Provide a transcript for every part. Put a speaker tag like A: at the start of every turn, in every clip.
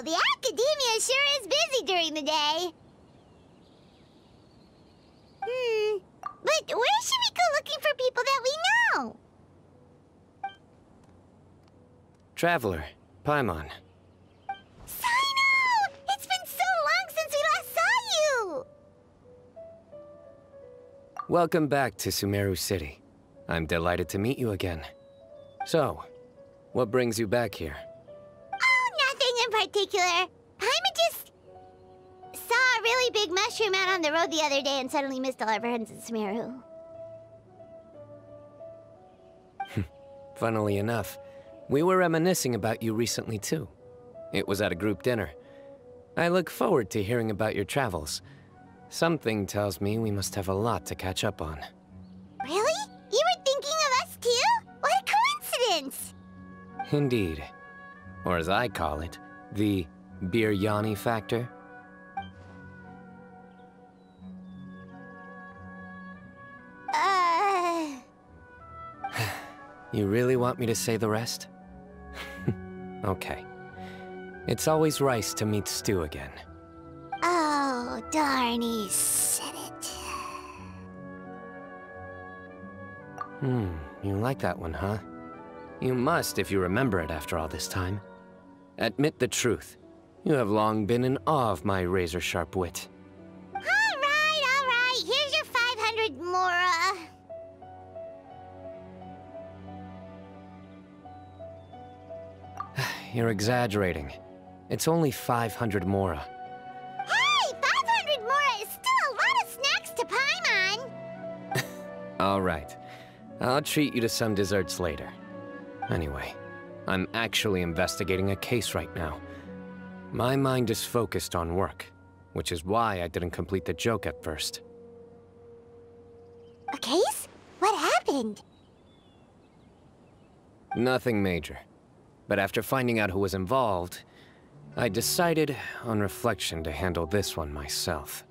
A: Wow, the academia sure is busy during the day. But where should we go looking for people that we know?
B: Traveler, Paimon.
A: Cyno! It's been so long since we last saw you!
B: Welcome back to Sumeru City. I'm delighted to meet you again. So, what brings you back here?
A: Oh, nothing in particular. Paimon just saw a really big mushroom out on the road the other day and suddenly missed all our friends in Sumeru.
B: Funnily enough, we were reminiscing about you recently too. It was at a group dinner. I look forward to hearing about your travels. Something tells me we must have a lot to catch up on.
A: Really? You were thinking of us too? What a coincidence!
B: Indeed. Or as I call it, the biryani factor. You really want me to say the rest? Okay. It's always rice to meet stew again.
A: Oh, darn, he said it.
B: You like that one, huh? You must if you remember it after all this time. Admit the truth. You have long been in awe of my razor-sharp wit.
A: All right. Here's your 500 mora.
B: You're exaggerating. It's only 500 mora.
A: Hey, 500 mora is still a lot of snacks to Paimon.
B: All right. I'll treat you to some desserts later. Anyway, I'm actually investigating a case right now. My mind is focused on work, which is why I didn't complete the joke at first.
A: A case? What happened?
B: Nothing major. But after finding out who was involved, I decided, on reflection, to handle this one myself.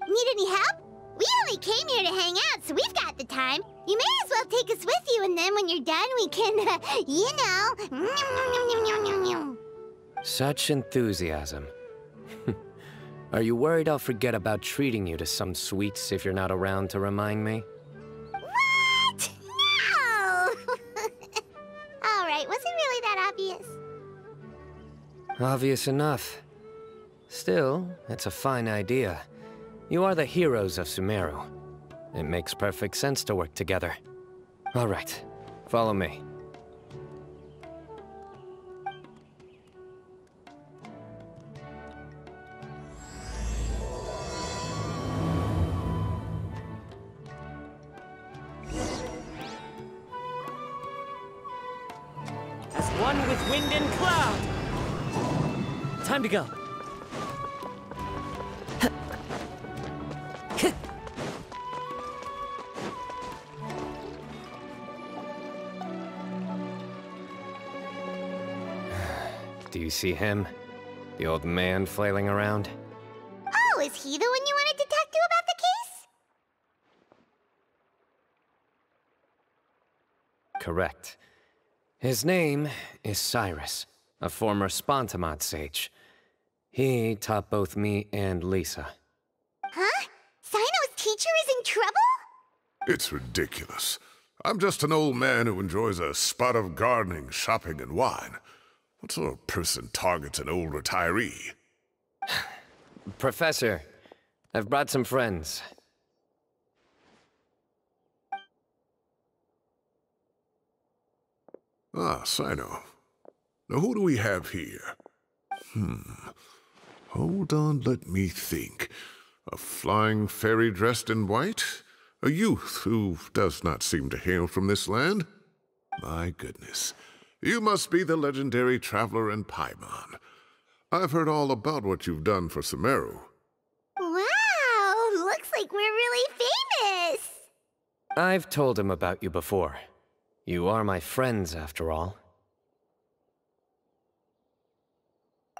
A: Need any help? We only came here to hang out, so we've got the time. You may as well take us with you, and then when you're done, we can, you know...
B: Such enthusiasm. Are you worried I'll forget about treating you to some sweets if you're not around to remind me?
A: What? No! All right, was it really that obvious?
B: Obvious enough. Still, it's a fine idea. You are the heroes of Sumeru. It makes perfect sense to work together. All right, follow me.
C: As one with wind and cloud. Time to go.
B: Do you see him? The old man flailing around?
A: Oh, is he the one you wanted to talk to about the case?
B: Correct. His name is Cyrus, a former Spontamod sage. He taught both me and Lisa.
A: Huh? Cyno's teacher is in trouble?
D: It's ridiculous. I'm just an old man who enjoys a spot of gardening, shopping, and wine. What sort of person targets an old retiree?
B: Professor, I've brought some friends.
D: Ah, Cyno. Now who do we have here? Hold on, let me think. A flying fairy dressed in white? A youth who does not seem to hail from this land? My goodness. You must be the legendary traveler in Paimon. I've heard all about what you've done for Sumeru.
A: Wow, looks like we're really famous.
B: I've told him about you before. You are my friends, after all.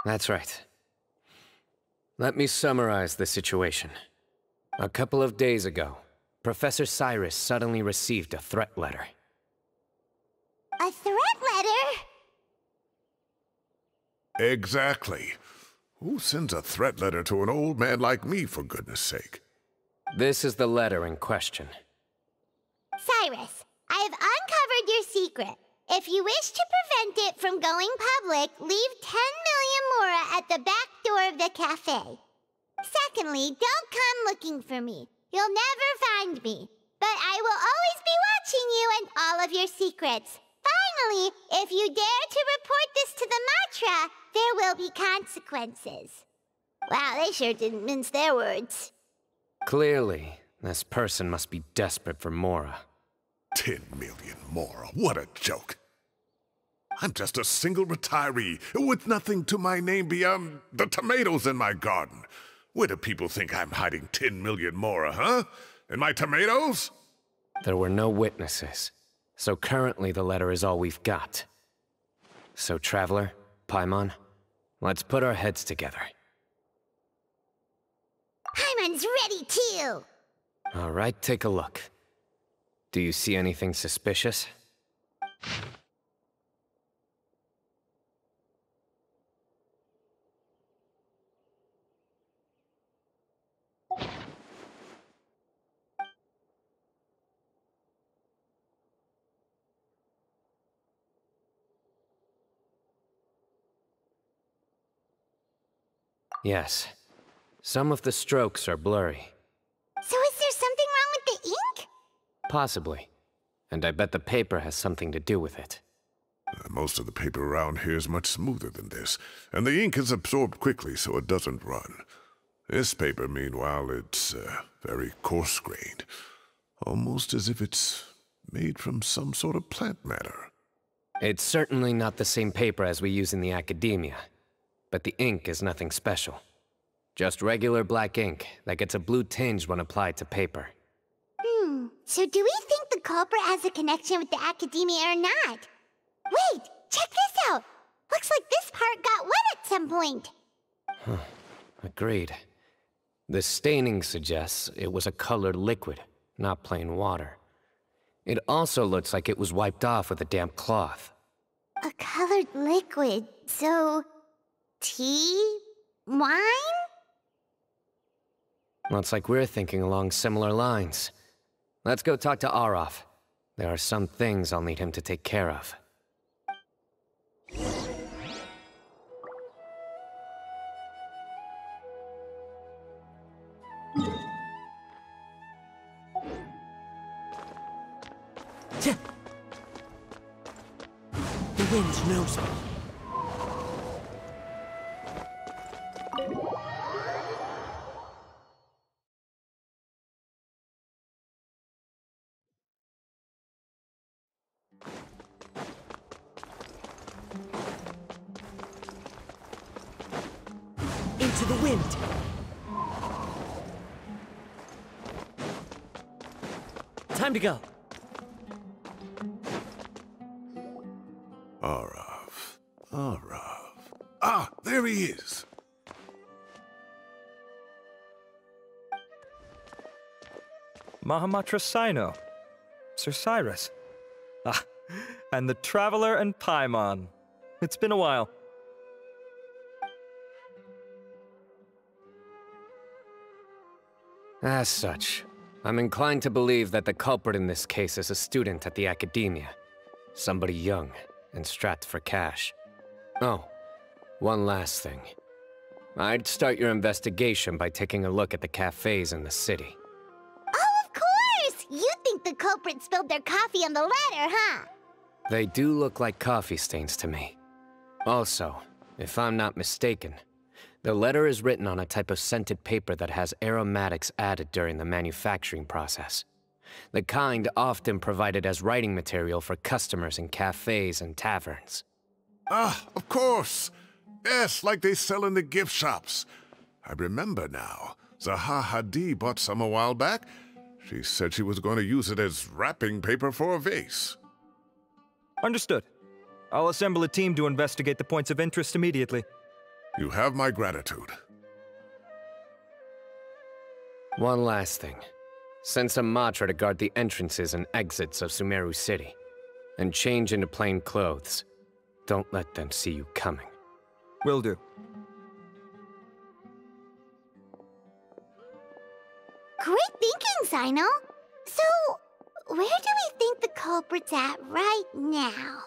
B: That's right. Let me summarize the situation. A couple of days ago, Professor Cyrus suddenly received a threat letter.
A: A threat letter?
D: Exactly. Who sends a threat letter to an old man like me, for goodness sake?
B: This is the letter in question.
A: Cyrus, I have uncovered your secret. If you wish to prevent it from going public, leave 10 million mora at the back door of the cafe. Secondly, don't come looking for me. You'll never find me. But I will always be watching you and all of your secrets. Finally, if you dare to report this to the Matra, there will be consequences. Wow, they sure didn't mince their words.
B: Clearly, this person must be desperate for mora.
D: 10 million mora, what a joke. I'm just a single retiree with nothing to my name beyond the tomatoes in my garden. Where do people think I'm hiding 10 million mora, huh? In my tomatoes?
B: There were no witnesses, so currently the letter is all we've got. So, Traveler, Paimon, let's put our heads together.
A: Paimon's ready too!
B: All right, take a look. Do you see anything suspicious? Yes. Some of the strokes are blurry.
A: So is there something wrong with the ink?
B: Possibly. And I bet the paper has something to do with it.
D: Most of the paper around here is much smoother than this, and the ink is absorbed quickly so it doesn't run. This paper, meanwhile, it's very coarse-grained. Almost as if it's made from some sort of plant matter.
B: It's certainly not the same paper as we use in the academia. But the ink is nothing special. Just regular black ink that gets a blue tinge when applied to paper.
A: So do we think the culprit has a connection with the academia or not? Wait, check this out! Looks like this part got wet at some point.
B: Agreed. The staining suggests it was a colored liquid, not plain water. It also looks like it was wiped off with a damp cloth.
A: A colored liquid, so... tea? Wine?
B: Looks like we're thinking along similar lines. Let's go talk to Arof. There are some things I'll need him to take care of.
C: The wind knows me. Into the wind. Time to go.
D: Arof. Ah, there he is.
E: Hermanubis Cyno. Sir Cyrus. Ah, and the Traveler and Paimon. It's been a while.
B: As such, I'm inclined to believe that the culprit in this case is a student at the academia. Somebody young and strapped for cash. Oh, one last thing. I'd start your investigation by taking a look at the cafes in the city.
A: Oh, of course! You think the culprit spilled their coffee on the ladder, huh?
B: They do look like coffee stains to me. Also, if I'm not mistaken, the letter is written on a type of scented paper that has aromatics added during the manufacturing process. The kind often provided as writing material for customers in cafes and taverns.
D: Ah, of course. Yes, like they sell in the gift shops. I remember now. Zaha Hadid bought some a while back. She said she was going to use it as wrapping paper for a vase.
E: Understood. I'll assemble a team to investigate the points of interest immediately.
D: You have my gratitude.
B: One last thing. Send some Matra to guard the entrances and exits of Sumeru City. And change into plain clothes. Don't let them see you coming.
E: Will do.
A: Cyno. So, where do we think the culprit's at right now?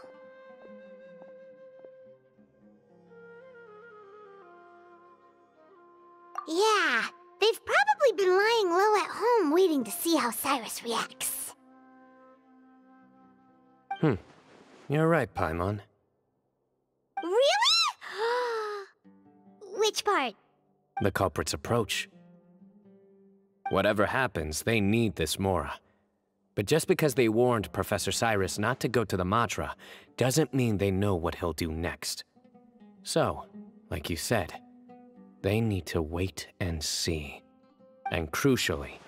A: Yeah, they've probably been lying low at home waiting to see how Cyrus reacts.
B: You're right, Paimon.
A: Really? Which part?
B: The culprit's approach. Whatever happens, they need this Mora. But just because they warned Professor Cyrus not to go to the Matra, doesn't mean they know what he'll do next. So, like you said, they need to wait and see. And crucially,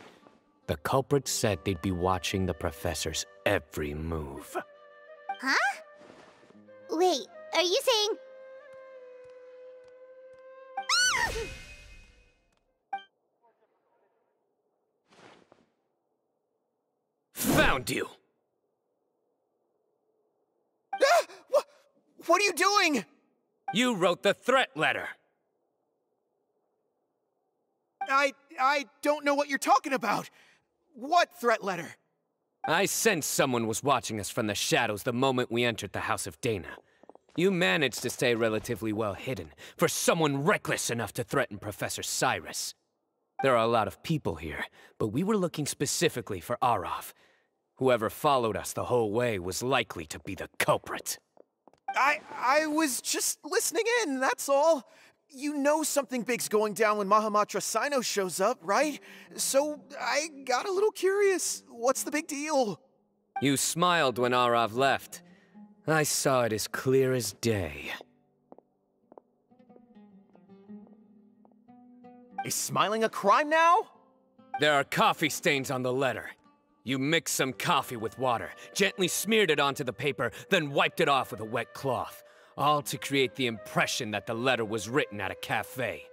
B: the culprit said they'd be watching the Professor's every move.
A: Huh? Wait, are you saying...
B: Found you!
F: What are you doing?
B: You wrote the threat letter!
F: I don't know what you're talking about. What threat letter?
B: I sensed someone was watching us from the shadows the moment we entered the House of Dana. You managed to stay relatively well hidden for someone reckless enough to threaten Professor Cyrus. There are a lot of people here, but we were looking specifically for Arav. Whoever followed us the whole way was likely to be the culprit.
F: I was just listening in, that's all. You know something big's going down when miHoYo Cyno shows up, right? So I got a little curious. What's the big deal?
B: You smiled when Arav left. I saw it as clear as day.
F: Is smiling a crime now?
B: There are coffee stains on the letter. You mixed some coffee with water, gently smeared it onto the paper, then wiped it off with a wet cloth. All to create the impression that the letter was written at a cafe.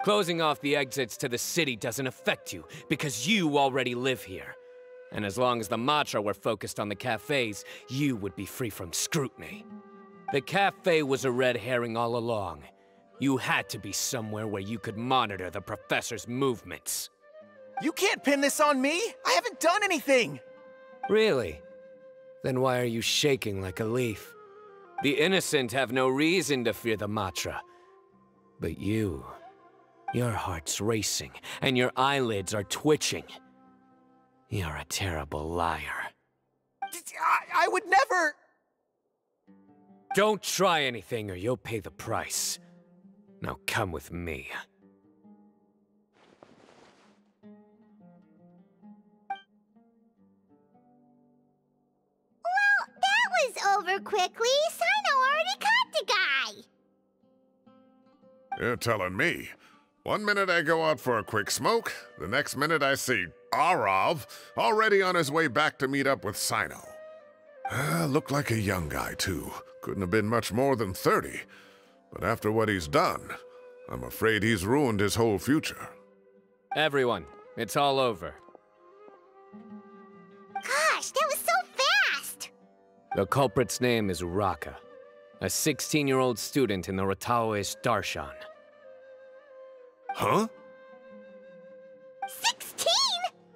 B: Closing off the exits to the city doesn't affect you, because you already live here. And as long as the Matra were focused on the cafes, you would be free from scrutiny. The cafe was a red herring all along. You had to be somewhere where you could monitor the Professor's movements.
F: You can't pin this on me! I haven't done anything!
B: Really? Then why are you shaking like a leaf? The innocent have no reason to fear the Matra. But you... your heart's racing, and your eyelids are twitching. You're a terrible liar.
F: I would never...
B: Don't try anything or you'll pay the price. Now come with me.
A: Well, that was over quickly. Cyno already caught the guy.
D: You're telling me. One minute I go out for a quick smoke, the next minute I see Arav already on his way back to meet up with Cyno. Looked like a young guy, too. Couldn't have been much more than 30. But after what he's done, I'm afraid he's ruined his whole future.
B: Everyone, it's all over.
A: Gosh, that was so fast!
B: The culprit's name is Uraka, a 16-year-old student in the Rataoist Darshan.
D: Huh?
A: 16?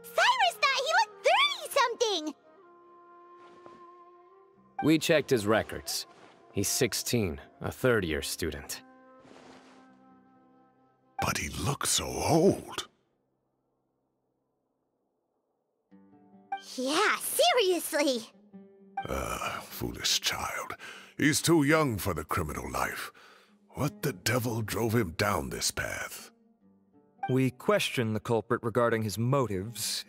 A: Cyrus thought he looked 30-something!
B: We checked his records. He's 16, a third-year student.
D: But he looks so old.
A: Yeah, seriously.
D: Foolish child. He's too young for the criminal life. What the devil drove him down this path?
E: We questioned the culprit regarding his motives.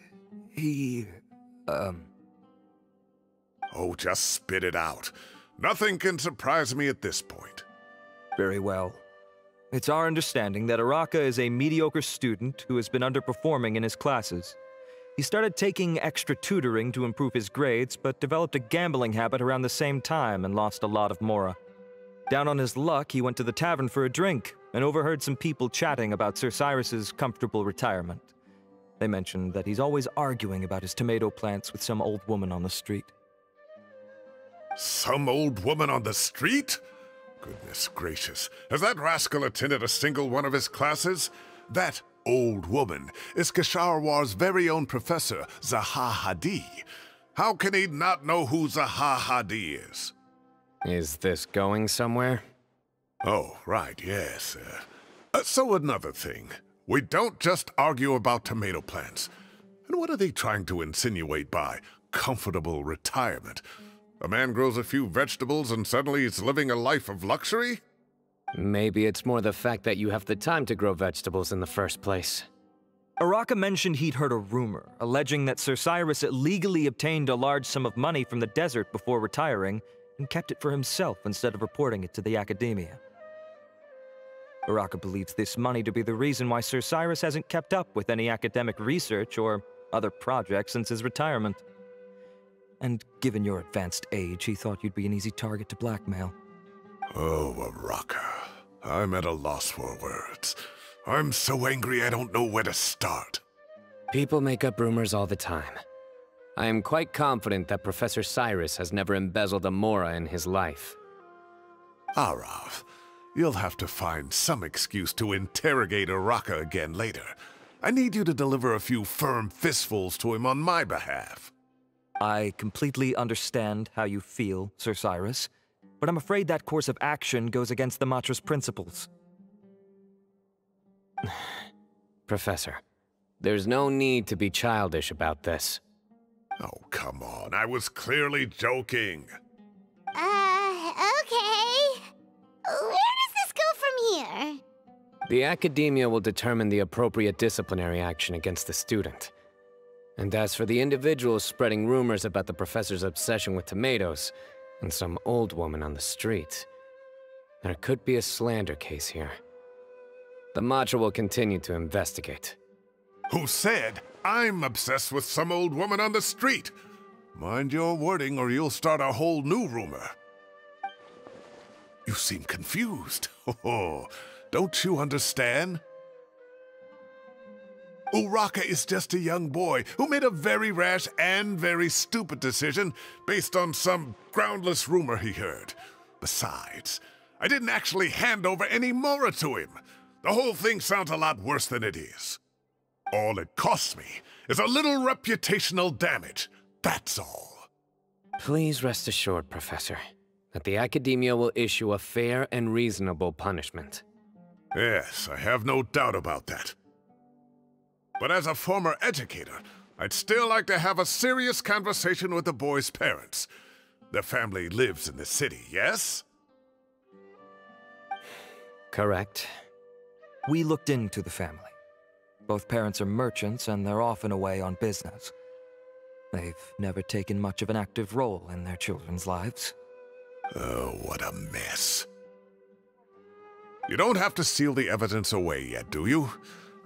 E: He...
D: Oh, just spit it out. Nothing can surprise me at this point.
E: Very well. It's our understanding that Uraka is a mediocre student who has been underperforming in his classes. He started taking extra tutoring to improve his grades, but developed a gambling habit around the same time and lost a lot of Mora. Down on his luck, he went to the tavern for a drink and overheard some people chatting about Sir Cyrus's comfortable retirement. They mentioned that he's always arguing about his tomato plants with some old woman on the street.
D: Some old woman on the street? Goodness gracious. Has that rascal attended a single one of his classes? That old woman is Kasharwar's very own Professor Zaha Hadid. How can he not know who Zaha Hadid is?
B: Is this going somewhere?
D: Oh, right, yes. So another thing. We don't just argue about tomato plants. And what are they trying to insinuate by comfortable retirement? A man grows a few vegetables and suddenly he's living a life of luxury?
B: Maybe it's more the fact that you have the time to grow vegetables in the first place.
E: Araka mentioned he'd heard a rumor, alleging that Sir Cyrus illegally obtained a large sum of money from the desert before retiring, and kept it for himself instead of reporting it to the academia. Araka believes this money to be the reason why Sir Cyrus hasn't kept up with any academic research or other projects since his retirement. And given your advanced age, he thought you'd be an easy target to blackmail.
D: Oh, Araka. I'm at a loss for words. I'm so angry I don't know where to start.
B: People make up rumors all the time. I am quite confident that Professor Cyrus has never embezzled a Mora in his life.
D: Arav, you'll have to find some excuse to interrogate Araka again later. I need you to deliver a few firm fistfuls to him on my behalf.
E: I completely understand how you feel, Sir Cyrus, but I'm afraid that course of action goes against the Matra's principles.
B: Professor, there's no need to be childish about this.
D: Oh, come on. I was clearly joking.
A: Okay. Where does this go from here?
B: The academia will determine the appropriate disciplinary action against the student. And as for the individuals spreading rumors about the professor's obsession with tomatoes and some old woman on the street, there could be a slander case here. The Matra will continue to investigate.
D: Who said I'm obsessed with some old woman on the street? Mind your wording or you'll start a whole new rumor. You seem confused. Oh, don't you understand? Uraka is just a young boy who made a very rash and very stupid decision based on some groundless rumor he heard. Besides, I didn't actually hand over any Mora to him. The whole thing sounds a lot worse than it is. All it costs me is a little reputational damage. That's all.
B: Please rest assured, Professor, that the academia will issue a fair and reasonable punishment.
D: Yes, I have no doubt about that. But as a former educator, I'd still like to have a serious conversation with the boy's parents. Their family lives in the city, yes?
B: Correct.
E: We looked into the family. Both parents are merchants, and they're often away on business. They've never taken much of an active role in their children's lives.
D: Oh, what a mess. You don't have to seal the evidence away yet, do you?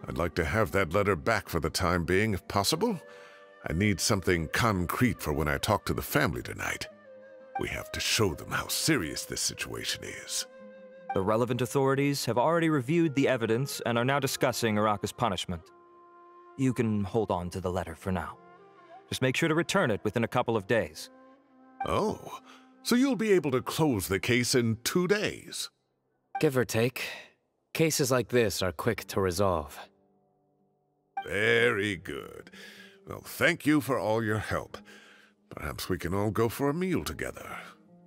D: I'd like to have that letter back for the time being, if possible. I need something concrete for when I talk to the family tonight. We have to show them how serious this situation is.
E: The relevant authorities have already reviewed the evidence and are now discussing Araka's punishment. You can hold on to the letter for now. Just make sure to return it within a couple of days.
D: Oh, so you'll be able to close the case in 2 days?
B: Give or take. Cases like this are quick to resolve.
D: Very good. Well, thank you for all your help. Perhaps we can all go for a meal together.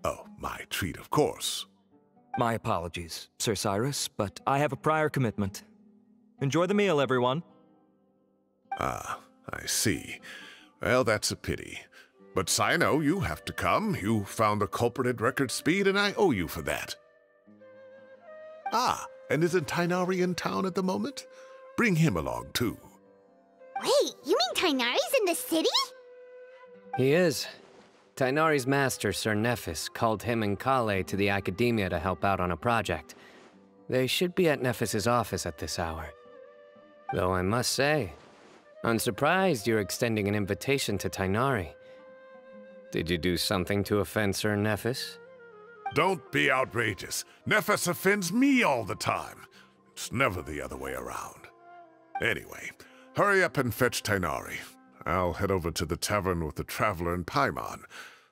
D: Oh, my treat, of course.
E: My apologies, Sir Cyrus, but I have a prior commitment. Enjoy the meal, everyone.
D: Ah, I see. Well, that's a pity. But Cyno, you have to come. You found the culprit at record speed, and I owe you for that. Ah, and isn't Tighnari in town at the moment? Bring him along, too.
A: Wait, you mean Tighnari's in the city?
B: He is. Tighnari's master, Sir Nephis, called him and Kale to the academia to help out on a project. They should be at Nephis's office at this hour. Though I must say, I'm surprised you're extending an invitation to Tighnari. Did you do something to offend Sir Nephis?
D: Don't be outrageous. Nephis offends me all the time. It's never the other way around. Anyway, hurry up and fetch Tighnari. I'll head over to the tavern with the Traveler and Paimon.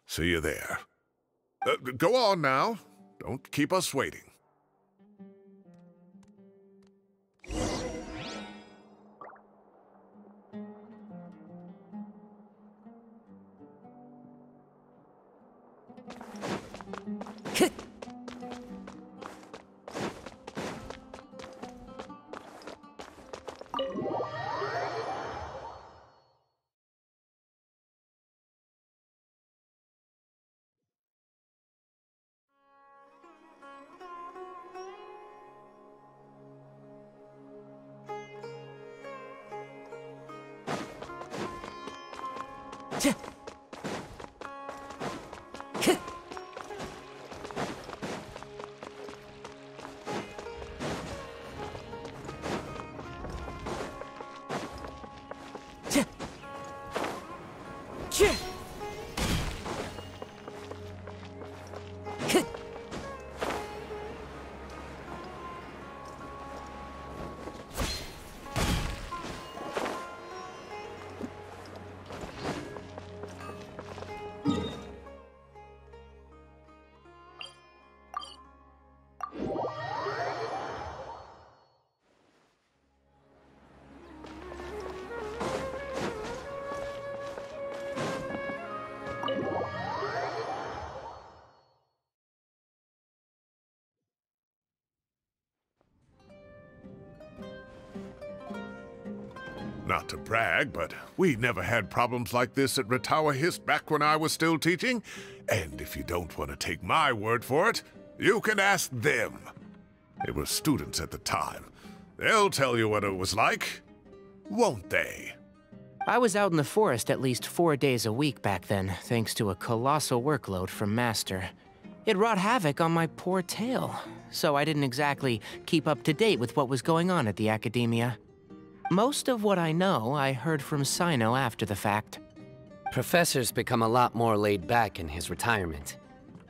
D: See you there. Go on now. Don't keep us waiting. Not to brag, but we never had problems like this at Ratawa Hist back when I was still teaching. And if you don't want to take my word for it, you can ask them. They were students at the time. They'll tell you what it was like, won't they?
G: I was out in the forest at least 4 days a week back then, thanks to a colossal workload from Master. It wrought havoc on my poor tail, so I didn't exactly keep up to date with what was going on at the Academia. Most of what I know, I heard from Cyno after the fact.
B: Professor's become a lot more laid back in his retirement.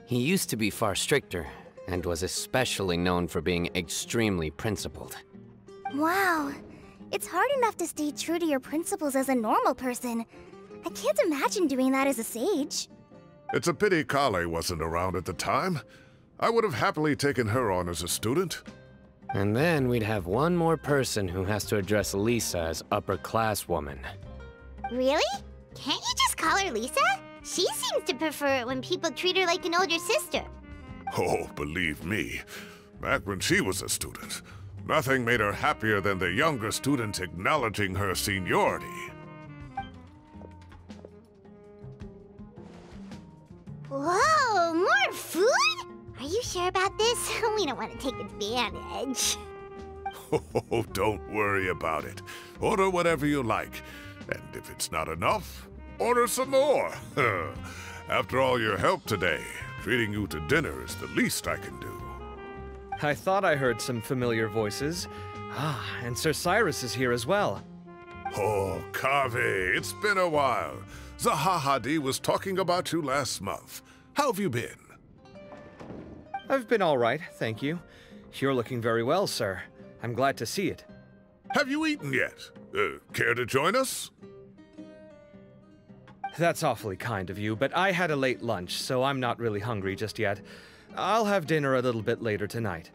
B: He used to be far stricter, and was especially known for being extremely principled.
H: Wow. It's hard enough to stay true to your principles as a normal person. I can't imagine doing that as a sage.
D: It's a pity Kale wasn't around at the time. I would have happily taken her on as a student.
B: And then we'd have one more person who has to address Lisa as upper-class woman.
A: Really? Can't you just call her Lisa? She seems to prefer it when people treat her like an older sister.
D: Oh, believe me, back when she was a student, nothing made her happier than the younger students acknowledging her seniority.
A: Whoa, more food? Are you sure about this? We don't want to take advantage.
D: Oh, don't worry about it. Order whatever you like. And if it's not enough, order some more. After all your help today, treating you to dinner is the least I can do.
E: I thought I heard some familiar voices. Ah, and Sir Cyrus is here as well.
D: Oh, Kave, it's been a while. Zahahadi was talking about you last month. How have you been?
E: I've been all right, thank you. You're looking very well, sir. I'm glad to see it.
D: Have you eaten yet? Care to join us?
E: That's awfully kind of you, but I had a late lunch, so I'm not really hungry just yet. I'll have dinner a little bit later tonight.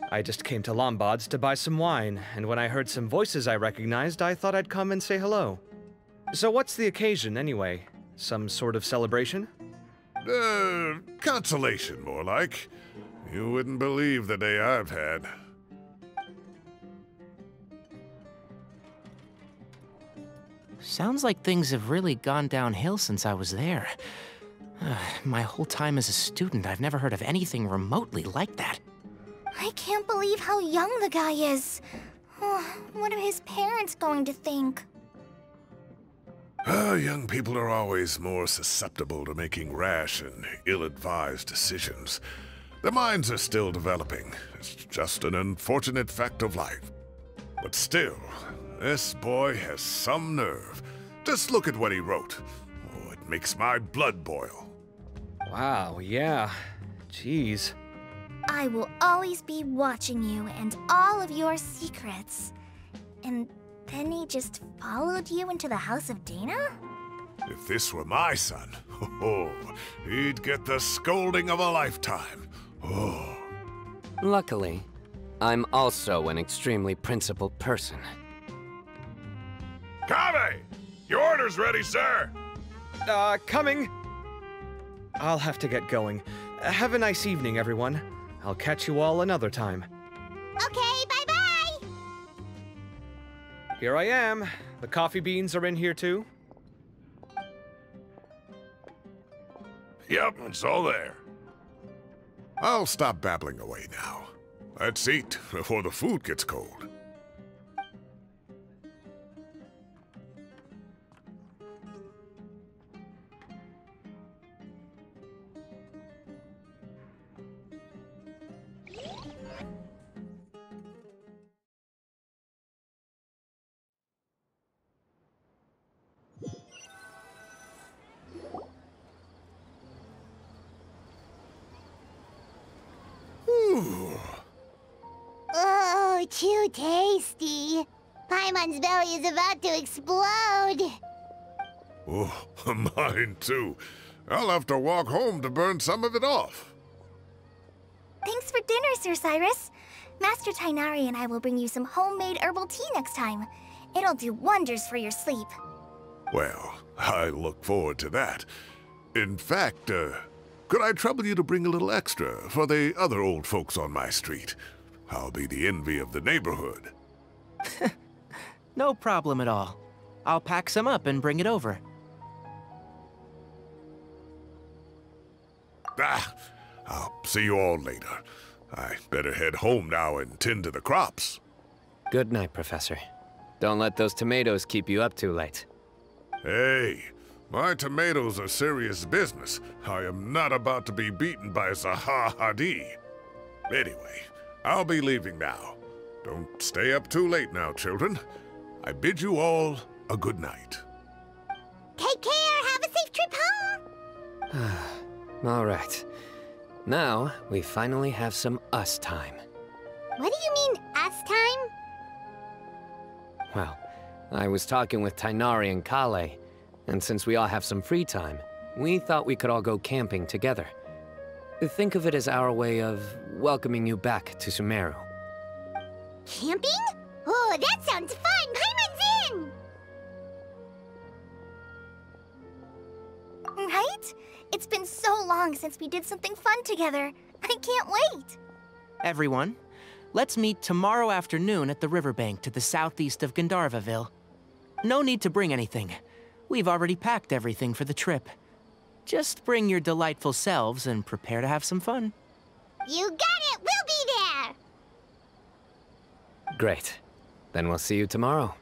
E: I just came to Lombard's to buy some wine, and when I heard some voices I recognized, I thought I'd come and say hello. So what's the occasion, anyway? Some sort of celebration?
D: Consolation, more like. You wouldn't believe the day I've had.
G: Sounds like things have really gone downhill since I was there. My whole time as a student, I've never heard of anything remotely like that.
H: I can't believe how young the guy is. What are his parents going to think?
D: Young people are always more susceptible to making rash and ill-advised decisions. Their minds are still developing. It's just an unfortunate fact of life. But still, this boy has some nerve. Just look at what he wrote. Oh, it makes my blood boil.
E: Wow, yeah. Jeez.
H: I will always be watching you and all of your secrets. And then he just followed you into the house of Dana?
D: If this were my son, he'd get the scolding of a lifetime. Oh.
B: Luckily, I'm also an extremely principled person.
D: Kave! Your order's ready, sir!
E: Coming! I'll have to get going. Have a nice evening, everyone. I'll catch you all another time.
A: Okay, bye-bye!
E: Here I am. The coffee beans are in here too.
D: Yep, it's all there. I'll stop babbling away now. Let's eat before the food gets cold.
A: Oh, too tasty. Paimon's belly is about to explode.
D: Oh, mine too. I'll have to walk home to burn some of it off.
H: Thanks for dinner, Sir Cyrus. Master Tighnari and I will bring you some homemade herbal tea next time. It'll do wonders for your sleep.
D: Well, I look forward to that. In fact, could I trouble you to bring a little extra for the other old folks on my street? I'll be the envy of the neighborhood.
G: No problem at all. I'll pack some up and bring it over.
D: I'll see you all later. I better head home now and tend to the crops.
B: Good night, Professor. Don't let those tomatoes keep you up too late.
D: Hey, my tomatoes are serious business. I am not about to be beaten by Zaha Hadid. Anyway, I'll be leaving now. Don't stay up too late now, children. I bid you all a good night.
A: Take care. Have a safe trip home.
B: All right. Now, we finally have some us time.
A: What do you mean, us time?
B: Well, I was talking with Tighnari and Kale, and since we all have some free time, we thought we could all go camping together. Think of it as our way of welcoming you back to Sumeru.
A: Camping? Oh, that sounds fun. Paimon's in!
H: Right? It's been so long since we did something fun together. I can't wait.
G: Everyone, let's meet tomorrow afternoon at the riverbank to the southeast of Gandharvaville. No need to bring anything. We've already packed everything for the trip. Just bring your delightful selves and prepare to have some fun.
A: You got it. We'll be there.
B: Great. Then we'll see you tomorrow.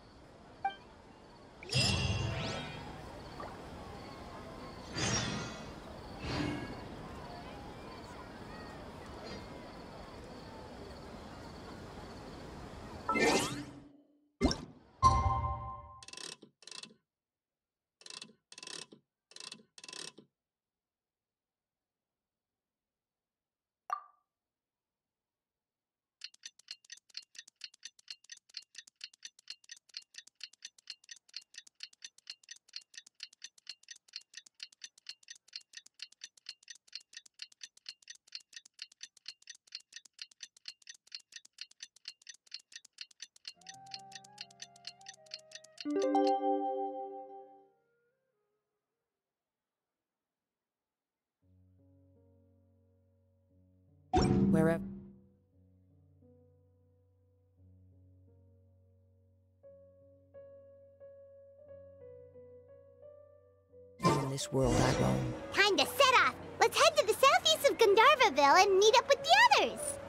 C: Wherever. In this world I roam.
A: Time to set off. Let's head to the southeast of Gandharvaville and meet up with the others.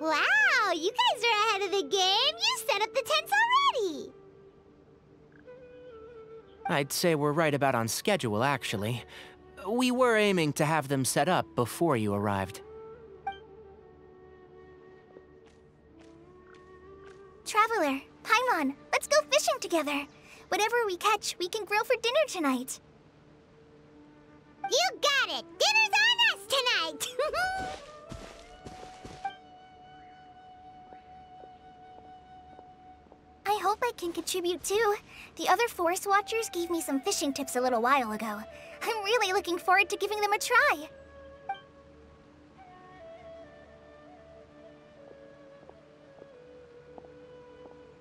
A: Wow, you guys are ahead of the game. You set up the tents already.
G: I'd say we're right about on schedule, actually. We were aiming to have them set up before you arrived.
H: Traveler, Paimon, let's go fishing together. Whatever we catch, we can grill for dinner tonight.
A: You got it. Dinner's on us tonight.
H: I hope I can contribute too. The other forest watchers gave me some fishing tips a little while ago. I'm really looking forward to giving them a try.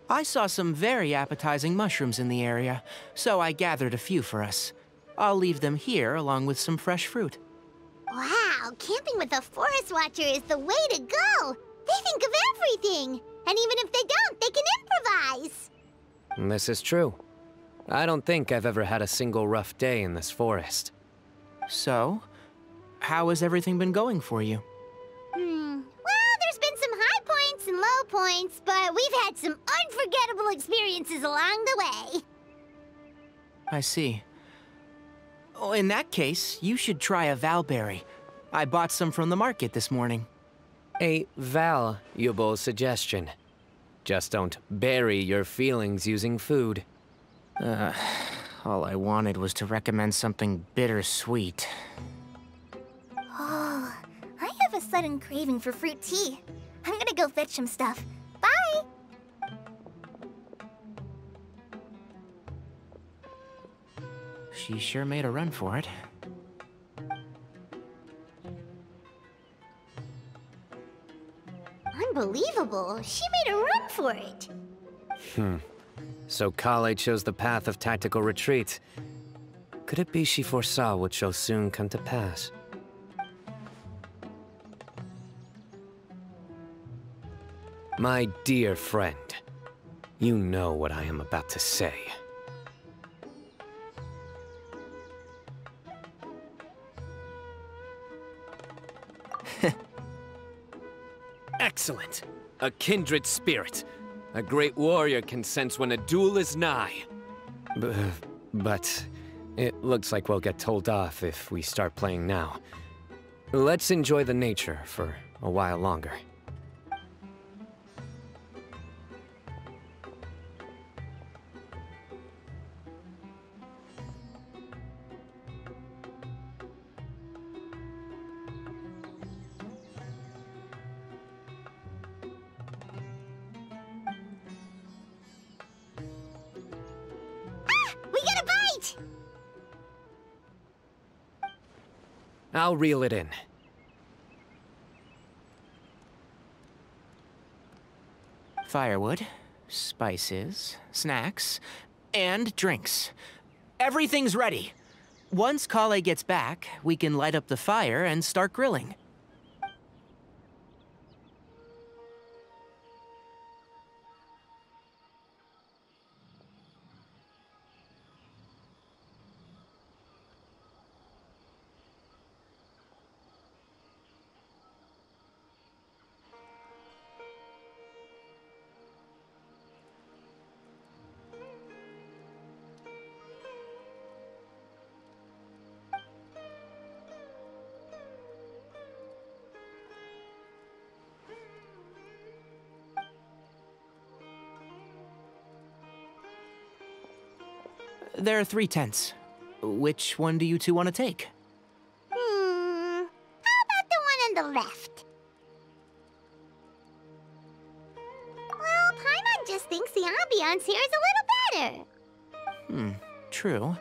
G: I saw some very appetizing mushrooms in the area, so I gathered a few for us. I'll leave them here along with some fresh fruit.
A: Wow, camping with a forest watcher is the way to go. They think of everything. And even if they don't, they can improvise.
B: This is true. I don't think I've ever had a single rough day in this forest.
G: So, how has everything been going for you?
A: Well, there's been some high points and low points, but we've had some unforgettable experiences along the way.
G: I see. Oh, in that case, you should try a valberry. I bought some from the market this morning.
B: A valuable suggestion. Just don't bury your feelings using food.
G: All I wanted was to recommend something bittersweet.
H: Oh, I have a sudden craving for fruit tea. I'm gonna go fetch some stuff. Bye!
G: She sure made a run for it.
A: Unbelievable. She made a run for it.
B: So Kale chose the path of tactical retreat. Could it be she foresaw what shall soon come to pass? My dear friend, you know what I am about to say. Excellent! A kindred spirit. A great warrior can sense when a duel is nigh. But it looks like we'll get told off if we start playing now. Let's enjoy the nature for a while longer.
A: We got a bite!
B: I'll reel it in.
G: Firewood, spices, snacks, and drinks. Everything's ready. Once Kale gets back, we can light up the fire and start grilling. There are 3 tents. Which one do you two want to take?
A: How about the one on the left? Well, Paimon just thinks the ambiance here is a little better.
G: True.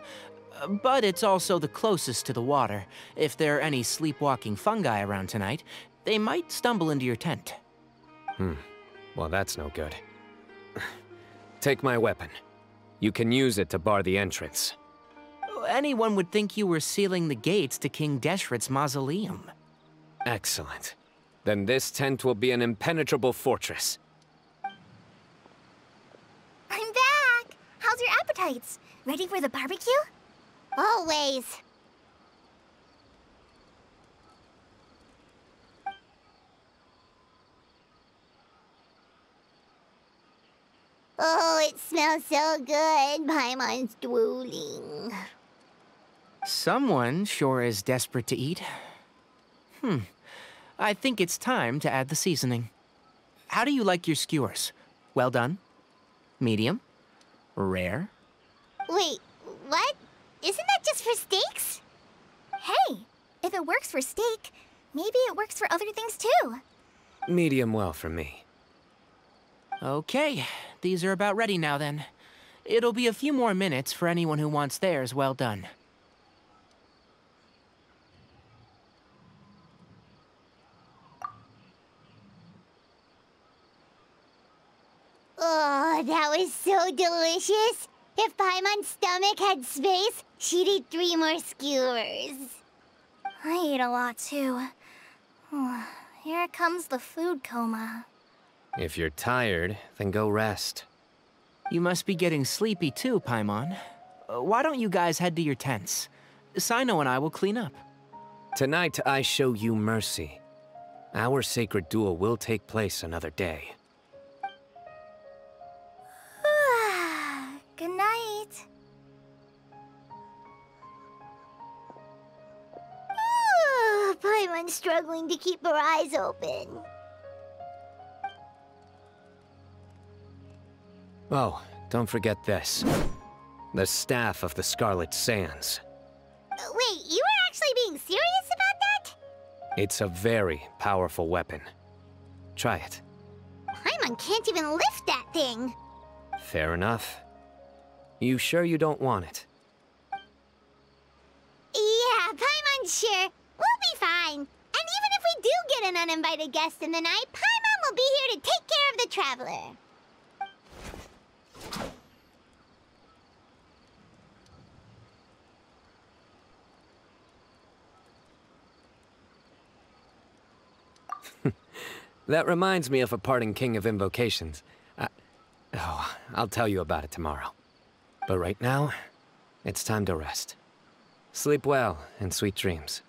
G: But it's also the closest to the water. If there are any sleepwalking fungi around tonight, they might stumble into your tent.
B: Well, that's no good. Take my weapon. You can use it to bar the entrance.
G: Anyone would think you were sealing the gates to King Deshret's mausoleum.
B: Excellent. Then this tent will be an impenetrable fortress.
H: I'm back! How's your appetites? Ready for the barbecue?
A: Always. Oh, it smells so good. Paimon's drooling.
G: Someone sure is desperate to eat. I think it's time to add the seasoning. How do you like your skewers? Well done? Medium? Rare?
A: Wait, what? Isn't that just for steaks?
H: Hey, if it works for steak, maybe it works for other things too.
B: Medium well for me.
G: Okay, these are about ready now then. It'll be a few more minutes for anyone who wants theirs well done.
A: Oh, that was so delicious. If Paimon's stomach had space, she'd eat 3 more skewers.
H: I ate a lot too. Here comes the food coma.
B: If you're tired, then go rest.
G: You must be getting sleepy too, Paimon. Why don't you guys head to your tents? Cyno and I will clean up.
B: Tonight, I show you mercy. Our sacred duel will take place another day.
H: Good night.
A: Paimon's struggling to keep her eyes open.
B: Oh, don't forget this. The Staff of the Scarlet Sands.
A: Wait, you were actually being serious about that?
B: It's a very powerful weapon. Try it.
A: Paimon can't even lift that thing.
B: Fair enough. You sure you don't want it?
A: Yeah, Paimon's sure. We'll be fine. And even if we do get an uninvited guest in the night, Paimon will be here to take care of the traveler.
B: That reminds me of a parting king of invocations. I'll tell you about it tomorrow. But right now, it's time to rest. Sleep well and sweet dreams.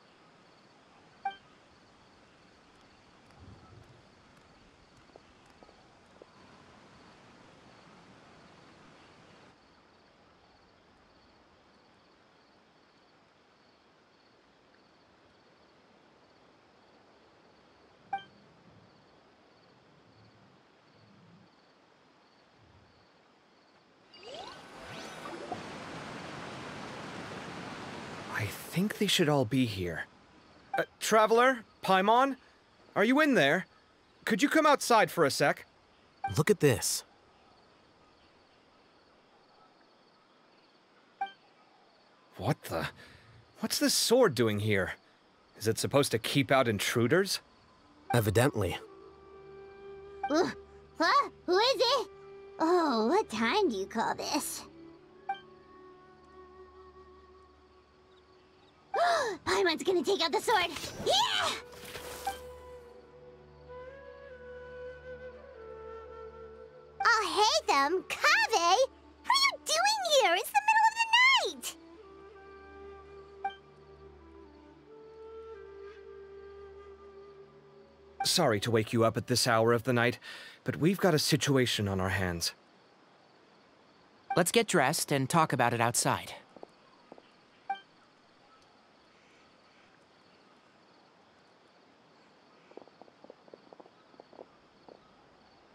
E: I think they should all be here. Traveler? Paimon? Are you in there? Could you come outside for a sec?
G: Look at this.
E: What the? What's this sword doing here? Is it supposed to keep out intruders?
G: Evidently.
A: What? Who is it? Oh, what time do you call this? Paimon's gonna take out the sword. Yeah! Oh, hey them, Kaveh! What are you doing here? It's the middle of the night!
E: Sorry to wake you up at this hour of the night, but we've got a situation on our hands.
G: Let's get dressed and talk about it outside.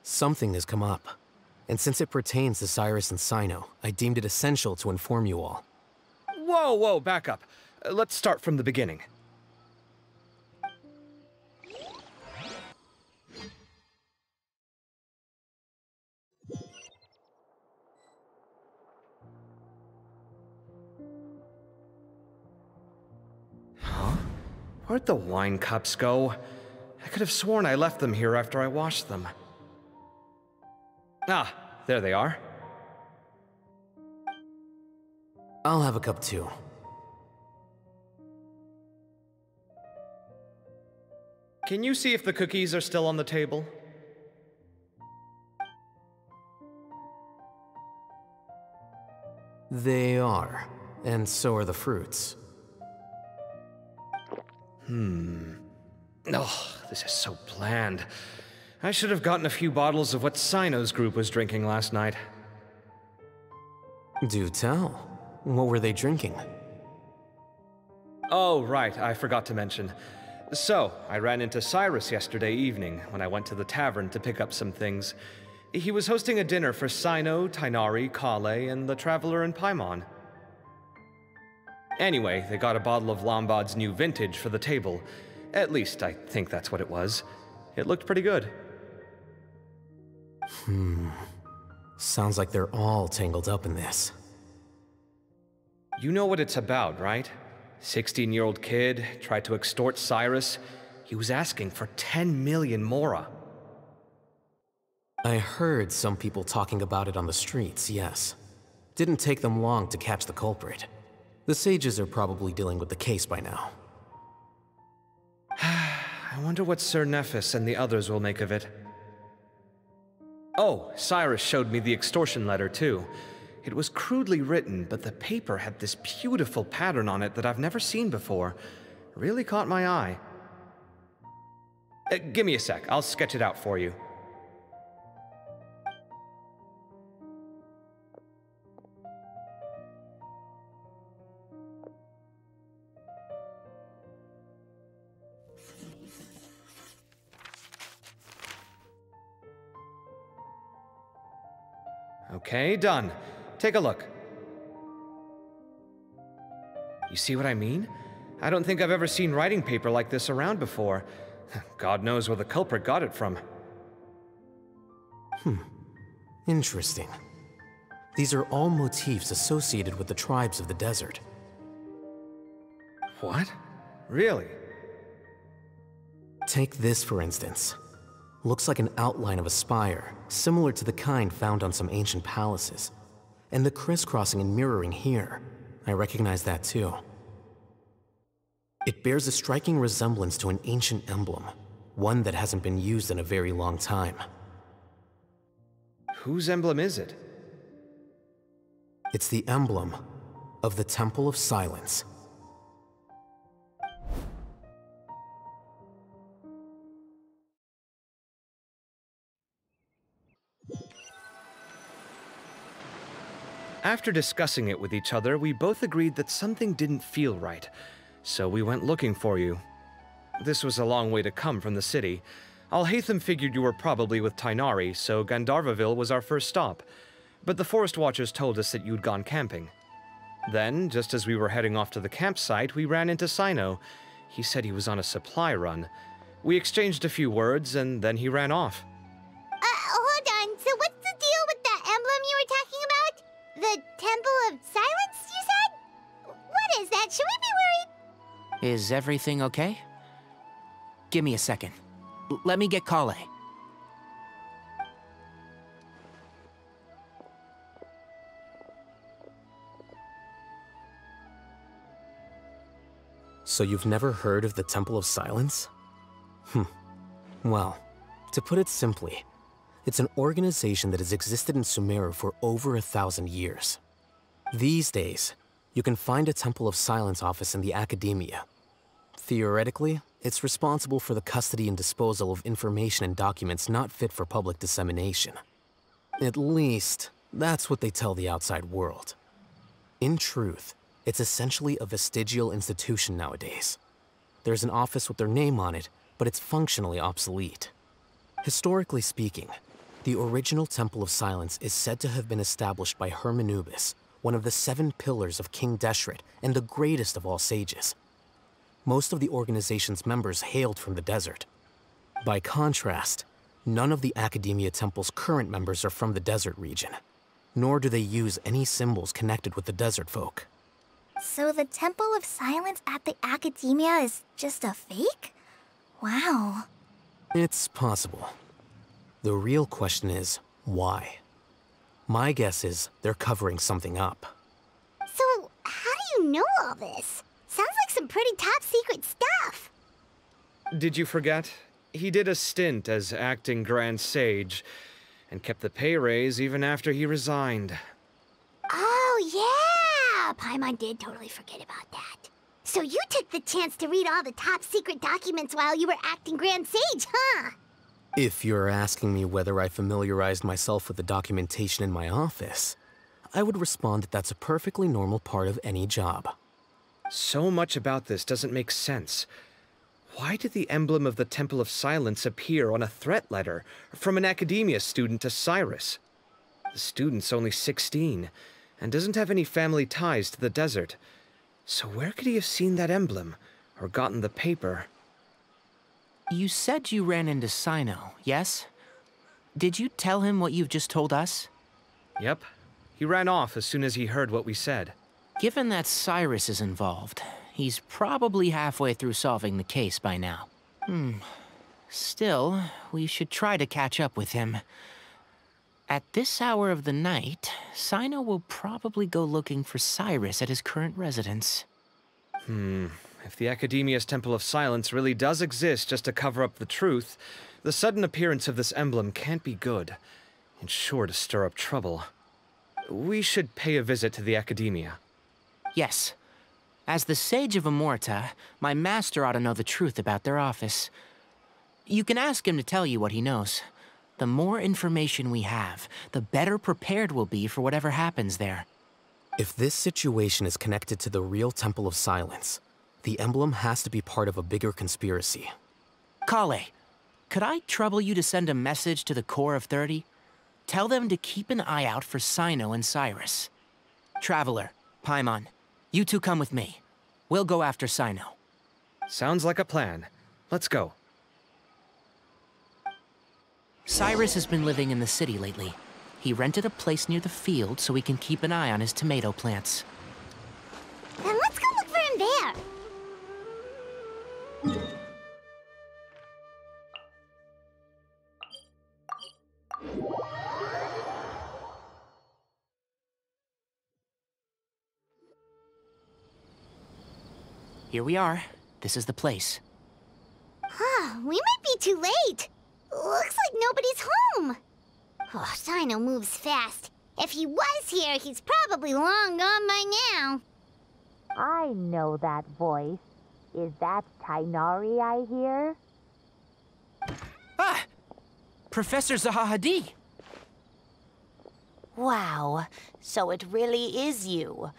G: Something has come up, and since it pertains to Cyrus and Cyno, I deemed it essential to inform you all.
E: Whoa, back up. Let's start from the beginning. Huh? Where'd the wine cups go? I could have sworn I left them here after I washed them. Ah, there they are.
G: I'll have a cup too.
E: Can you see if the cookies are still on the table?
G: They are, and so are the fruits.
E: Oh, this is so bland. I should have gotten a few bottles of what Cyno's group was drinking last night.
G: Do tell. What were they drinking?
E: Oh, right, I forgot to mention. So, I ran into Cyrus yesterday evening when I went to the tavern to pick up some things. He was hosting a dinner for Cyno, Tighnari, Kale, and the Traveler and Paimon. Anyway, they got a bottle of Lombard's new vintage for the table. At least, I think that's what it was. It looked pretty good.
G: Sounds like they're all tangled up in this.
E: You know what it's about, right? 16-year-old kid tried to extort Cyrus. He was asking for 10 million mora.
G: I heard some people talking about it on the streets, yes. Didn't take them long to catch the culprit. The sages are probably dealing with the case by now.
E: I wonder what Sir Nephis and the others will make of it. Oh, Cyrus showed me the extortion letter, too. It was crudely written, but the paper had this beautiful pattern on it that I've never seen before.
I: Really caught my eye. Give me a sec, I'll sketch it out for you. Okay, done. Take a look. You see what I mean? I don't think I've ever seen writing paper like this around before. God knows where the culprit got it from.
G: Interesting. These are all motifs associated with the tribes of the desert.
I: What? Really?
G: Take this, for instance. Looks like an outline of a spire, similar to the kind found on some ancient palaces. And the crisscrossing and mirroring here, I recognize that too. It bears a striking resemblance to an ancient emblem, one that hasn't been used in a very long time.
I: Whose emblem is it?
G: It's the emblem of the Temple of Silence.
I: After discussing it with each other, we both agreed that something didn't feel right, so we went looking for you. This was a long way to come from the city. Alhaitham figured you were probably with Tighnari, so Gandharvaville was our first stop. But the Forest Watchers told us that you'd gone camping. Then, just as we were heading off to the campsite, we ran into Cyno. He said he was on a supply run. We exchanged a few words, and then he ran off.
A: Hold on. So what's the deal with that emblem you were talking about? The Temple of Silence, you said? What is that? Should we be worried?
G: Is everything okay? Give me a second. Let me get Kale. So you've never heard of the Temple of Silence? Well, to put it simply, it's an organization that has existed in Sumeru for over 1,000 years. These days, you can find a Temple of Silence office in the academia. Theoretically, it's responsible for the custody and disposal of information and documents not fit for public dissemination. At least, that's what they tell the outside world. In truth, it's essentially a vestigial institution nowadays. There's an office with their name on it, but it's functionally obsolete. Historically speaking, the original Temple of Silence is said to have been established by Hermanubis, one of the 7 pillars of King Deshret and the greatest of all sages. Most of the organization's members hailed from the desert. By contrast, none of the Academia Temple's current members are from the desert region, nor do they use any symbols connected with the desert folk.
H: So the Temple of Silence at the Academia is just a fake? Wow.
G: It's possible. The real question is, why? My guess is they're covering something up.
A: So, how do you know all this? Sounds like some pretty top-secret stuff.
I: Did you forget? He did a stint as acting Grand Sage, and kept the pay raise even after he resigned.
A: Oh, yeah! Paimon did totally forget about that. So you took the chance to read all the top-secret documents while you were acting Grand Sage, huh?
G: If you're asking me whether I familiarized myself with the documentation in my office, I would respond that that's a perfectly normal part of any job.
I: So much about this doesn't make sense. Why did the emblem of the Temple of Silence appear on a threat letter from an Academia student to Cyrus? The student's only 16, and doesn't have any family ties to the desert. So where could he have seen that emblem, or gotten the paper?
G: You said you ran into Cyno, yes? Did you tell him what you've just told us?
I: Yep. He ran off as soon as he heard what we said.
G: Given that Cyrus is involved, he's probably halfway through solving the case by now. Still, we should try to catch up with him. At this hour of the night, Cyno will probably go looking for Cyrus at his current residence.
I: If the Academia's Temple of Silence really does exist just to cover up the truth, the sudden appearance of this emblem can't be good. It's sure to stir up trouble. We should pay a visit to the Academia.
G: Yes. As the Sage of Amorta, my master ought to know the truth about their office. You can ask him to tell you what he knows. The more information we have, the better prepared we'll be for whatever happens there.
J: If this situation is connected to the real Temple of Silence, the emblem has to be part of a bigger conspiracy.
G: Kale, could I trouble you to send a message to the Core of 30? Tell them to keep an eye out for Cyno and Cyrus. Traveler, Paimon, you two come with me. We'll go after Cyno.
I: Sounds like a plan. Let's go.
G: Cyrus has been living in the city lately. He rented a place near the field so he can keep an eye on his tomato plants.
A: Then let's go look for him there.
G: Here we are. This is the place.
A: We might be too late. Looks like nobody's home. Oh, Cyno moves fast. If he was here, he's probably long gone by now.
K: I know that voice. Is that Tighnari I hear?
G: Ah! Professor Zahahadi!
K: Wow, so it really is you.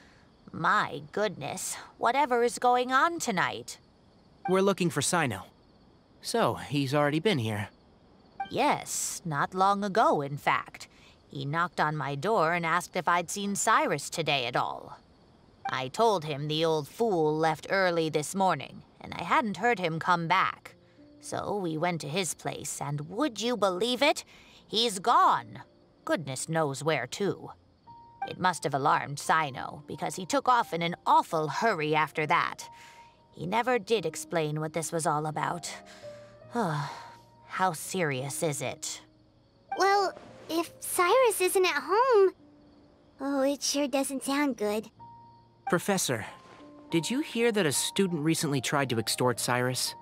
K: My goodness, whatever is going on tonight?
G: We're looking for Cyno. So, he's already been here.
K: Yes, not long ago, in fact. He knocked on my door and asked if I'd seen Cyrus today at all. I told him the old fool left early this morning, and I hadn't heard him come back. So we went to his place, and would you believe it? He's gone. Goodness knows where to. It must have alarmed Cyno, because he took off in an awful hurry after that. He never did explain what this was all about. How serious is it?
A: Well, if Cyrus isn't at home... Oh, it sure doesn't sound good.
G: Professor, did you hear that a student recently tried to extort Cyrus?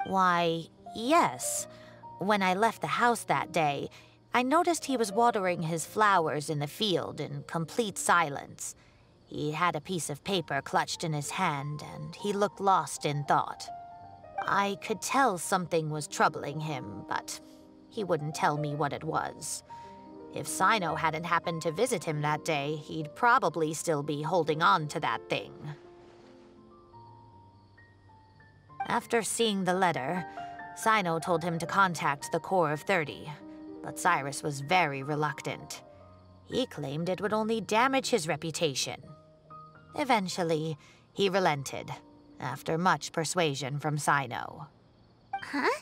K: Why, yes. When I left the house that day, I noticed he was watering his flowers in the field in complete silence. He had a piece of paper clutched in his hand, and he looked lost in thought. I could tell something was troubling him, but he wouldn't tell me what it was. If Cyno hadn't happened to visit him that day, he'd probably still be holding on to that thing. After seeing the letter, Cyno told him to contact the Core of 30, but Cyrus was very reluctant. He claimed it would only damage his reputation. Eventually, he relented, after much persuasion from Cyno.
A: Huh?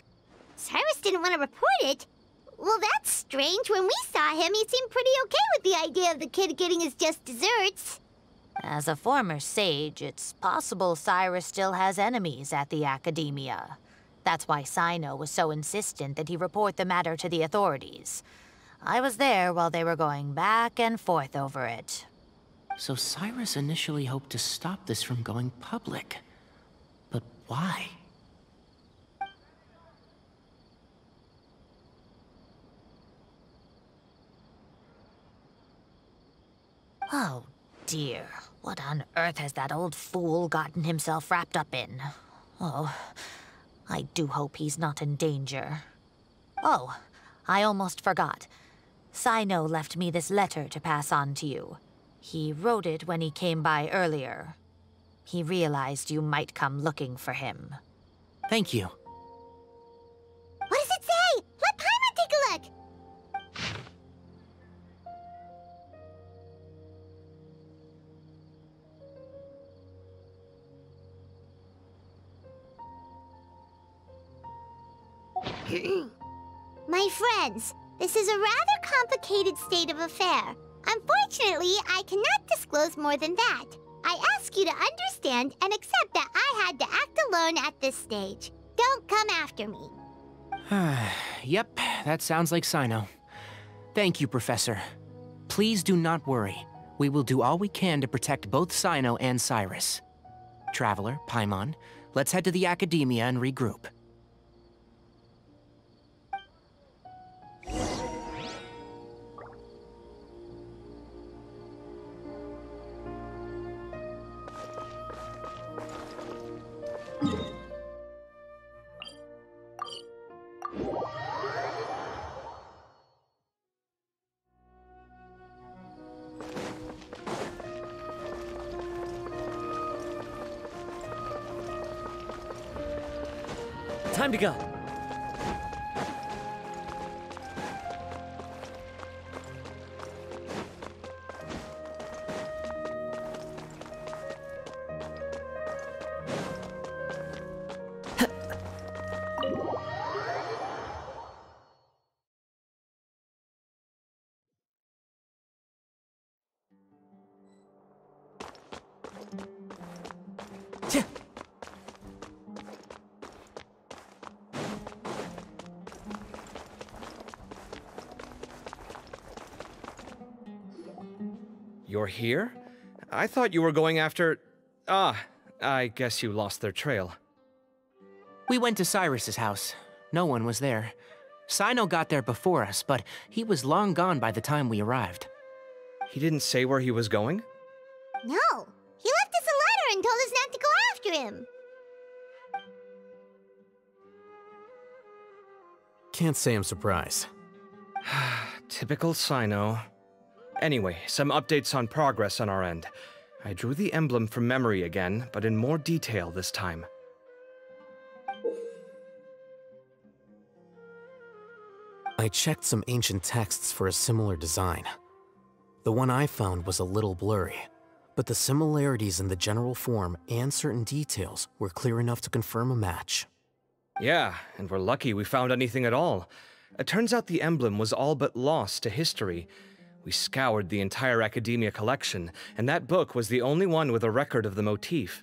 A: Cyrus didn't want to report it? Well, that's strange. When we saw him, he seemed pretty okay with the idea of the kid getting his just desserts.
K: As a former sage, it's possible Cyrus still has enemies at the Academia. That's why Cyno was so insistent that he report the matter to the authorities. I was there while they were going back and forth over it.
G: So Cyrus initially hoped to stop this from going public. But why?
K: Oh, dear. What on earth has that old fool gotten himself wrapped up in? Oh, I do hope he's not in danger. Oh, I almost forgot. Cyno left me this letter to pass on to you. He wrote it when he came by earlier. He realized you might come looking for him.
G: Thank you.
A: What does it say? Let Paimon take a look! My friends, this is a rather complicated state of affair. Unfortunately, I cannot disclose more than that. I ask you to understand and accept that I had to act alone at this stage. Don't come after me.
G: Yep, that sounds like Cyno. Thank you, Professor. Please do not worry. We will do all we can to protect both Cyno and Cyrus. Traveler, Paimon, let's head to the Academia and regroup.
C: Time to go.
I: You're here? I thought you were going after... Ah, I guess you lost their trail.
G: We went to Cyrus's house. No one was there. Cyno got there before us, but he was long gone by the time we arrived.
I: He didn't say where he was going?
A: No, he left us a letter and told us not to go after him.
J: Can't say I'm surprised.
I: Typical Cyno. Anyway, some updates on progress on our end. I drew the emblem from memory again, but in more detail this time.
J: I checked some ancient texts for a similar design. The one I found was a little blurry, but the similarities in the general form and certain details were clear enough to confirm a match.
I: Yeah, and we're lucky we found anything at all. It turns out the emblem was all but lost to history. We scoured the entire Academia collection, and that book was the only one with a record of the motif.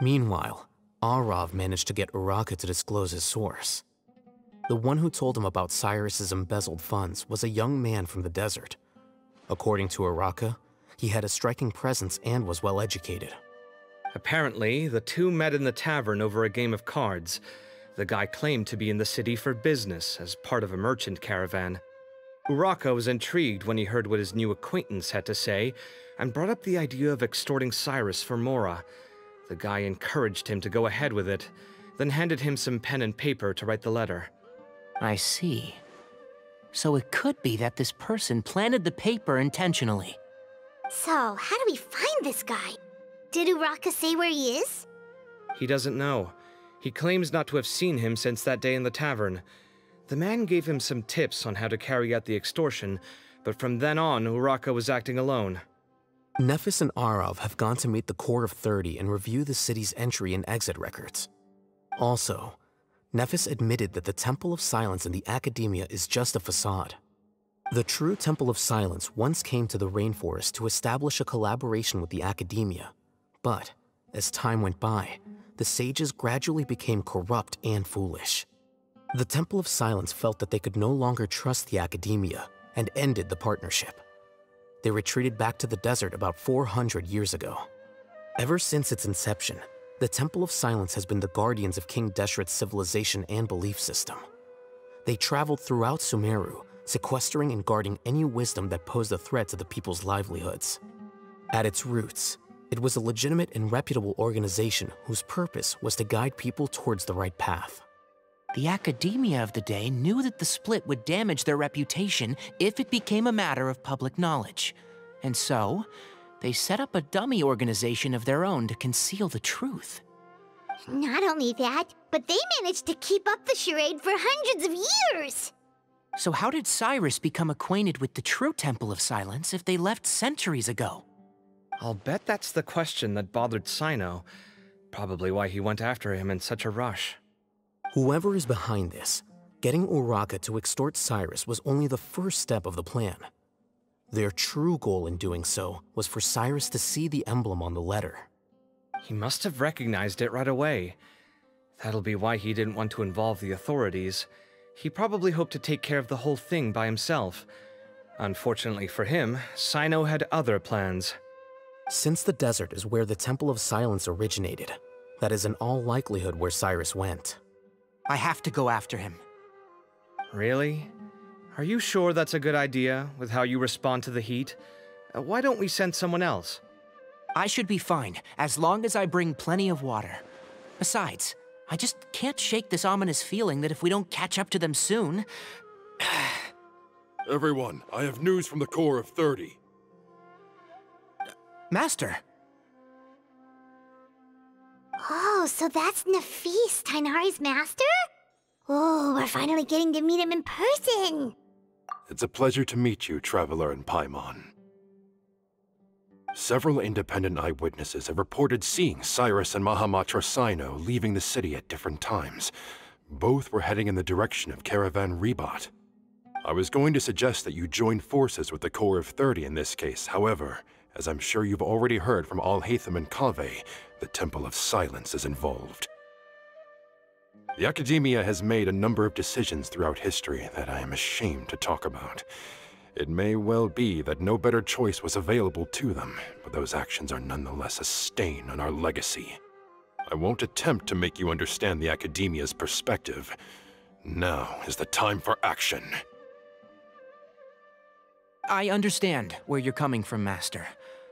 J: Meanwhile, Arav managed to get Uraka to disclose his source. The one who told him about Cyrus's embezzled funds was a young man from the desert. According to Uraka, he had a striking presence and was well educated.
I: Apparently, the two met in the tavern over a game of cards. The guy claimed to be in the city for business as part of a merchant caravan. Uraka was intrigued when he heard what his new acquaintance had to say, and brought up the idea of extorting Cyrus for Mora. The guy encouraged him to go ahead with it, then handed him some pen and paper to write the letter.
G: I see. So it could be that this person planted the paper intentionally.
A: So, how do we find this guy? Did Uraka say where he is?
I: He doesn't know. He claims not to have seen him since that day in the tavern. The man gave him some tips on how to carry out the extortion, but from then on, Uraka was acting alone.
J: Nephis and Arav have gone to meet the Core of 30 and review the city's entry and exit records. Also, Nephis admitted that the Temple of Silence in the Academia is just a facade. The true Temple of Silence once came to the rainforest to establish a collaboration with the Academia, but as time went by, the sages gradually became corrupt and foolish. The Temple of Silence felt that they could no longer trust the Academia and ended the partnership. They retreated back to the desert about 400 years ago. Ever since its inception, the Temple of Silence has been the guardians of King Deshret's civilization and belief system. They traveled throughout Sumeru, sequestering and guarding any wisdom that posed a threat to the people's livelihoods. At its roots, it was a legitimate and reputable organization whose purpose was to guide people towards the right path.
G: The Academia of the day knew that the split would damage their reputation if it became a matter of public knowledge. And so, they set up a dummy organization of their own to conceal the truth.
A: Not only that, but they managed to keep up the charade for hundreds of years!
G: So how did Cyrus become acquainted with the true Temple of Silence if they left centuries ago?
I: I'll bet that's the question that bothered Cyno. Probably why he went after him in such a rush.
J: Whoever is behind this, getting Uraka to extort Cyrus was only the first step of the plan. Their true goal in doing so was for Cyrus to see the emblem on the letter.
I: He must have recognized it right away. That'll be why he didn't want to involve the authorities. He probably hoped to take care of the whole thing by himself. Unfortunately for him, Cyno had other plans.
J: Since the desert is where the Temple of Silence originated, that is in all likelihood where Cyrus went.
G: I have to go after him.
I: Really? Are you sure that's a good idea, with how you respond to the heat? Why don't we send someone else?
G: I should be fine, as long as I bring plenty of water. Besides, I just can't shake this ominous feeling that if we don't catch up to them soon...
L: Everyone, I have news from the Core of 30.
G: Master!
A: Oh, so that's Nafis, Tighnari's master? Oh, we're finally getting to meet him in person!
L: It's a pleasure to meet you, Traveler in Paimon. Several independent eyewitnesses have reported seeing Cyrus and Mahamatra Cyno leaving the city at different times. Both were heading in the direction of Caravan Rebot. I was going to suggest that you join forces with the Corps of 30 in this case. However, as I'm sure you've already heard from Alhaitham and Kaveh, the Temple of Silence is involved. The Academia has made a number of decisions throughout history that I am ashamed to talk about. It may well be that no better choice was available to them, but those actions are nonetheless a stain on our legacy. I won't attempt to make you understand the Academia's perspective. Now is the time for action.
G: I understand where you're coming from, Master.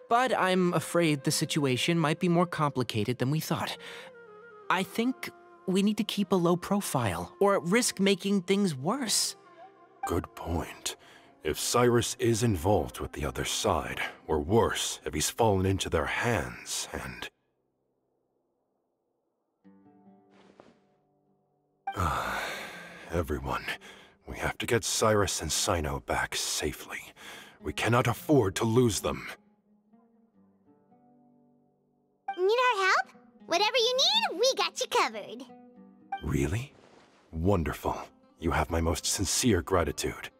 G: But I'm afraid the situation might be more complicated than we thought. I think we need to keep a low profile, or risk making things worse.
L: Good point. If Cyrus is involved with the other side, or worse, if he's fallen into their hands, and... Everyone, we have to get Cyrus and Cyno back safely. We cannot afford to lose them.
A: Need our help? Whatever you need, we got you covered.
L: Really? Wonderful. You have my most sincere gratitude.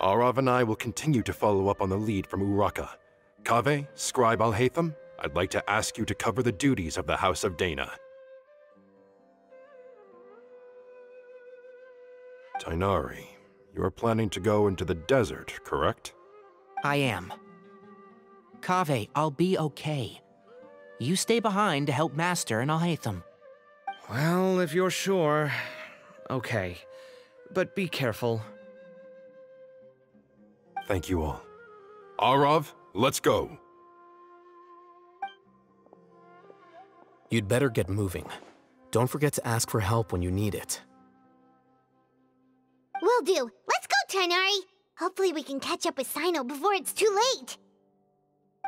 L: Arav and I will continue to follow up on the lead from Uraka. Kaveh, Scribe Alhaitham, I'd like to ask you to cover the duties of the House of Dana. Tighnari, you are planning to go into the desert, correct?
G: I am. Kaveh, I'll be okay. You stay behind to help Master and Alhaitham.
I: Well, if you're sure... okay. But be careful.
L: Thank you all. Arav, let's go.
J: You'd better get moving. Don't forget to ask for help when you need it.
A: Will do. Let's go, Tighnari. Hopefully we can catch up with Cyno before it's too late.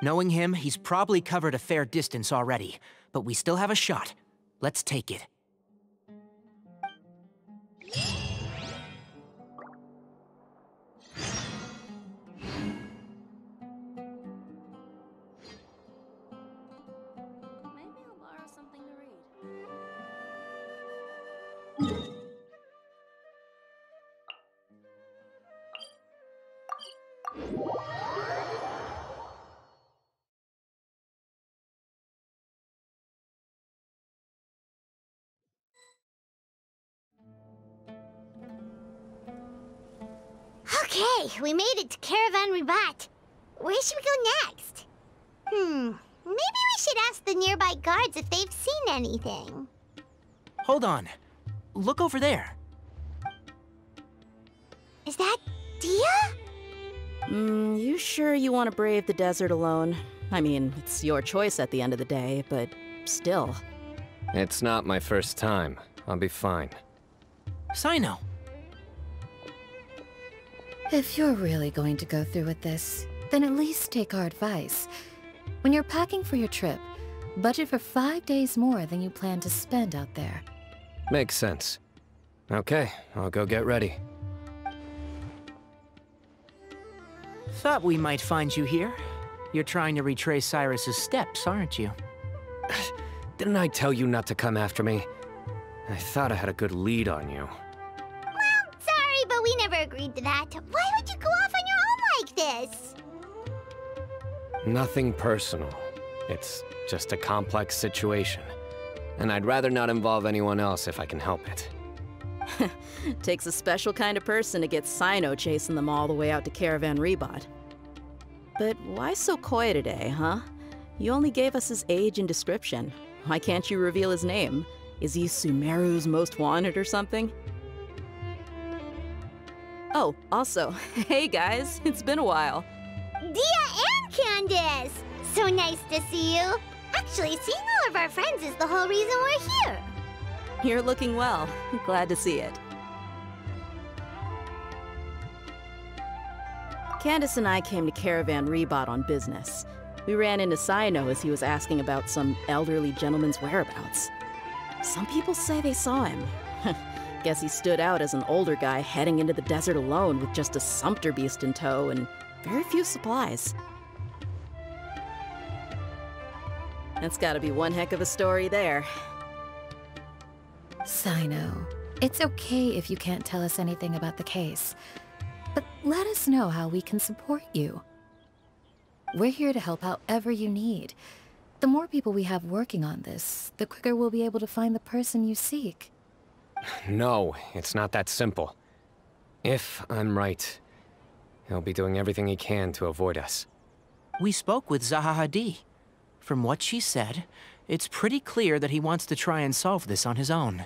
G: Knowing him, he's probably covered a fair distance already. But we still have a shot. Let's take it.
A: Okay, we made it to Caravan Rebot. Where should we go next? Maybe we should ask the nearby guards if they've seen anything.
G: Hold on. Look over there.
A: Is that Dia?
M: You sure you want to brave the desert alone? I mean, it's your choice at the end of the day, but still.
B: It's not my first time. I'll be fine.
G: Cyno.
N: If you're really going to go through with this, then at least take our advice. When you're packing for your trip, budget for 5 days more than you plan to spend out there.
B: Makes sense. Okay, I'll go get ready.
G: Thought we might find you here. You're trying to retrace Cyrus's steps, aren't you?
B: Didn't I tell you not to come after me? I thought I had a good lead on you.
A: Well, sorry, but we never agreed to that. Why would you go off on your own like this?
B: Nothing personal. It's just a complex situation. And I'd rather not involve anyone else if I can help it.
M: Takes a special kind of person to get Cyno chasing them all the way out to Caravan Rebot. But why so coy today, huh? You only gave us his age and description. Why can't you reveal his name? Is he Sumeru's most wanted or something? Oh, also, hey guys, it's been a while.
A: Dia and Candace! So nice to see you. Actually, seeing all of our friends is the whole reason we're here.
M: You're looking well. Glad to see it. Candace and I came to Caravan Rebot on business. We ran into Cyno as he was asking about some elderly gentleman's whereabouts. Some people say they saw him. Guess he stood out as an older guy heading into the desert alone with just a sumpter beast in tow and very few supplies. That's gotta be one heck of a story there.
N: Cyno, it's okay if you can't tell us anything about the case, but let us know how we can support you. We're here to help however you need. The more people we have working on this, the quicker we'll be able to find the person you seek.
B: No, it's not that simple. If I'm right, he'll be doing everything he can to avoid us.
G: We spoke with Zaha Hadid. From what she said, it's pretty clear that he wants to try and solve this on his own.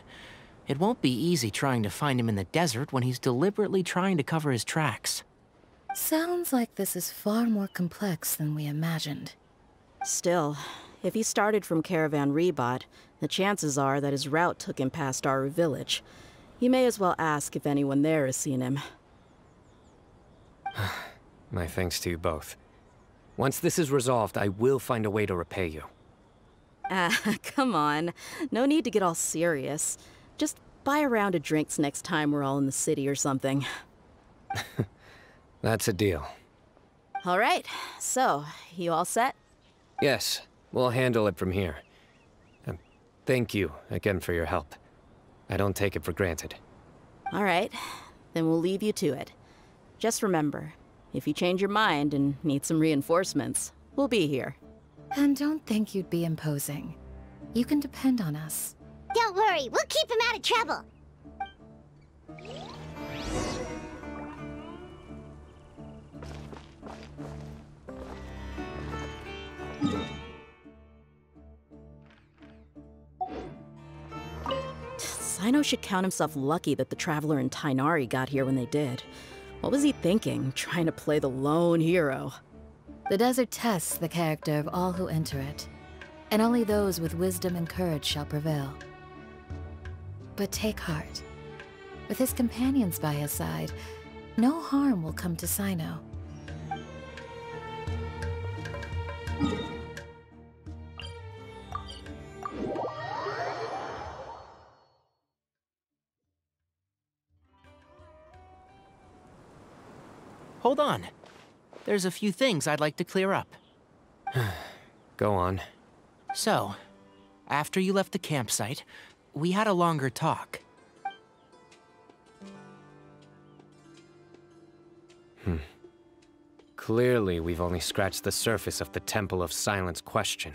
G: It won't be easy trying to find him in the desert when he's deliberately trying to cover his tracks.
N: Sounds like this is far more complex than we imagined.
M: Still, if he started from Caravan Rebot, the chances are that his route took him past our village. You may as well ask if anyone there has seen him.
B: My thanks to you both. Once this is resolved, I will find a way to repay you.
M: Come on. No need to get all serious. Just buy a round of drinks next time we're all in the city or something.
B: That's a deal.
M: All right, so, you all set?
B: Yes, we'll handle it from here. Thank you again for your help. I don't take it for granted.
M: All right, then we'll leave you to it. Just remember, if you change your mind and need some reinforcements, we'll be here.
N: And don't think you'd be imposing. You can depend on us.
A: Don't worry, we'll keep him out of trouble.
M: Cyno should count himself lucky that the Traveler and Tighnari got here when they did. What was he thinking, trying to play the lone hero?
N: The desert tests the character of all who enter it, and only those with wisdom and courage shall prevail. But take heart. With his companions by his side, no harm will come to Cyno.
G: Hold on. There's a few things I'd like to clear up.
B: Go on.
G: So, after you left the campsite, we had a longer talk.
B: Clearly, we've only scratched the surface of the Temple of Silence question.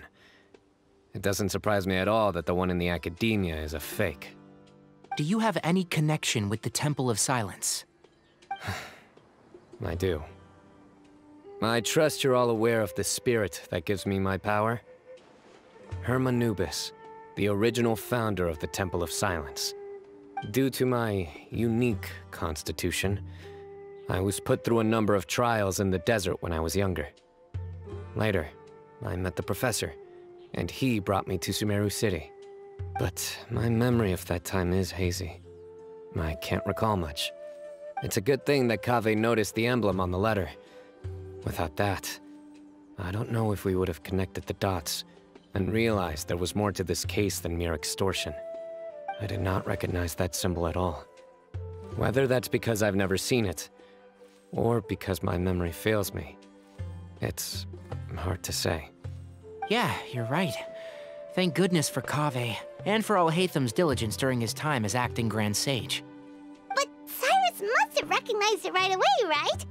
B: It doesn't surprise me at all that the one in the Academia is a fake.
G: Do you have any connection with the Temple of Silence?
B: I do. I trust you're all aware of the spirit that gives me my power. Hermanubis, the original founder of the Temple of Silence. Due to my unique constitution, I was put through a number of trials in the desert when I was younger. Later, I met the professor, and he brought me to Sumeru City. But my memory of that time is hazy. I can't recall much. It's a good thing that Kaveh noticed the emblem on the letter. Without that, I don't know if we would have connected the dots and realized there was more to this case than mere extortion. I did not recognize that symbol at all. Whether that's because I've never seen it, or because my memory fails me, it's hard to say.
G: Yeah, you're right. Thank goodness for Kaveh, and for Alhaitham's diligence during his time as acting Grand Sage.
A: But Cyrus must have recognized it right away, right?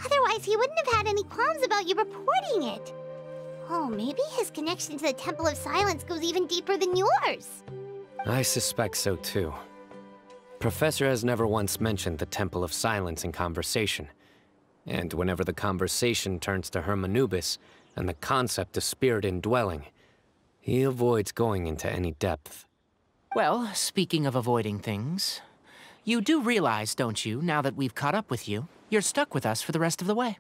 A: Otherwise, he wouldn't have had any qualms about you reporting it. Oh, maybe his connection to the Temple of Silence goes even deeper than yours.
B: I suspect so too. Professor has never once mentioned the Temple of Silence in conversation. And whenever the conversation turns to Hermanubis and the concept of spirit indwelling, he avoids going into any depth.
G: Well, speaking of avoiding things, you do realize, don't you, now that we've caught up with you, you're stuck with us for the rest of the way?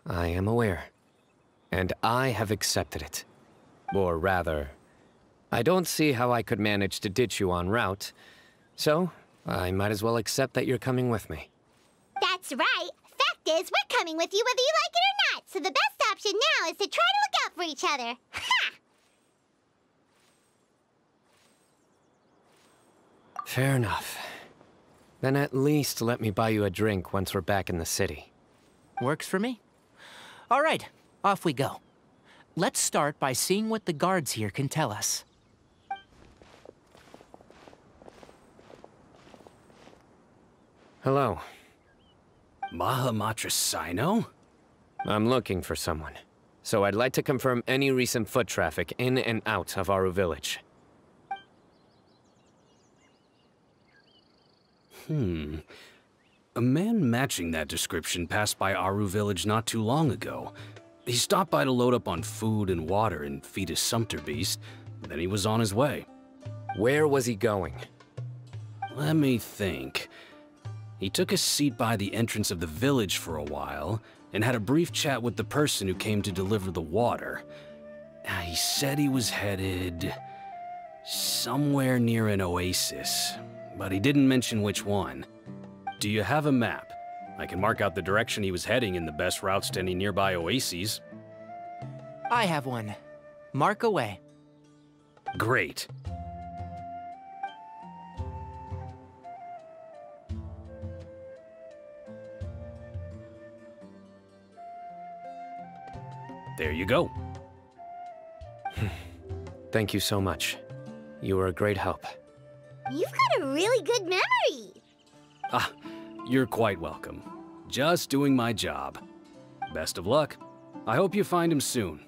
B: I am aware. And I have accepted it. Or rather, I don't see how I could manage to ditch you en route, so I might as well accept that you're coming with me.
A: That's right. Fact is, we're coming with you whether you like it or not, so the best option now is to try to look out for each other. Ha!
B: Fair enough. Then at least let me buy you a drink once we're back in the city.
G: Works for me. All right, off we go. Let's start by seeing what the guards here can tell us.
B: Hello.
O: miHoYo Cyno?
B: I'm looking for someone. So I'd like to confirm any recent foot traffic in and out of Aru Village.
O: A man matching that description passed by Aru Village not too long ago. He stopped by to load up on food and water and feed his sumpter beast, then he was on his way.
B: Where was he going?
O: Let me think. He took a seat by the entrance of the village for a while, and had a brief chat with the person who came to deliver the water. He said he was headed somewhere near an oasis, but he didn't mention which one. Do you have a map? I can mark out the direction he was heading and the best routes to any nearby oases.
G: I have one. Mark away.
O: Great. There you go.
B: Thank you so much. You were a great help.
A: You've got a really good memory.
O: Ah, you're quite welcome. Just doing my job. Best of luck. I hope you find him soon.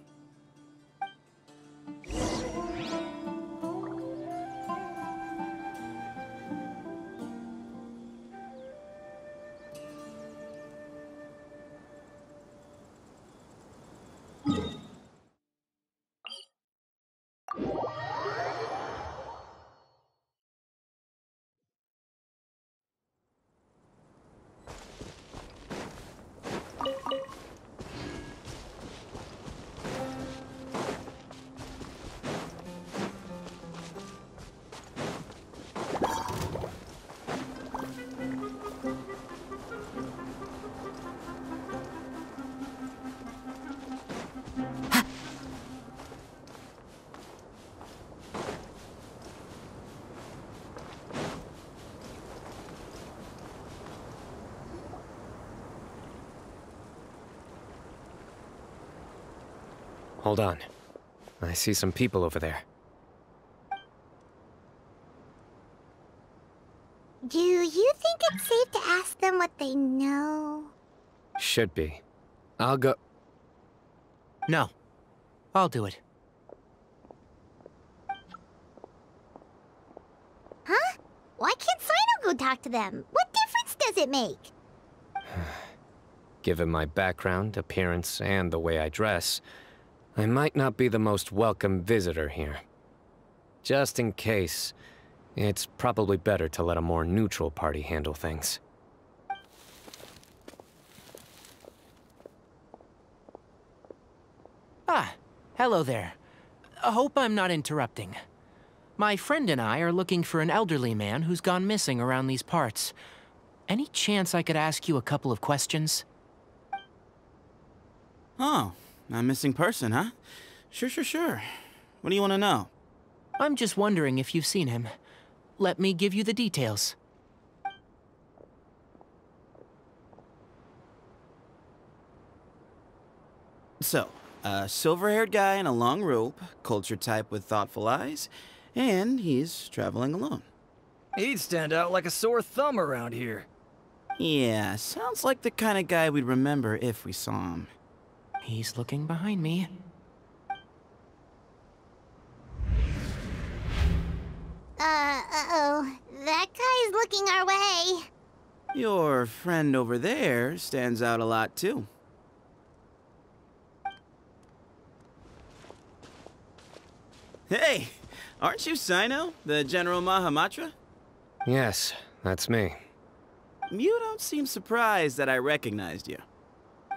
B: Hold on. I see some people over there.
A: Do you think it's safe to ask them what they know?
B: Should be. I'll go...
G: No. I'll do it.
A: Huh? Why can't Cyno go talk to them? What difference does it make?
B: Given my background, appearance, and the way I dress, I might not be the most welcome visitor here. Just in case, it's probably better to let a more neutral party handle things.
G: Ah, hello there. I hope I'm not interrupting. My friend and I are looking for an elderly man who's gone missing around these parts. Any chance I could ask you a couple of questions?
P: Oh, a missing person, huh? Sure. What do you want to know?
G: I'm just wondering if you've seen him. Let me give you the details.
P: So, a silver-haired guy in a long robe, culture type with thoughtful eyes, and he's traveling alone.
C: He'd stand out like a sore thumb around here.
P: Yeah, sounds like the kind of guy we'd remember if we saw him.
G: He's looking behind me.
A: Uh-oh. That guy's looking our way.
P: Your friend over there stands out a lot, too. Hey! Aren't you Cyno, the General miHoYo?
B: Yes, that's me.
P: You don't seem surprised that I recognized you.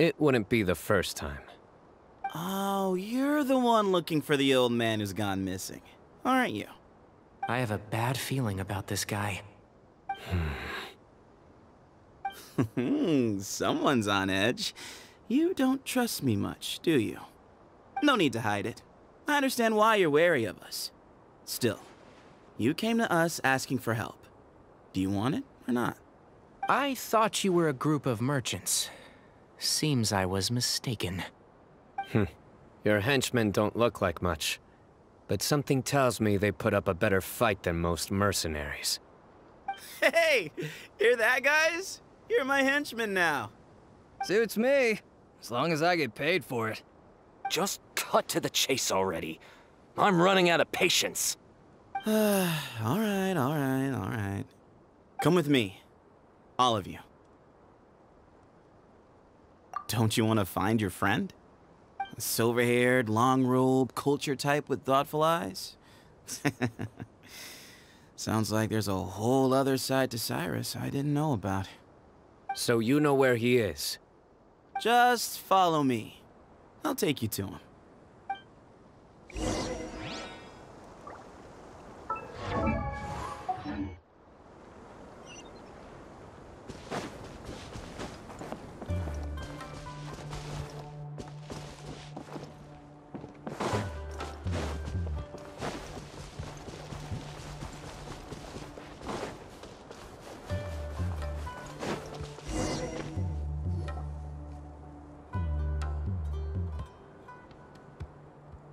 B: It wouldn't be the first time.
P: Oh, you're the one looking for the old man who's gone missing, aren't you?
G: I have a bad feeling about this guy.
P: Someone's on edge. You don't trust me much, do you? No need to hide it. I understand why you're wary of us. Still, you came to us asking for help. Do you want it or not?
G: I thought you were a group of merchants. Seems I was mistaken.
B: Your henchmen don't look like much, but something tells me they put up a better fight than most mercenaries.
P: Hey! Hear that, guys? You're my henchmen now.
Q: Suits me, as long as I get paid for it.
O: Just cut to the chase already. I'm running out of patience.
P: All right. Come with me. All of you. Don't you want to find your friend? A silver-haired, long-robed, culture type with thoughtful eyes? Sounds like there's a whole other side to Cyrus I didn't know about.
B: So you know where he is?
P: Just follow me. I'll take you to him.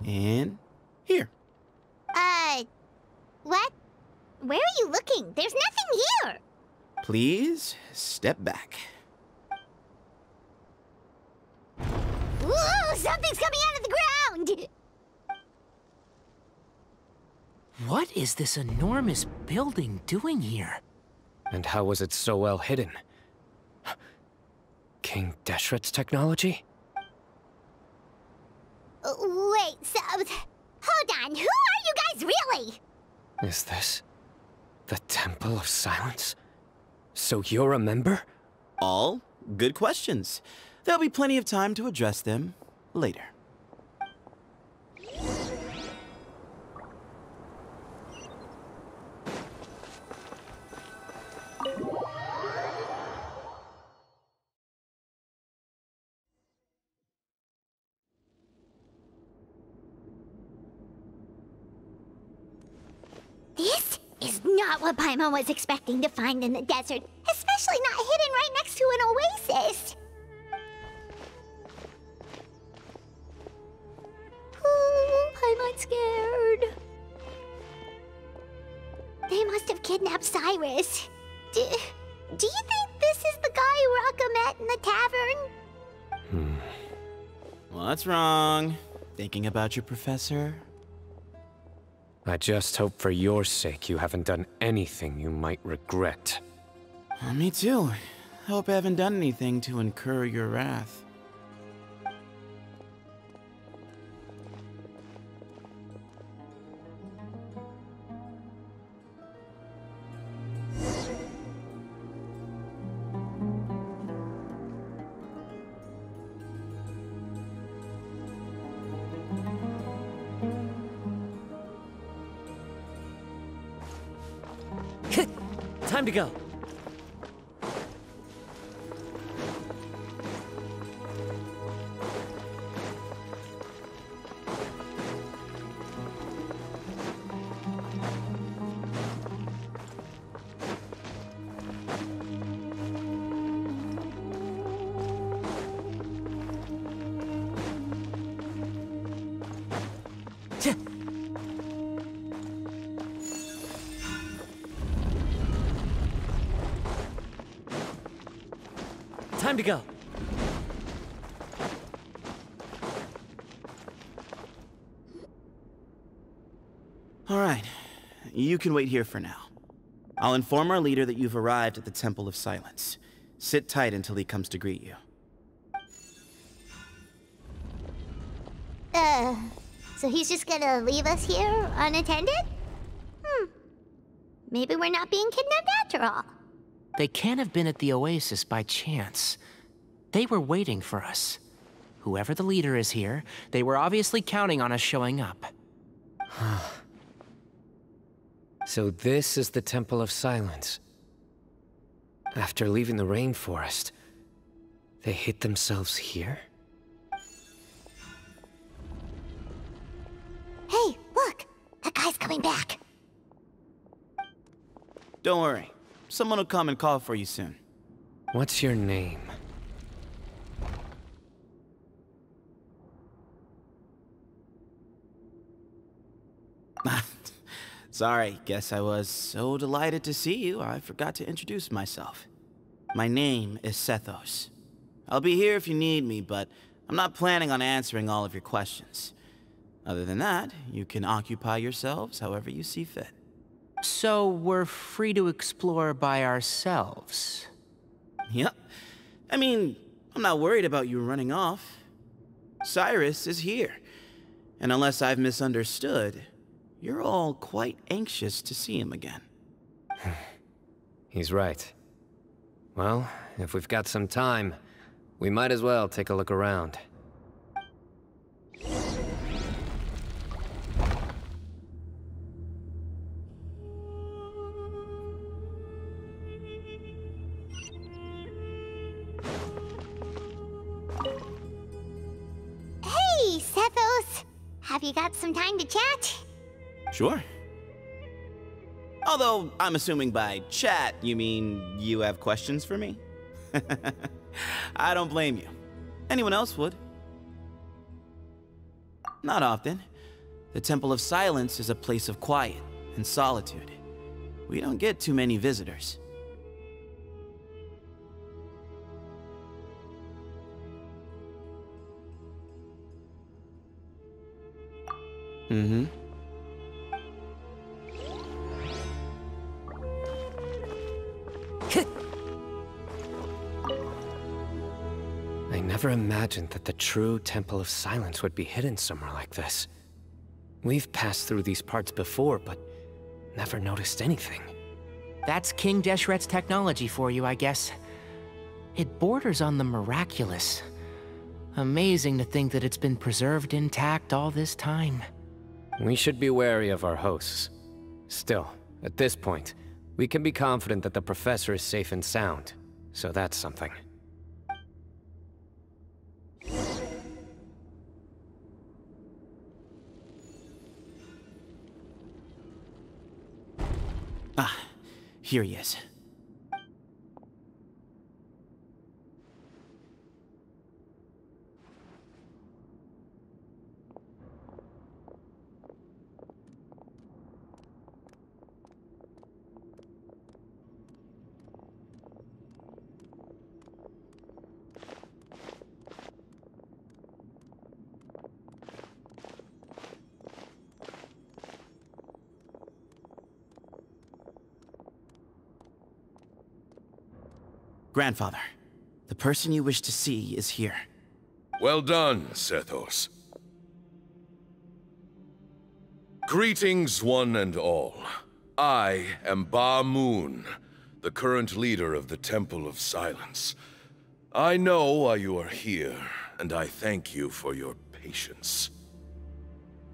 P: And here.
A: What? Where are you looking? There's nothing here.
P: Please step back.
A: Whoa, something's coming out of the ground!
G: What is this enormous building doing here?
B: And how was it so well hidden? King Deshret's technology?
A: Wait, so... Hold on, who are you guys really?
B: Is this the Temple of Silence? So you're a member?
P: All good questions. There'll be plenty of time to address them later.
A: This is not what Paimon was expecting to find in the desert, especially not hidden right next to an oasis. Oh, Paimon's scared. They must have kidnapped Cyrus. Do you think this is the guy Raka met in the tavern?
P: What's wrong? Thinking about your professor?
B: I just hope for your sake you haven't done anything you might regret.
P: Me too. Hope I haven't done anything to incur your wrath.
C: Time to go. Time to go.
P: All right. You can wait here for now. I'll inform our leader that you've arrived at the Temple of Silence. Sit tight until he comes to greet you.
A: So he's just gonna leave us here unattended? Maybe we're not being kidnapped after all.
G: They can't have been at the oasis by chance. They were waiting for us. Whoever the leader is here, they were obviously counting on us showing up.
B: So this is the Temple of Silence. After leaving the rainforest, they hid themselves here?
A: Hey, look! That guy's coming back.
P: Don't worry. Someone will come and call for you soon.
B: What's your name?
P: Sorry, guess I was so delighted to see you, I forgot to introduce myself. My name is Sethos. I'll be here if you need me, but I'm not planning on answering all of your questions. Other than that, you can occupy yourselves however you see fit.
G: So we're free to explore by ourselves?
P: Yep. I mean, I'm not worried about you running off. Cyrus is here. And unless I've misunderstood, you're all quite anxious to see him again.
B: He's right. Well, if we've got some time, we might as well take a look around.
A: Hey, Sethos! Have you got some time to chat?
P: Sure. Although, I'm assuming by chat, you mean you have questions for me? I don't blame you. Anyone else would. Not often. The Temple of Silence is a place of quiet and solitude. We don't get too many visitors. Mm-hmm.
B: I never imagined that the true Temple of Silence would be hidden somewhere like this. We've passed through these parts before, but never noticed anything.
G: That's King Deshret's technology for you, I guess. It borders on the miraculous. Amazing to think that it's been preserved intact all this time.
B: We should be wary of our hosts. Still, at this point, we can be confident that the professor is safe and sound, so that's something.
P: Ah, here he is. Grandfather, the person you wish to see is here.
R: Well done, Sethos. Greetings, one and all. I am Ba Moon, the current leader of the Temple of Silence. I know why you are here, and I thank you for your patience.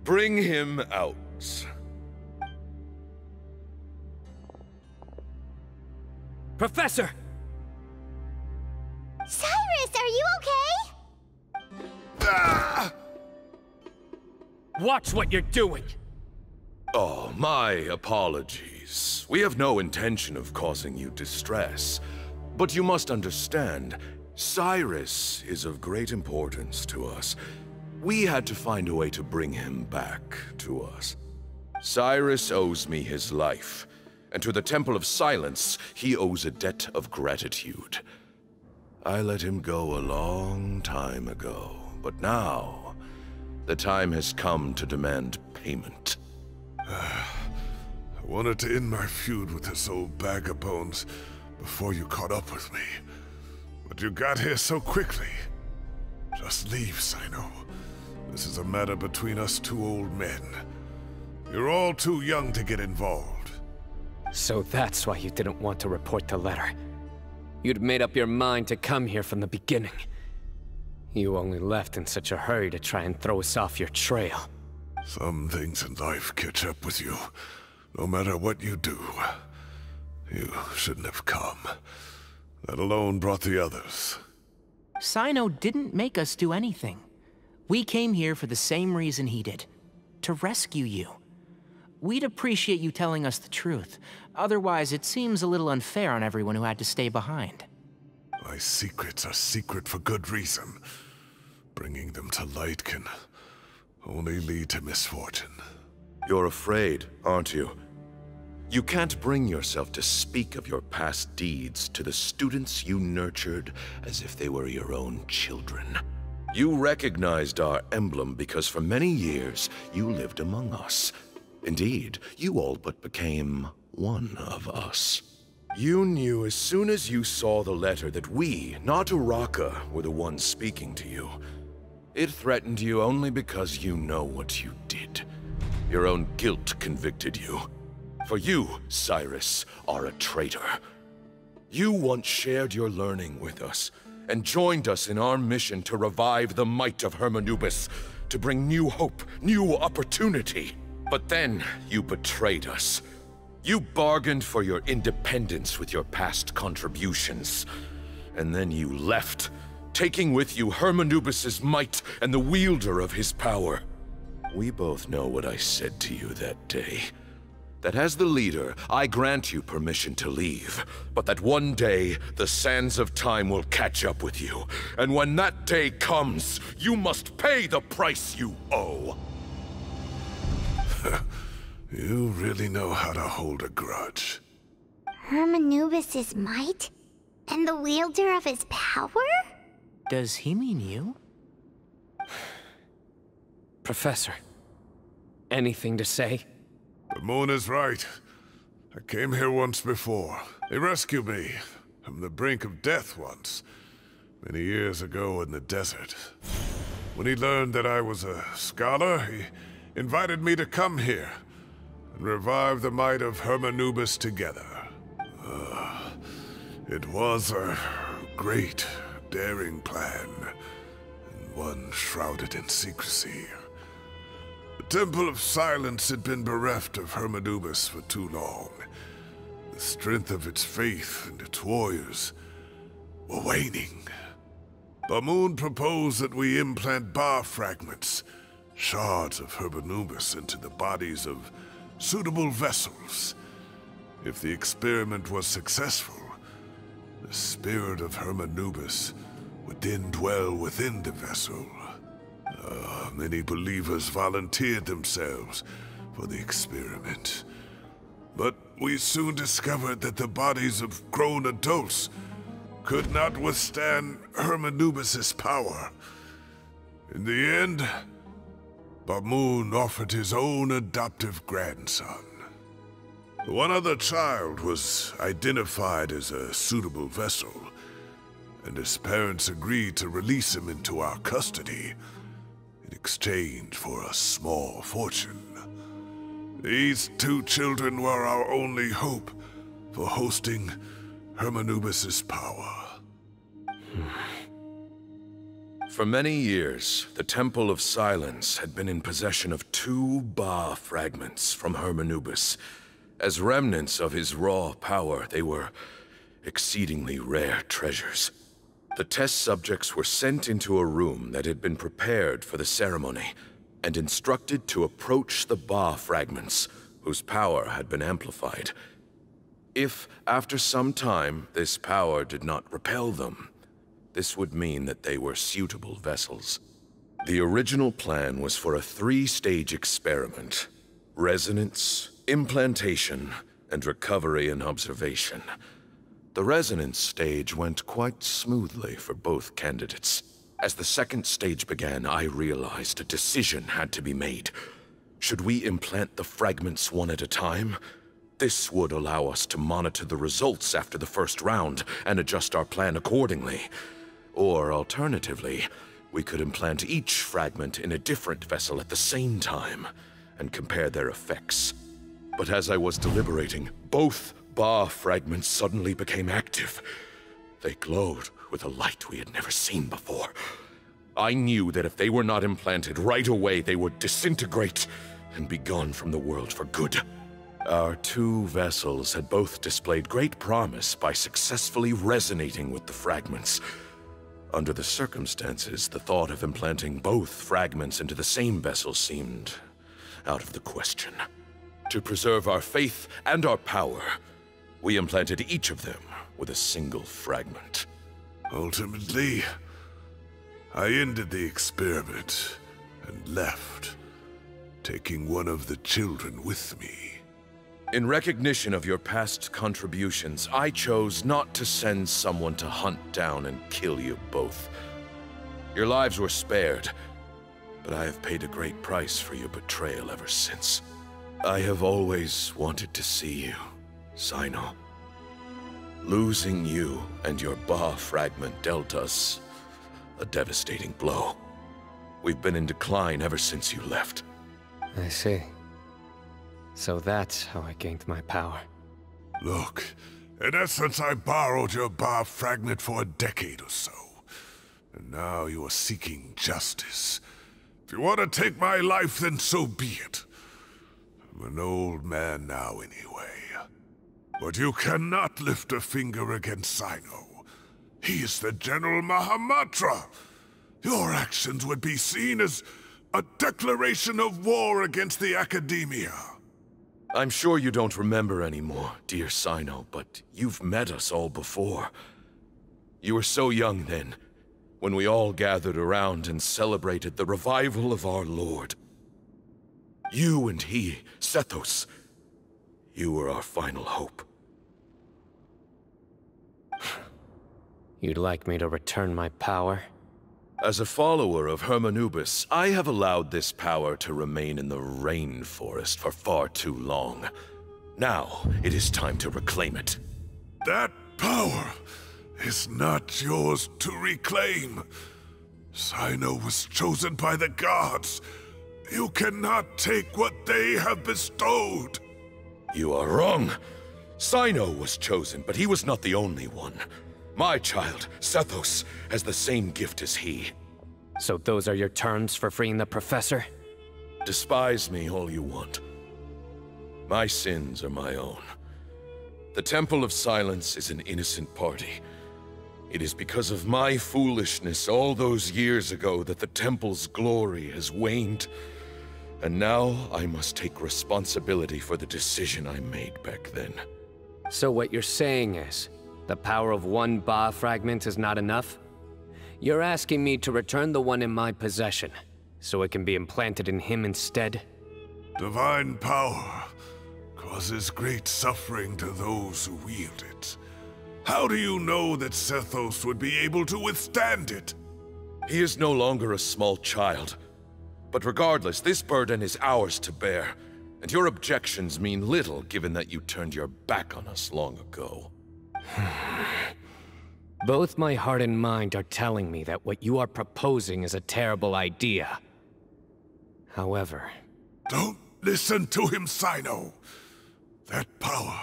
R: Bring him out.
C: Professor!
A: Cyrus, are you okay?
R: Ah!
C: Watch what you're doing!
R: Oh, my apologies. We have no intention of causing you distress. But you must understand, Cyrus is of great importance to us. We had to find a way to bring him back to us. Cyrus owes me his life, and to the Temple of Silence, he owes a debt of gratitude. I let him go a long time ago, but now, the time has come to demand payment.
D: I wanted to end my feud with this old bag of bones before you caught up with me. But you got here so quickly. Just leave, Cyno. This is a matter between us two old men. You're all too young to get involved.
B: So that's why you didn't want to report the letter. You'd made up your mind to come here from the beginning. You only left in such a hurry to try and throw us off your trail.
D: Some things in life catch up with you, no matter what you do. You shouldn't have come, let alone brought the others.
G: Cyno didn't make us do anything. We came here for the same reason he did, to rescue you. we'd appreciate you telling us the truth. Otherwise, it seems a little unfair on everyone who had to stay behind.
D: My secrets are secret for good reason. Bringing them to light can only lead to misfortune.
R: You're afraid, aren't you? You can't bring yourself to speak of your past deeds to the students you nurtured as if they were your own children. You recognized our emblem because for many years you lived among us. Indeed, you all but became one of us. You knew as soon as you saw the letter that we, not Uraka, were the ones speaking to you. It threatened you only because you know what you did. Your own guilt convicted you. For you, Cyrus, are a traitor. You once shared your learning with us, and joined us in our mission to revive the might of Hermanubis, to bring new hope, new opportunity. But then you betrayed us. You bargained for your independence with your past contributions. And then you left, taking with you Hermanubis' might and the wielder of his power. We both know what I said to you that day. That as the leader, I grant you permission to leave, but that one day, the sands of time will catch up with you. And when that day comes, you must pay the price you owe.
D: You really know how to hold a grudge.
A: Hermanubis' might? And the wielder of his power?
G: Does he mean you?
B: Professor, anything to say?
D: Moon is right. I came here once before. He rescued me from the brink of death once, many years ago in the desert. When he learned that I was a scholar, he invited me to come here and revive the might of Hermanubis together. It was a great, daring plan, and one shrouded in secrecy. The Temple of Silence had been bereft of Hermanubis for too long. The strength of its faith and its warriors were waning. Bamoon proposed that we implant bar fragments, shards of Hermanubis, into the bodies of suitable vessels. If the experiment was successful, the spirit of Hermanubis would then dwell within the vessel. Many believers volunteered themselves for the experiment. But we soon discovered that the bodies of grown adults could not withstand Hermanubis' power. In the end, Bamoon offered his own adoptive grandson. One other child was identified as a suitable vessel, and his parents agreed to release him into our custody in exchange for a small fortune. These two children were our only hope for hosting Hermanubis' power.
R: For many years, the Temple of Silence had been in possession of 2 Ba fragments from Hermanubis. As remnants of his raw power, they were exceedingly rare treasures. The test subjects were sent into a room that had been prepared for the ceremony, and instructed to approach the Ba fragments, whose power had been amplified. If, after some time, this power did not repel them, this would mean that they were suitable vessels. The original plan was for a 3-stage experiment: resonance, implantation, and recovery and observation. The resonance stage went quite smoothly for both candidates. As the 2nd stage began, I realized a decision had to be made. Should we implant the fragments one at a time? This would allow us to monitor the results after the first round and adjust our plan accordingly. Or alternatively, we could implant each fragment in a different vessel at the same time and compare their effects. But as I was deliberating, both Ba fragments suddenly became active. They glowed with a light we had never seen before. I knew that if they were not implanted right away, they would disintegrate and be gone from the world for good. Our 2 vessels had both displayed great promise by successfully resonating with the fragments. Under the circumstances, the thought of implanting both fragments into the same vessel seemed out of the question. To preserve our faith and our power, we implanted each of them with a single fragment.
D: Ultimately, I ended the experiment and left, taking one of the children with me.
R: In recognition of your past contributions, I chose not to send someone to hunt down and kill you both. Your lives were spared, but I have paid a great price for your betrayal ever since. I have always wanted to see you, Cyno. Losing you and your Ba fragment dealt us a devastating blow. We've been in decline ever since you left.
B: I see. So that's how I gained my power.
D: Look, in essence, I borrowed your Ba fragment for a decade or so. And now you are seeking justice. If you want to take my life, then so be it. I'm an old man now anyway. But you cannot lift a finger against Cyno. He is the General Mahamatra. Your actions would be seen as a declaration of war against the Academia.
R: I'm sure you don't remember anymore, dear Cyno, but you've met us all before. You were so young then, when we all gathered around and celebrated the revival of our Lord. You and he, Sethos, you were our final hope.
B: You'd like me to return my power?
R: As a follower of Hermanubis, I have allowed this power to remain in the rainforest for far too long. Now, it is time to reclaim it.
D: That power is not yours to reclaim. Cyno was chosen by the gods. You cannot take what they have bestowed.
R: You are wrong. Cyno was chosen, but he was not the only one. My child, Sethos, has the same gift as he.
B: So those are your terms for freeing the professor?
R: Despise me all you want. My sins are my own. The Temple of Silence is an innocent party. It is because of my foolishness all those years ago that the Temple's glory has waned. And now I must take responsibility for the decision I made back then.
B: So what you're saying is, the power of one Ba fragment is not enough? You're asking me to return the one in my possession, so it can be implanted in him instead?
D: Divine power causes great suffering to those who wield it. How do you know that Sethos would be able to withstand it?
R: He is no longer a small child. But regardless, this burden is ours to bear, and your objections mean little given that you turned your back on us long ago.
B: Both my heart and mind are telling me that what you are proposing is a terrible idea. However...
D: Don't listen to him, Cyno. That power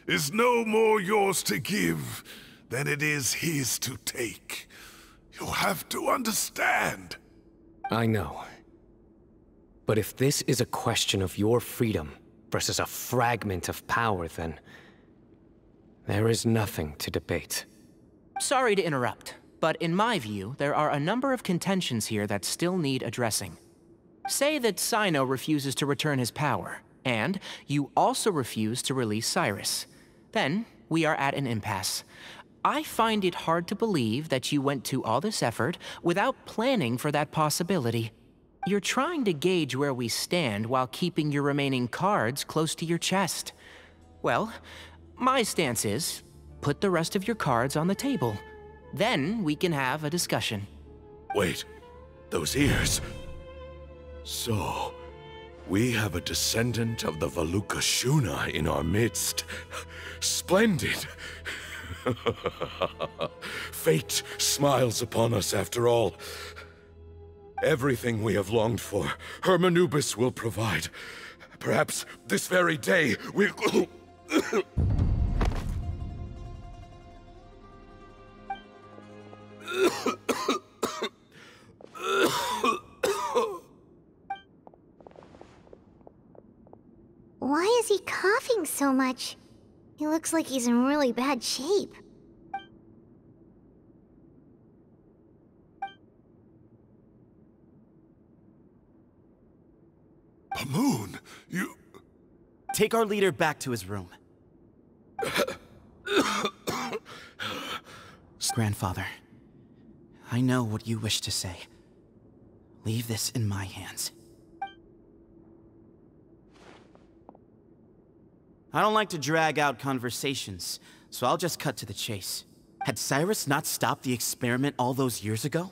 D: is no more yours to give than it is his to take. You have to understand.
B: I know. But if this is a question of your freedom versus a fragment of power, then... there is nothing to debate.
G: Sorry to interrupt, but in my view, there are a number of contentions here that still need addressing. Say that Cyno refuses to return his power, and you also refuse to release Cyrus. Then, we are at an impasse. I find it hard to believe that you went to all this effort without planning for that possibility. You're trying to gauge where we stand while keeping your remaining cards close to your chest. Well, my stance is, put the rest of your cards on the table. Then we can have a discussion.
R: Wait, those ears... So, we have a descendant of the Valukashuna in our midst. Splendid! Fate smiles upon us after all. Everything we have longed for, Hermanubis will provide. Perhaps this very day we'll...
A: Why is he coughing so much? He looks like he's in really bad shape.
D: Pamoon, you...
P: take our leader back to his room. Grandfather, I know what you wish to say. Leave this in my hands. I don't like to drag out conversations, so I'll just cut to the chase. Had Cyrus not stopped the experiment all those years ago,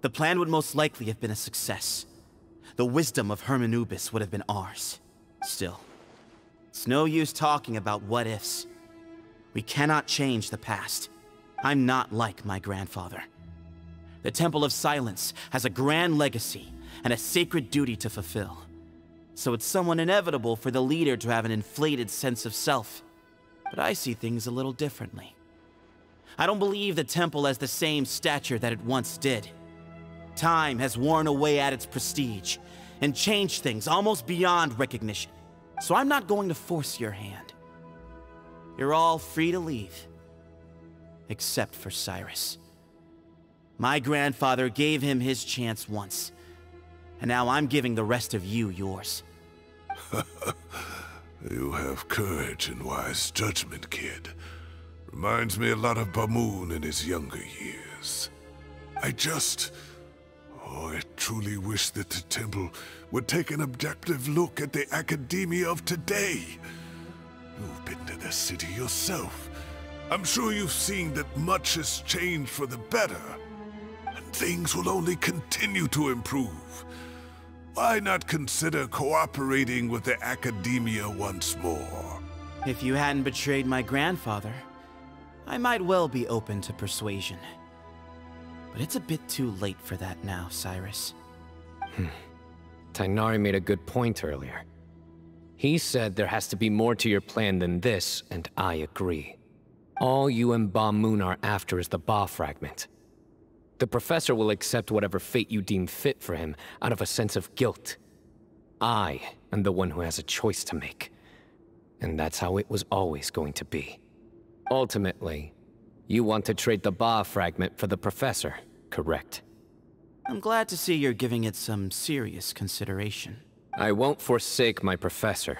P: the plan would most likely have been a success. The wisdom of Hermanubis would have been ours. Still, it's no use talking about what-ifs. We cannot change the past. I'm not like my grandfather. The Temple of Silence has a grand legacy and a sacred duty to fulfill. So it's somewhat inevitable for the leader to have an inflated sense of self. But I see things a little differently. I don't believe the temple has the same stature that it once did. Time has worn away at its prestige and changed things almost beyond recognition. So I'm not going to force your hand. You're all free to leave. Except for Cyrus. My grandfather gave him his chance once, and now I'm giving the rest of you yours.
D: You have courage and wise judgment, kid. Reminds me a lot of Bamoon in his younger years. I truly wish that the temple would take an objective look at the academia of today. You've been to the city yourself. I'm sure you've seen that much has changed for the better, and things will only continue to improve. Why not consider cooperating with the academia once more?
P: If you hadn't betrayed my grandfather, I might well be open to persuasion. But it's a bit too late for that now, Cyrus.
B: Tighnari made a good point earlier. He said there has to be more to your plan than this, and I agree. All you and Bamoon are after is the Ba fragment. The professor will accept whatever fate you deem fit for him out of a sense of guilt. I am the one who has a choice to make. And that's how it was always going to be. Ultimately, you want to trade the Ba fragment for the professor, correct?
P: I'm glad to see you're giving it some serious consideration.
B: I won't forsake my professor.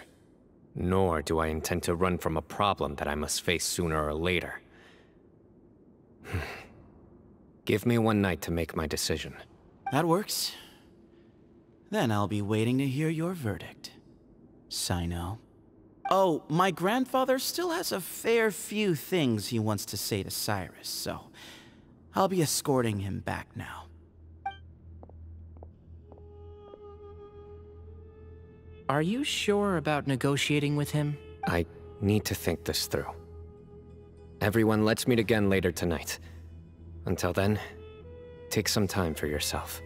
B: Nor do I intend to run from a problem that I must face sooner or later. Give me one night to make my decision.
P: That works. Then I'll be waiting to hear your verdict, Cyno. Oh, my grandfather still has a fair few things he wants to say to Cyrus, so I'll be escorting him back now.
G: Are you sure about negotiating with him?
B: I need to think this through. Everyone, let's meet again later tonight. Until then, take some time for yourself.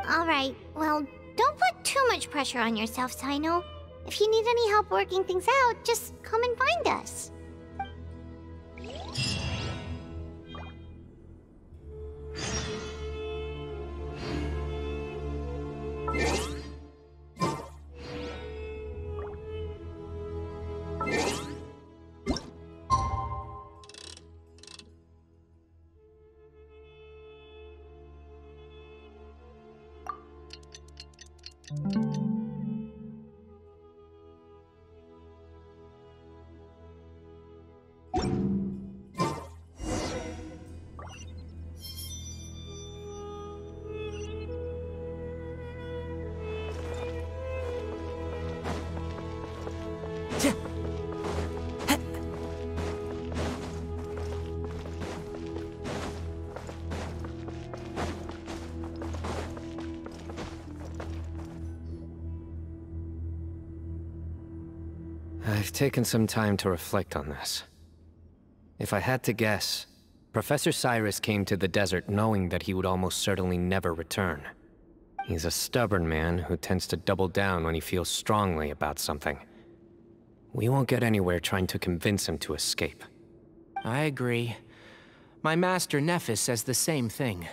A: All right, well, don't put too much pressure on yourself, Cyno. If you need any help working things out, just come and find us.
B: I've taken some time to reflect on this. If I had to guess, Professor Cyrus came to the desert knowing that he would almost certainly never return. He's a stubborn man who tends to double down when he feels strongly about something. We won't get anywhere trying to convince him to escape.
G: I agree. My master Nephis says the same thing.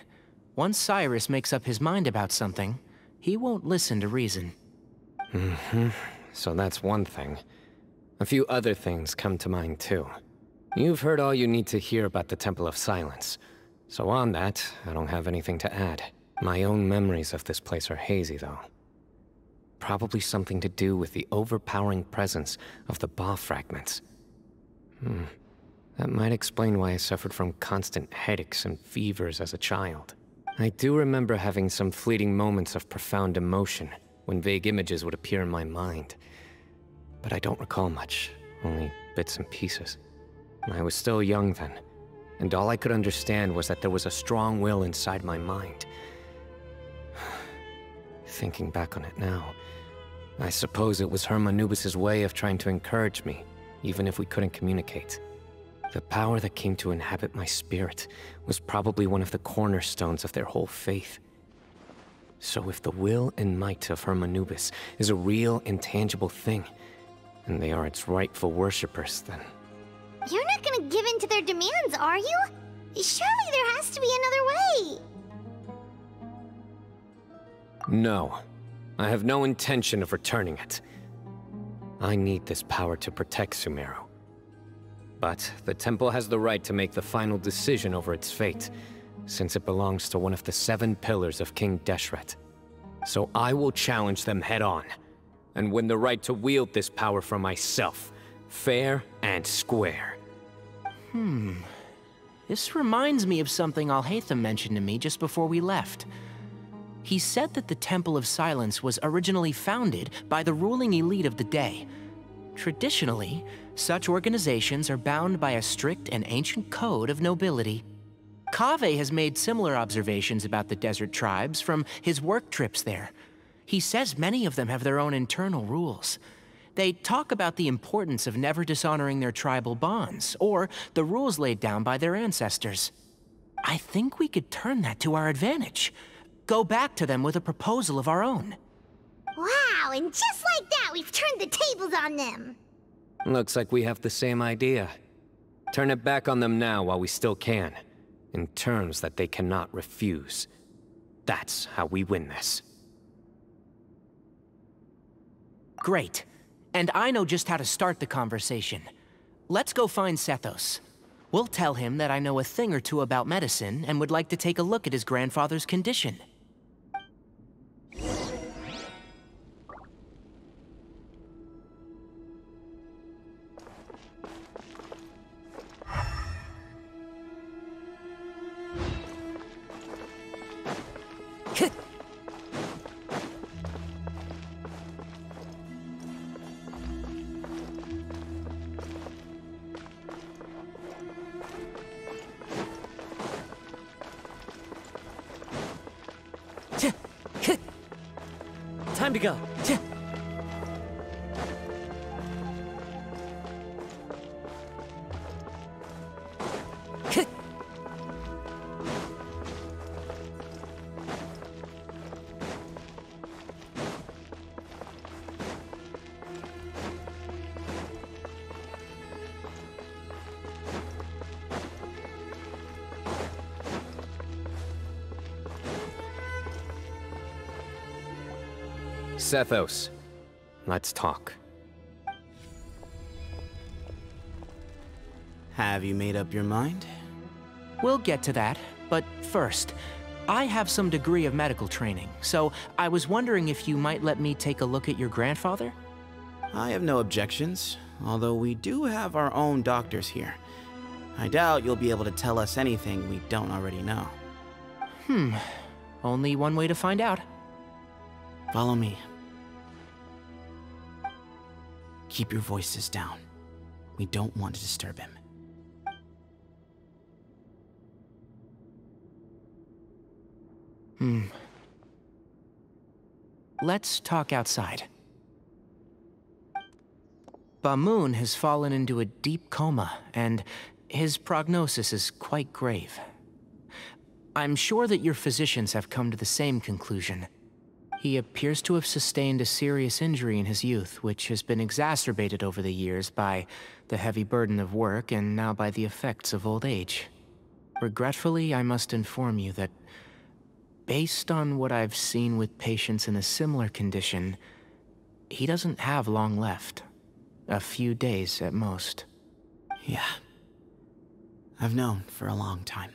G: Once Cyrus makes up his mind about something, he won't listen to reason.
B: So that's one thing. A few other things come to mind too. You've heard all you need to hear about the Temple of Silence. So on that, I don't have anything to add. My own memories of this place are hazy though. probably something to do with the overpowering presence of the Ba fragments. That might explain why I suffered from constant headaches and fevers as a child. I do remember having some fleeting moments of profound emotion when vague images would appear in my mind. But I don't recall much, only bits and pieces. I was still young then, and all I could understand was that there was a strong will inside my mind. Thinking back on it now, I suppose it was Hermanubis' way of trying to encourage me, even if we couldn't communicate. The power that came to inhabit my spirit was probably one of the cornerstones of their whole faith. So if the will and might of Hermanubis is a real, intangible thing, and they are its rightful worshippers, then...
A: You're not gonna give in to their demands, are you? Surely there has to be another way!
B: No. I have no intention of returning it. I need this power to protect Sumeru. But the temple has the right to make the final decision over its fate, since it belongs to one of the 7 pillars of King Deshret. So I will challenge them head-on, and win the right to wield this power for myself, fair and square.
G: This reminds me of something Alhaitham mentioned to me just before we left. He said that the Temple of Silence was originally founded by the ruling elite of the day. Traditionally, such organizations are bound by a strict and ancient code of nobility. Kaveh has made similar observations about the desert tribes from his work trips there. He says many of them have their own internal rules. They talk about the importance of never dishonoring their tribal bonds, or the rules laid down by their ancestors. I think we could turn that to our advantage. Go back to them with a proposal of our own.
A: Wow, and just like that, we've turned the tables on them!
B: Looks like we have the same idea. Turn it back on them now while we still can, in terms that they cannot refuse. That's how we win this.
G: Great. And I know just how to start the conversation. Let's go find Sethos. We'll tell him that I know a thing or two about medicine and would like to take a look at his grandfather's condition.
C: Time to go.
B: Sethos, let's talk.
P: Have you made up your mind?
G: We'll get to that, but first, I have some degree of medical training, so I was wondering if you might let me take a look at your grandfather?
P: I have no objections, although we do have our own doctors here. I doubt you'll be able to tell us anything we don't already know.
G: Only one way to find out.
P: Follow me. Keep your voices down. We don't want to disturb him.
G: Let's talk outside. Bamoon has fallen into a deep coma, and his prognosis is quite grave. I'm sure that your physicians have come to the same conclusion. He appears to have sustained a serious injury in his youth, which has been exacerbated over the years by the heavy burden of work and now by the effects of old age. Regretfully, I must inform you that, based on what I've seen with patients in a similar condition, he doesn't have long left. A few days at most.
P: Yeah. I've known for a long time.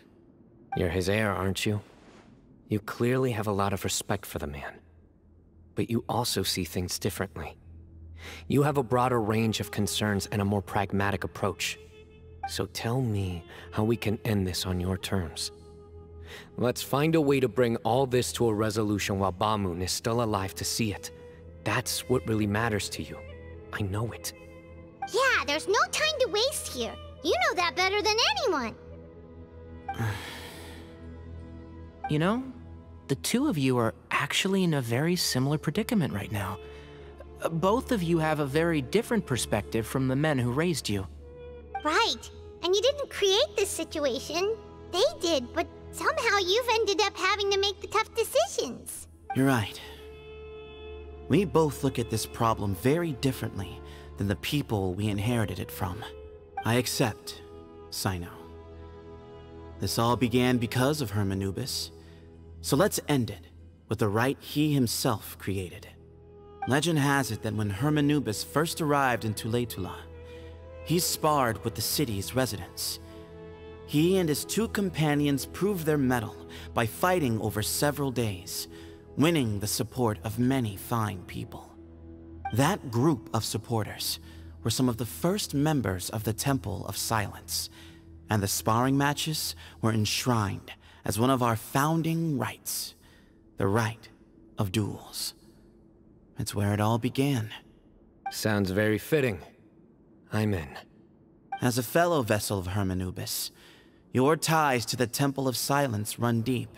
B: You're his heir, aren't you? You clearly have a lot of respect for the man. but you also see things differently. You have a broader range of concerns and a more pragmatic approach. So tell me how we can end this on your terms. Let's find a way to bring all this to a resolution while Bamoon is still alive to see it. That's what really matters to you. I know it.
A: Yeah, there's no time to waste here. You know that better than anyone.
G: You know, the two of you are actually in a very similar predicament right now. Both of you have a very different perspective from the men who raised you.
A: Right. And you didn't create this situation. They did, but somehow you've ended up having to make the tough decisions.
P: You're right. We both look at this problem very differently than the people we inherited it from. I accept, Cyno. This all began because of Hermanubis. So let's end it with the rite he himself created. Legend has it that when Hermanubis first arrived in Tuletula, he sparred with the city's residents. He and his two companions proved their mettle by fighting over several days, winning the support of many fine people. That group of supporters were some of the first members of the Temple of Silence, and the sparring matches were enshrined as one of our founding rites, the rite of duels. It's where it all began.
B: Sounds very fitting. I'm in.
P: As a fellow vessel of Hermanubis, your ties to the Temple of Silence run deep.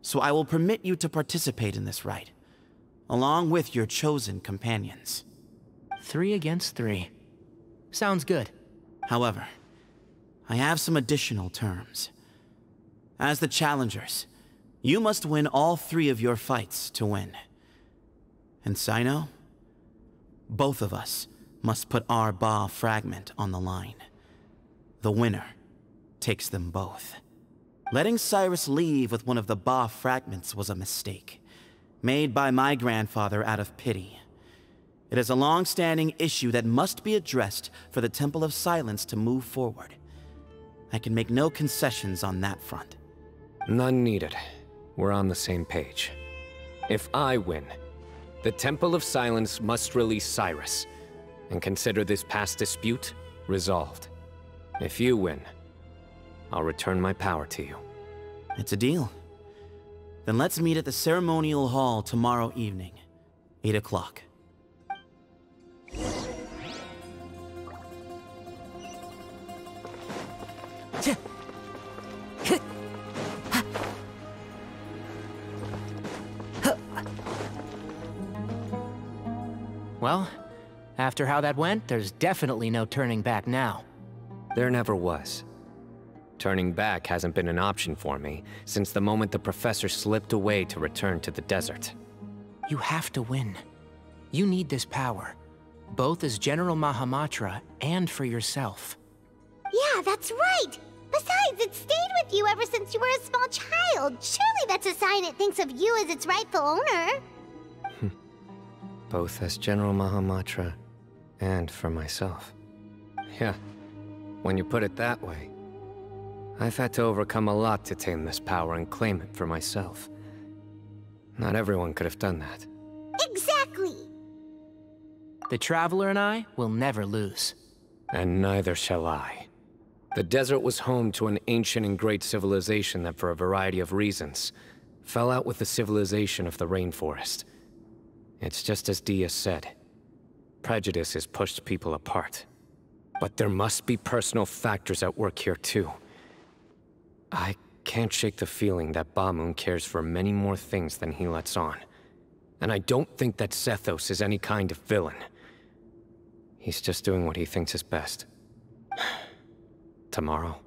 P: So I will permit you to participate in this rite, along with your chosen companions.
G: 3 against 3. Sounds good.
P: However, I have some additional terms. As the challengers, you must win all 3 of your fights to win. And Cyno, both of us must put our Ba fragment on the line. The winner takes them both. Letting Cyrus leave with one of the Ba fragments was a mistake, made by my grandfather out of pity. It is a long-standing issue that must be addressed for the Temple of Silence to move forward. I can make no concessions on that front.
B: None needed. We're on the same page. If I win, the Temple of Silence must release Cyrus, and consider this past dispute resolved. If you win, I'll return my power to you.
P: It's a deal. Then let's meet at the ceremonial hall tomorrow evening, 8 o'clock.
G: Well, after how that went, there's definitely no turning back now.
B: There never was. Turning back hasn't been an option for me since the moment the professor slipped away to return to the desert.
G: You have to win. You need this power, both as General Mahamatra and for yourself.
A: Yeah, that's right! Besides, it stayed with you ever since you were a small child. Surely that's a sign it thinks of you as its rightful owner.
B: Both as General Mahamatra and for myself. Yeah, when you put it that way. I've had to overcome a lot to tame this power and claim it for myself. Not everyone could have done that.
A: Exactly!
G: The Traveler and I will never lose.
B: And neither shall I. The desert was home to an ancient and great civilization that, for a variety of reasons, fell out with the civilization of the rainforest. It's just as Dia said. Prejudice has pushed people apart. But there must be personal factors at work here too. I can't shake the feeling that Bamoon cares for many more things than he lets on. And I don't think that Sethos is any kind of villain. He's just doing what he thinks is best. Tomorrow,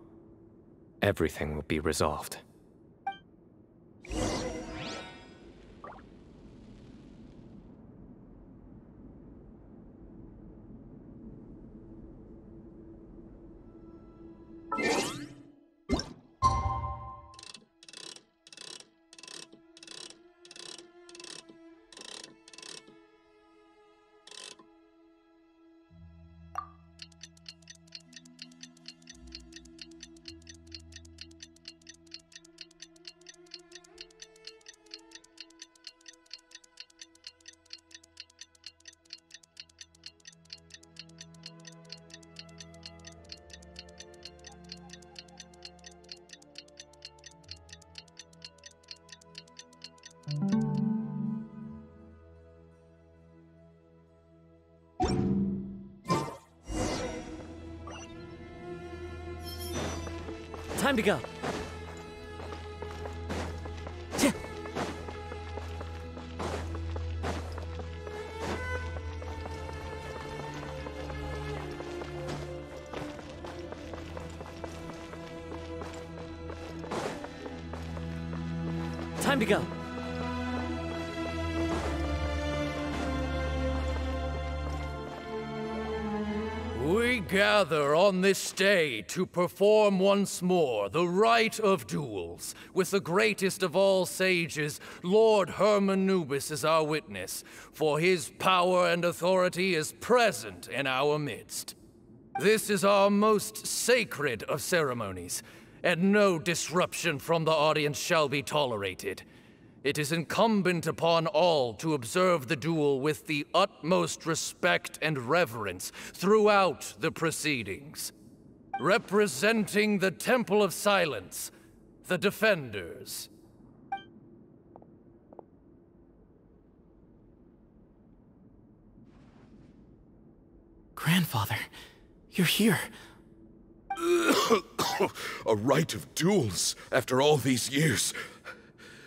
B: everything will be resolved.
C: Time to go. Time to go.
S: We gather on this day to perform once more the rite of duels, with the greatest of all sages, Lord Hermanubis, as our witness, for his power and authority is present in our midst. This is our most sacred of ceremonies, and no disruption from the audience shall be tolerated. It is incumbent upon all to observe the duel with the utmost respect and reverence throughout the proceedings. Representing the Temple of Silence, the Defenders.
P: Grandfather, you're here.
R: A rite of duels after all these years.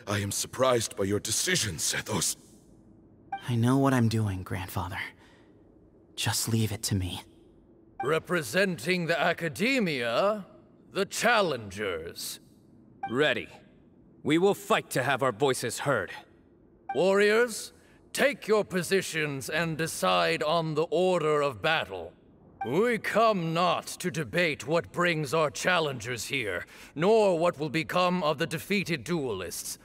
R: I am surprised by your decision, Sethos.
P: I know what I'm doing, Grandfather. Just leave it to me.
S: Representing the Academia, the Challengers.
B: Ready. We will fight to have our voices heard.
S: Warriors, take your positions and decide on the order of battle. We come not to debate what brings our challengers here, nor what will become of the defeated duelists.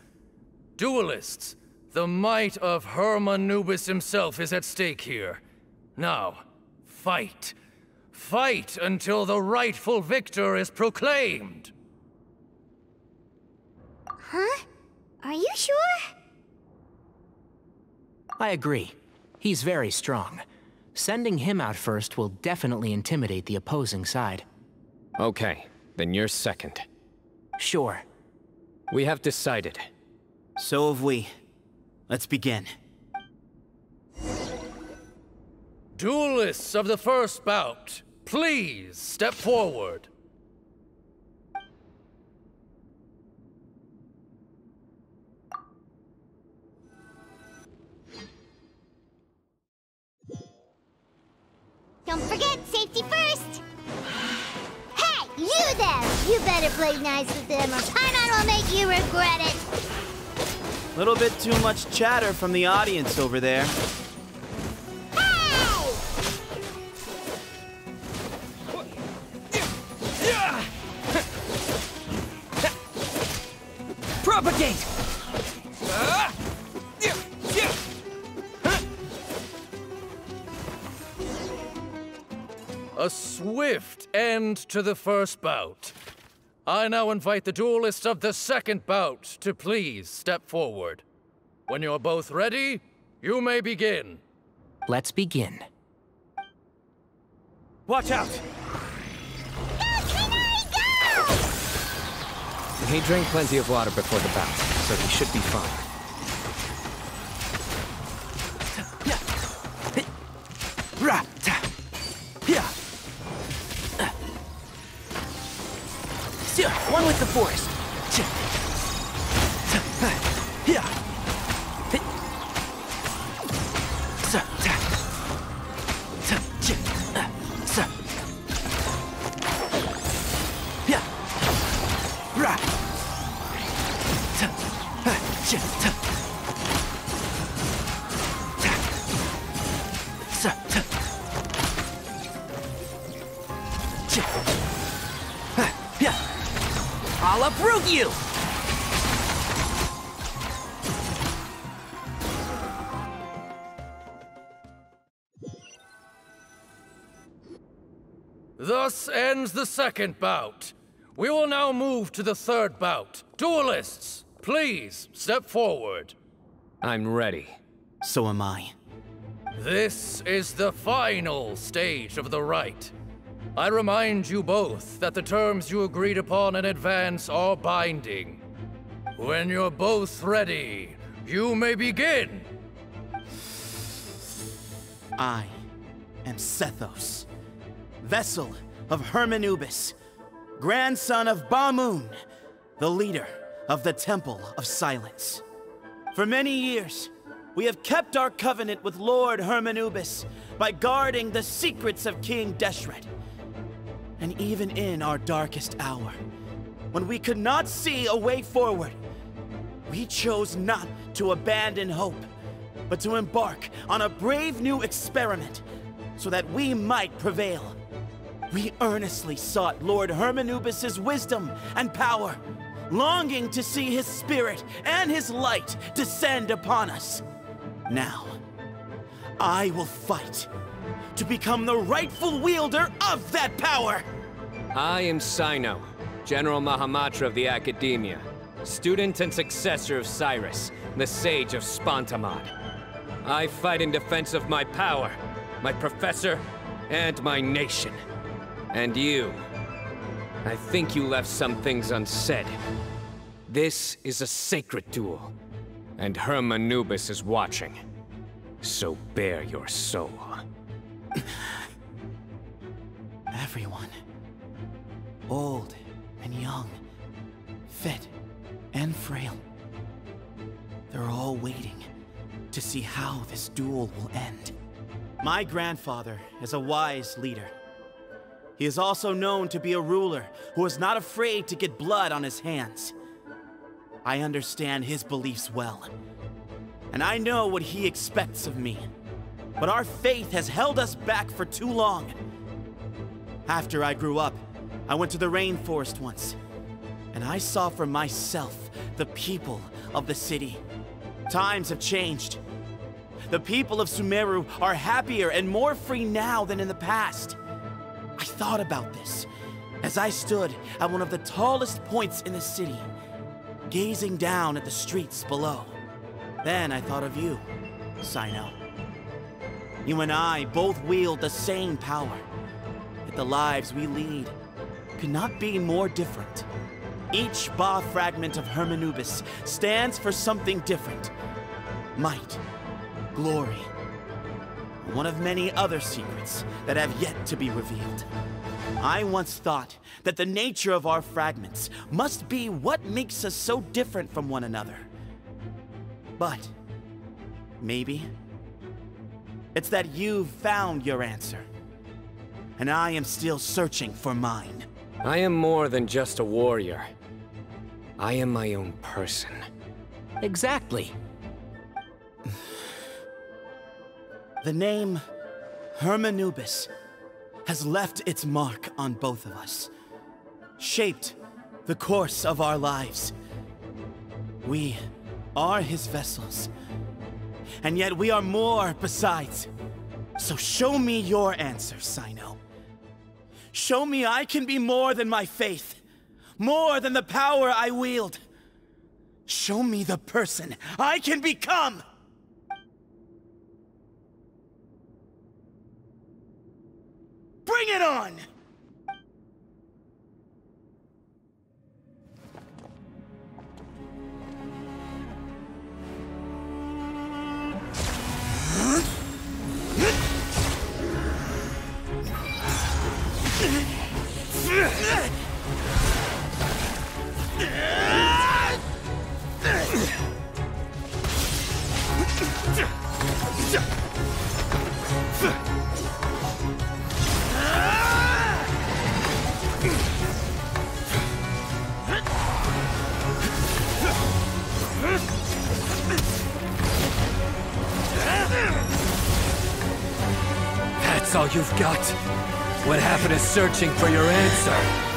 S: Duelists, the might of Hermanubis himself is at stake here. Now, fight. Fight until the rightful victor is proclaimed.
A: Huh? Are you sure?
G: I agree. He's very strong. Sending him out first will definitely intimidate the opposing side.
B: Okay, then you're second.
G: Sure.
B: We have decided.
P: So have we. Let's begin.
S: Duelists of the first bout, please step forward.
A: Don't forget, safety first! Hey, you there! You better play nice with them or Paimon will make you regret it!
P: Little bit too much chatter from the audience over there.
C: Propagate!
S: A swift end to the first bout. I now invite the duelists of the second bout to please step forward. When you're both ready, you may begin.
G: Let's begin.
C: Watch out!
B: He drank plenty of water before the bout, so he should be fine.
G: One with the force. I'll uproot you!
S: Thus ends the second bout. We will now move to the third bout. Duelists, please step forward.
B: I'm ready.
P: So am I.
S: This is the final stage of the rite. I remind you both that the terms you agreed upon in advance are binding. When you're both ready, you may begin.
P: I am Sethos, vessel of Hermanubis, grandson of Ba-Moon, the leader of the Temple of Silence. For many years, we have kept our covenant with Lord Hermanubis by guarding the secrets of King Deshret. And even in our darkest hour, when we could not see a way forward, we chose not to abandon hope, but to embark on a brave new experiment so that we might prevail. We earnestly sought Lord Hermanubis' wisdom and power, longing to see his spirit and his light descend upon us. Now, I will fight to become the rightful wielder of that power!
B: I am Cyno, General Mahamatra of the Academia, student and successor of Cyrus, the Sage of Spantamad. I fight in defense of my power, my professor, and my nation. And you, I think you left some things unsaid. This is a sacred duel, and Hermanubis is watching. So bare your soul.
P: Everyone, old and young, fit and frail, they're all waiting to see how this duel will end. My grandfather is a wise leader. He is also known to be a ruler who is not afraid to get blood on his hands. I understand his beliefs well, and I know what he expects of me. But our faith has held us back for too long. After I grew up, I went to the rainforest once, and I saw for myself the people of the city. Times have changed. The people of Sumeru are happier and more free now than in the past. I thought about this as I stood at one of the tallest points in the city, gazing down at the streets below. Then I thought of you, Cyno. You and I both wield the same power, yet the lives we lead could not be more different. Each Ba fragment of Hermanubis stands for something different. Might, glory, one of many other secrets that have yet to be revealed. I once thought that the nature of our fragments must be what makes us so different from one another. But maybe it's that you've found your answer, and I am still searching for mine.
B: I am more than just a warrior. I am my own person.
G: Exactly.
P: The name Hermanubis has left its mark on both of us, shaped the course of our lives. We are his vessels, and yet we are more besides. So show me your answer, Cyno. Show me I can be more than my faith, more than the power I wield. Show me the person I can become! Bring it on!
S: That's all you've got? What happened to searching for your answer?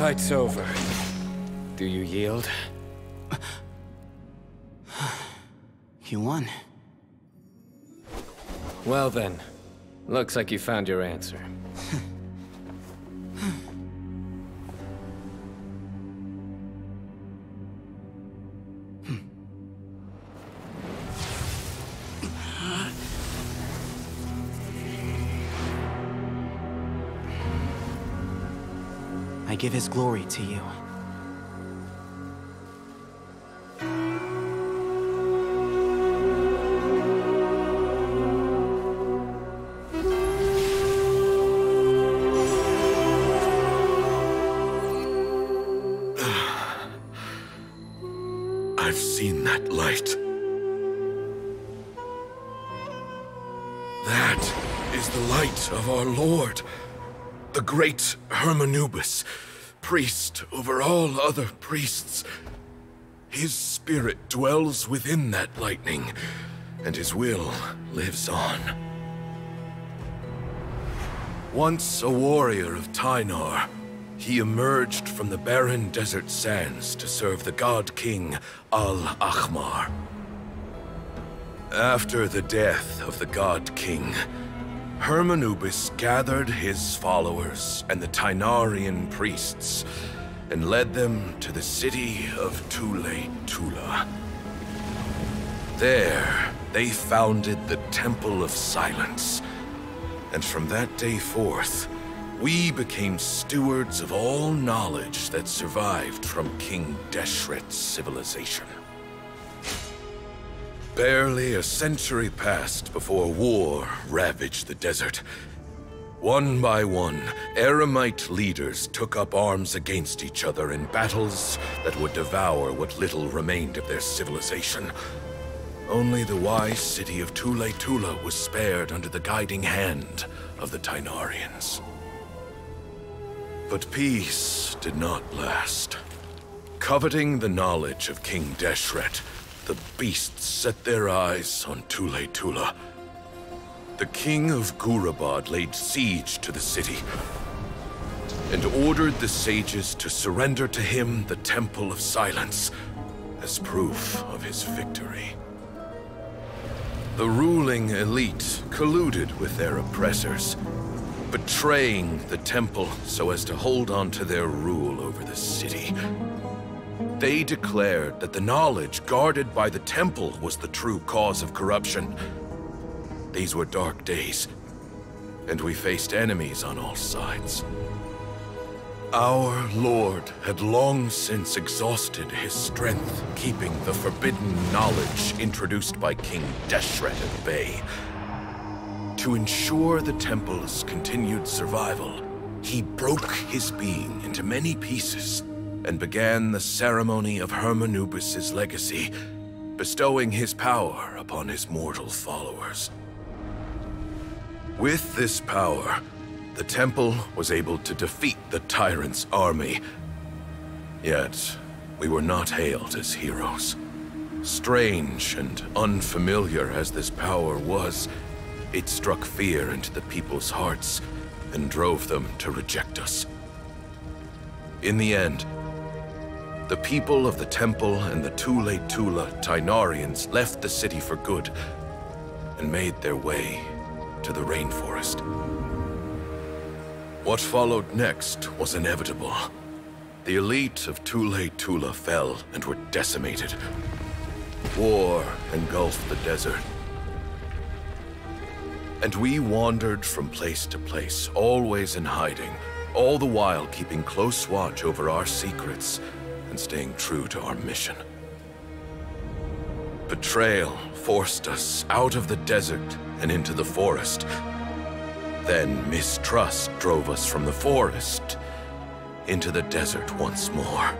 B: fight's over. Do you yield?
P: You won.
B: Well then, looks like you found your answer.
P: I give his glory to you.
R: I've seen that light. That is the light of our Lord, the great Hermanubis, priest over all other priests. His spirit dwells within that lightning, and his will lives on. Once a warrior of Tynar, he emerged from the barren desert sands to serve the god king Al-Ahmar. After the death of the god king, Hermanubis gathered his followers and the Tynarian priests and led them to the city of Tula. There, they founded the Temple of Silence, and from that day forth, we became stewards of all knowledge that survived from King Deshret's civilization. Barely a century passed before war ravaged the desert. One by one, Eremite leaders took up arms against each other in battles that would devour what little remained of their civilization. Only the wise city of Tula was spared under the guiding hand of the Tynarians. But peace did not last. Coveting the knowledge of King Deshret, the beasts set their eyes on Tula. The king of Gurabad laid siege to the city and ordered the sages to surrender to him the Temple of Silence as proof of his victory. The ruling elite colluded with their oppressors, betraying the temple so as to hold on to their rule over the city. They declared that the knowledge guarded by the temple was the true cause of corruption. These were dark days, and we faced enemies on all sides. Our Lord had long since exhausted his strength, keeping the forbidden knowledge introduced by King Deshret at bay. To ensure the temple's continued survival, he broke his being into many pieces and began the ceremony of Hermanubis' legacy, bestowing his power upon his mortal followers. With this power, the temple was able to defeat the tyrant's army. Yet, we were not hailed as heroes. Strange and unfamiliar as this power was, it struck fear into the people's hearts and drove them to reject us. In the end, the people of the temple and the Tula Tynarians left the city for good and made their way to the rainforest. What followed next was inevitable. The elite of Tula fell and were decimated. War engulfed the desert. And we wandered from place to place, always in hiding, all the while keeping close watch over our secrets and staying true to our mission. Betrayal forced us out of the desert and into the forest. Then mistrust drove us from the forest into the desert once more.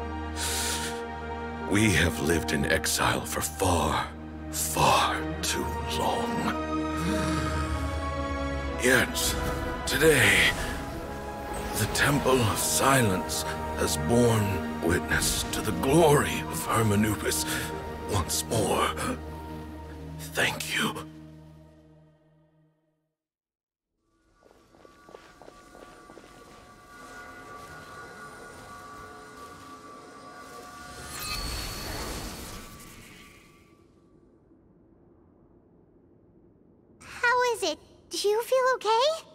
R: We have lived in exile for far, far too long. Yet, today, the Temple of Silence has borne witness to the glory of Hermanubis once more. Thank you.
A: is it? Do you feel okay?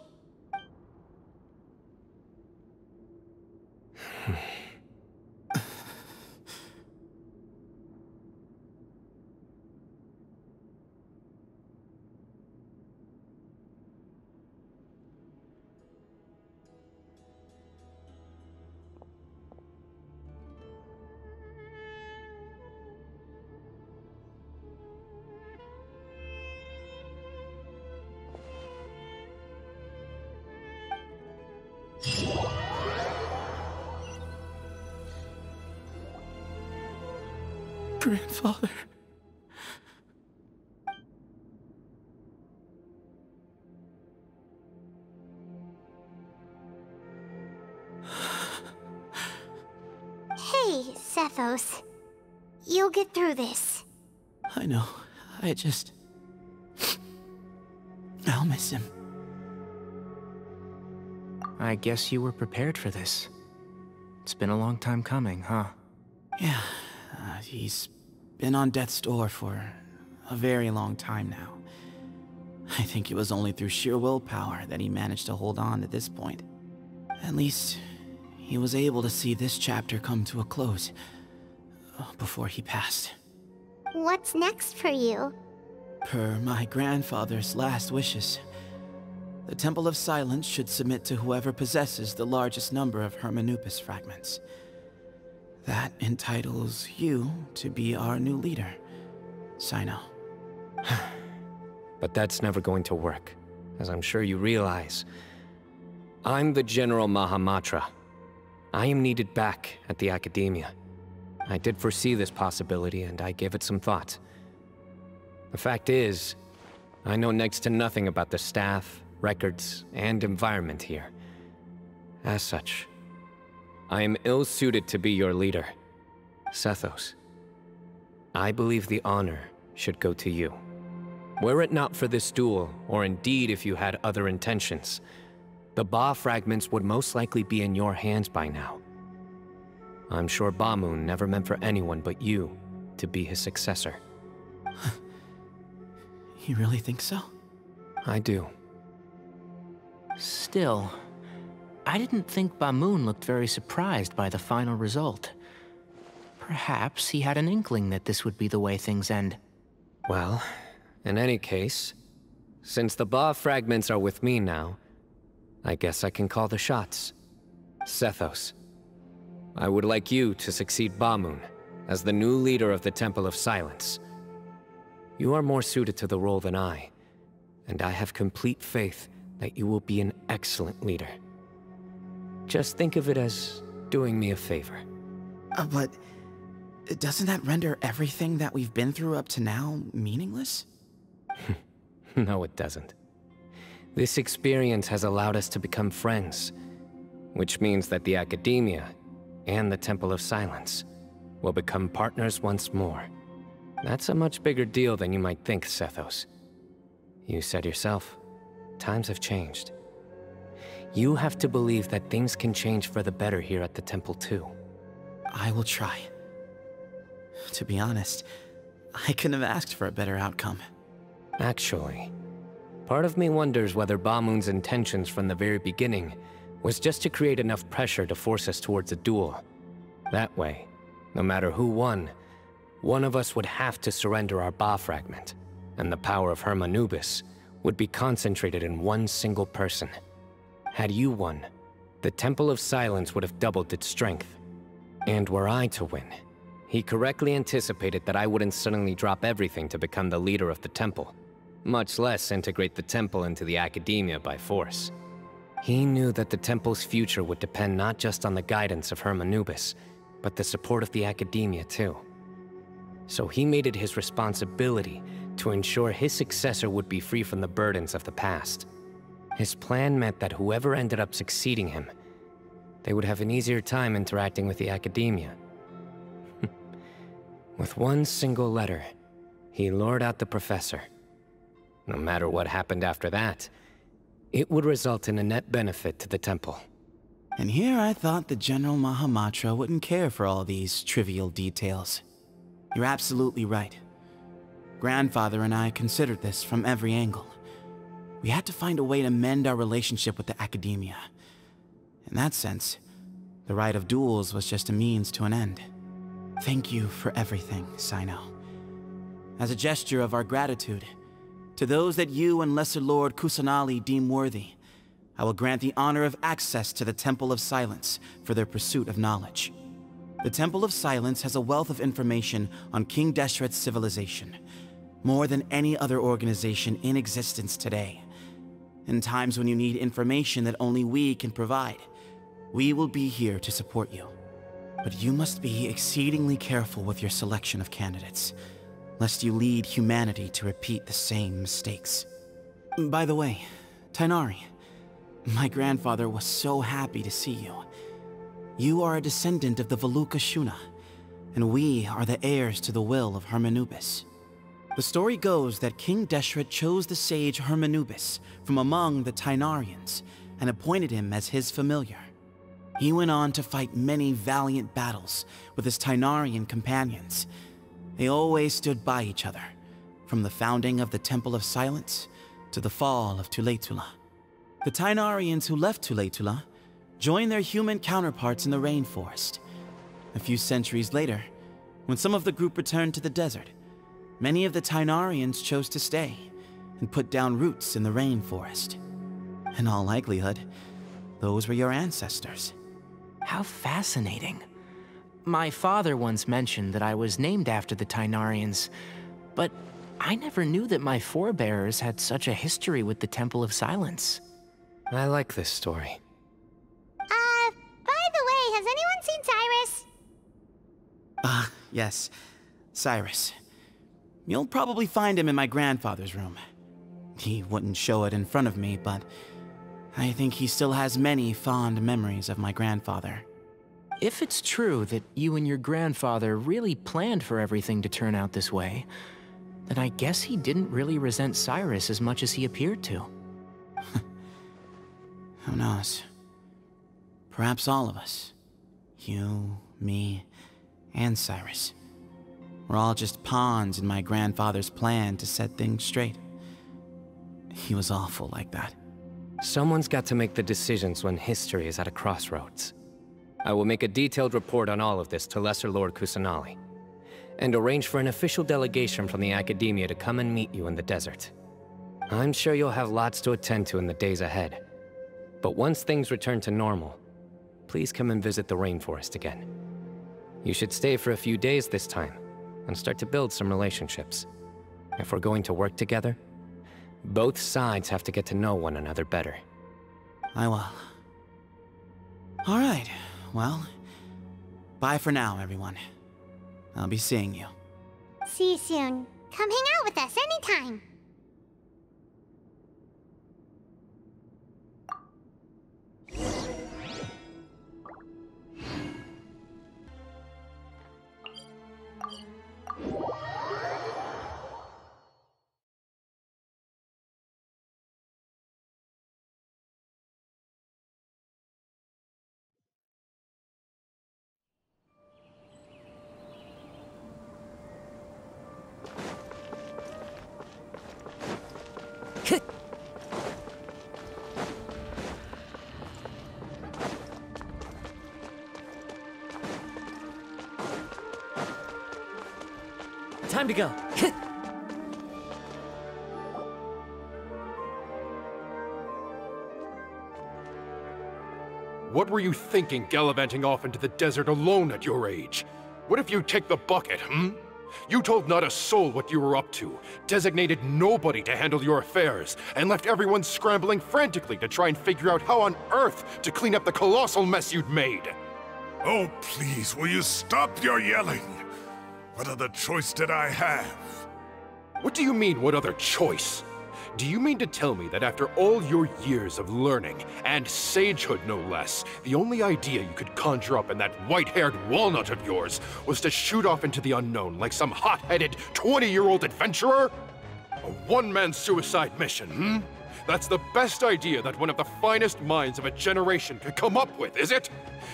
P: Grandfather.
A: Hey, Sethos. You'll get through this.
P: I know. I'll miss him.
G: I guess you were prepared for this. It's been a long time coming, huh?
P: Yeah, he's been on death's door for a very long time now. I think it was only through sheer willpower that he managed to hold on to this point. At least, he was able to see this chapter come to a close before he passed.
A: What's next for you?
P: Per my grandfather's last wishes, the Temple of Silence should submit to whoever possesses the largest number of Hermanubis fragments. That entitles you to be our new leader, Cyno.
B: But that's never going to work, as I'm sure you realize. I'm the General Mahamatra. I am needed back at the Academia. I did foresee this possibility, and I gave it some thought. The fact is, I know next to nothing about the staff, records, and environment here. As such, I am ill-suited to be your leader, Sethos. I believe the honor should go to you. Were it not for this duel, or indeed if you had other intentions, the Ba fragments would most likely be in your hands by now. I'm sure Bamoon never meant for anyone but you to be his successor.
P: You really think so?
B: I do.
G: Still, I didn't think Bamoon looked very surprised by the final result. Perhaps he had an inkling that this would be the way things end.
B: Well, in any case, since the Ba fragments are with me now, I guess I can call the shots. Sethos, I would like you to succeed Bamoon as the new leader of the Temple of Silence. You are more suited to the role than I, and I have complete faith that you will be an excellent leader. Just think of it as doing me a favor.
P: But doesn't that render everything that we've been through up to now meaningless?
B: No, it doesn't. This experience has allowed us to become friends, which means that the Academia and the Temple of Silence will become partners once more. That's a much bigger deal than you might think, Sethos. You said yourself, times have changed. You have to believe that things can change for the better here at the temple too.
P: I will try. To be honest, I couldn't have asked for a better outcome.
B: Actually, part of me wonders whether Bamoon's intentions from the very beginning was just to create enough pressure to force us towards a duel. That way, no matter who won, one of us would have to surrender our Ba fragment, and the power of Hermanubis would be concentrated in one single person. Had you won, the Temple of Silence would have doubled its strength. And were I to win, he correctly anticipated that I wouldn't suddenly drop everything to become the leader of the temple, much less integrate the temple into the Academia by force. He knew that the temple's future would depend not just on the guidance of Hermanubis, but the support of the Academia too. So he made it his responsibility to ensure his successor would be free from the burdens of the past. His plan meant that whoever ended up succeeding him, they would have an easier time interacting with the Academia. With one single letter, he lured out the professor. No matter what happened after that, it would result in a net benefit to the temple.
P: And here I thought the General Mahamatra wouldn't care for all these trivial details. You're absolutely right. Grandfather and I considered this from every angle. We had to find a way to mend our relationship with the academia. In that sense, the right of duels was just a means to an end. Thank you for everything, Cyno. As a gesture of our gratitude, to those that you and Lesser Lord Kusanali deem worthy, I will grant the honor of access to the Temple of Silence for their pursuit of knowledge. The Temple of Silence has a wealth of information on King Deshret's civilization, more than any other organization in existence today. In times when you need information that only we can provide, we will be here to support you. But you must be exceedingly careful with your selection of candidates, lest you lead humanity to repeat the same mistakes. By the way, Tighnari, my grandfather was so happy to see you. You are a descendant of the Veluca Shuna, and we are the heirs to the will of Hermanubis. The story goes that King Deshret chose the sage Hermanubis from among the Tighnarians and appointed him as his familiar. He went on to fight many valiant battles with his Tighnarian companions. They always stood by each other, from the founding of the Temple of Silence to the fall of Tuletula. The Tighnarians who left Tuletula joined their human counterparts in the rainforest. A few centuries later, when some of the group returned to the desert, many of the Tighnarians chose to stay and put down roots in the rainforest. In all likelihood, those were your ancestors.
G: How fascinating. My father once mentioned that I was named after the Tighnarians, but I never knew that my forebears had such a history with the Temple of Silence.
B: I like this story.
A: By the way, has anyone seen Cyrus?
P: Yes, Cyrus. You'll probably find him in my grandfather's room. He wouldn't show it in front of me, but I think he still has many fond memories of my grandfather.
G: If it's true that you and your grandfather really planned for everything to turn out this way, then I guess he didn't really resent Cyrus as much as he appeared to.
P: Who knows? Perhaps all of us. You, me, and Cyrus. We're all just pawns in my grandfather's plan to set things straight. He was awful like that.
B: Someone's got to make the decisions when history is at a crossroads. I will make a detailed report on all of this to Lesser Lord Kusanali, and arrange for an official delegation from the Academia to come and meet you in the desert. I'm sure you'll have lots to attend to in the days ahead. But once things return to normal, please come and visit the rainforest again. You should stay for a few days this time, and start to build some relationships. If we're going to work together, both sides have to get to know one another better.
P: I will. All right, well, bye for now, everyone. I'll be seeing you.
A: See you soon. Come hang out with us anytime.
C: Time to go.
L: What were you thinking, gallivanting off into the desert alone at your age? What if you take the bucket, You told not a soul what you were up to, designated nobody to handle your affairs, and left everyone scrambling frantically to try and figure out how on earth to clean up the colossal mess you'd made.
D: Oh, please, will you stop your yelling? What other choice did I have?
L: What do you mean, what other choice? Do you mean to tell me that after all your years of learning, and sagehood no less, the only idea you could conjure up in that white-haired walnut of yours was to shoot off into the unknown like some hot-headed 20-year-old adventurer? A one-man suicide mission, That's the best idea that one of the finest minds of a generation could come up with, is it?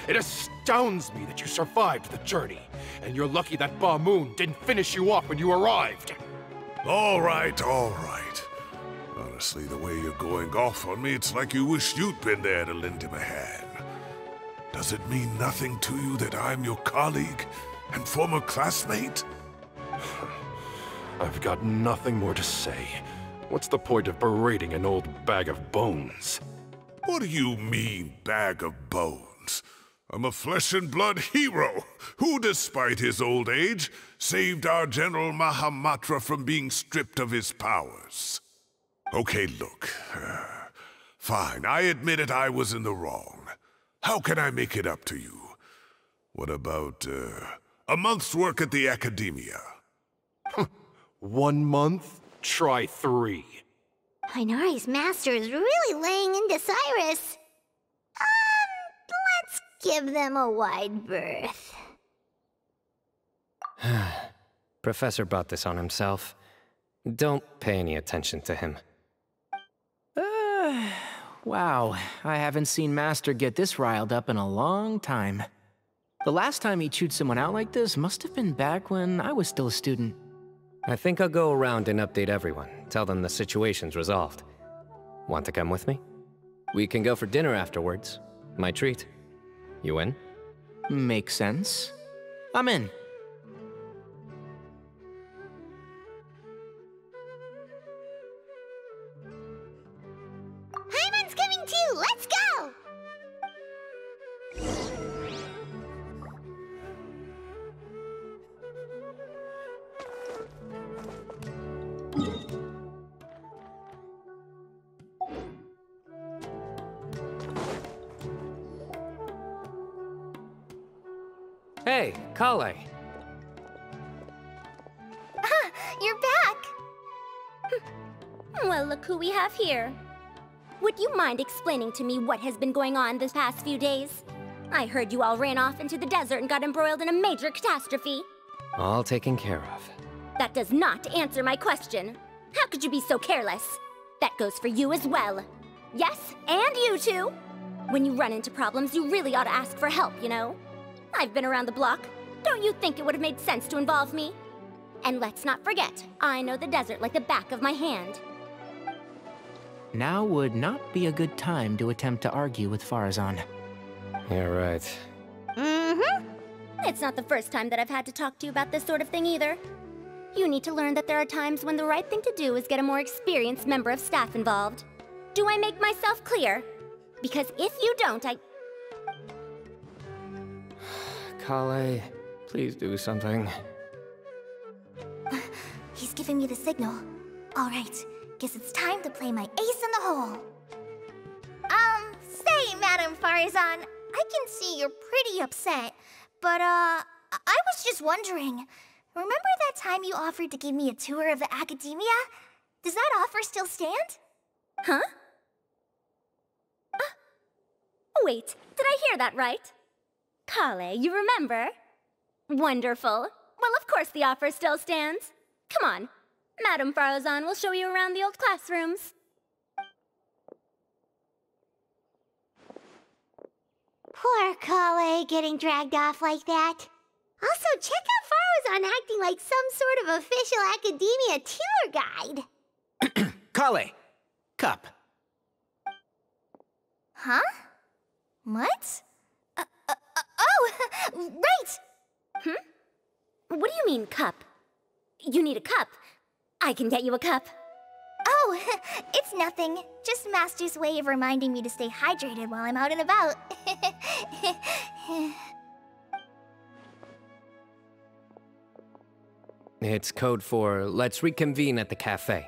L: It astounds me that you survived the journey, and you're lucky that Ba Moon didn't finish you off when you arrived.
D: All right, all right. Honestly, the way you're going off on me, it's like you wish you'd been there to lend him a hand. Does it mean nothing to you that I'm your colleague and former classmate?
L: I've got nothing more to say. What's the point of berating an old bag of bones?
D: What do you mean, bag of bones? I'm a flesh and blood hero who, despite his old age, saved our General Mahamatra from being stripped of his powers. Okay, look. Fine, I admit it, I was in the wrong. How can I make it up to you? What about, a month's work at the Academia?
L: 1 month? Try 3.
A: Tighnari's master is really laying into Cyrus. Let's give them a wide berth.
B: Professor brought this on himself. Don't pay any attention to him.
G: Wow, I haven't seen Master get this riled up in a long time. The last time he chewed someone out like this must have been back when I was still a student.
B: I think I'll go around and update everyone, tell them the situation's resolved. Want to come with me? We can go for dinner afterwards. My treat. You in?
G: Makes sense. I'm in.
A: Hyman's coming too! Let's go!
B: Hey, Kale.
H: You're back! Well, look who we have here. Would you mind explaining to me what has been going on this past few days? I heard you all ran off into the desert and got embroiled in a major catastrophe.
B: All taken care of.
H: That does not answer my question. How could you be so careless? That goes for you as well. Yes, and you too. When you run into problems, you really ought to ask for help, you know? I've been around the block. Don't you think it would have made sense to involve me? And let's not forget, I know the desert like the back of my hand.
G: Now would not be a good time to attempt to argue with Farazan.
B: You're right.
H: Mm-hmm. It's not the first time that I've had to talk to you about this sort of thing either. You need to learn that there are times when the right thing to do is get a more experienced member of staff involved. Do I make myself clear? Because if you don't,
B: Kale, please do something.
H: He's giving me the signal. All right, guess it's time to play my ace in the hole. Say, Madam Farazan, I can see you're pretty upset, but, I was just wondering, remember that time you offered to give me a tour of the Academia? Does that offer still stand? Huh? Wait, did I hear that right? Kale, you remember? Wonderful. Well, of course the offer still stands. Come on. Madam Farazan will show you around the old classrooms.
A: Poor Kale getting dragged off like that. Also, check out Farazan acting like some sort of official Academia tour guide.
G: Kale! Cup.
H: Huh? What? Oh, right! What do you mean, cup? You need a cup. I can get you a cup. Oh, it's nothing. Just Master's way of reminding me to stay hydrated while I'm out and about.
B: It's code for let's reconvene at the cafe.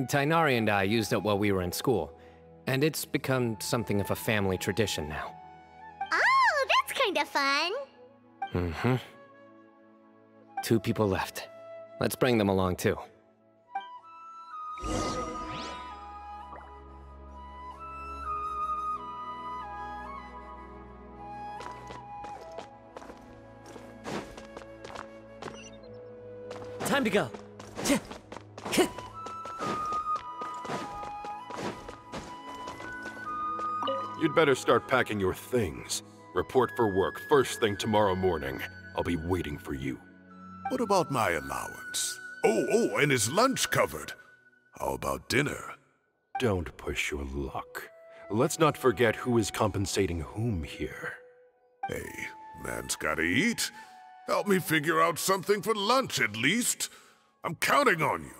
B: Tighnari and I used it while we were in school, and it's become something of a family tradition now.
A: Oh, that's kind of fun.
B: Mm-hmm. 2 people left. Let's bring them along too.
C: Time to go.
L: You'd better start packing your things. Report for work first thing tomorrow morning. I'll be waiting for you.
D: What about my allowance? Oh, and his lunch covered. How about dinner?
L: Don't push your luck. Let's not forget who is compensating whom here.
D: Hey, man's gotta eat. Help me figure out something for lunch at least. I'm counting on you.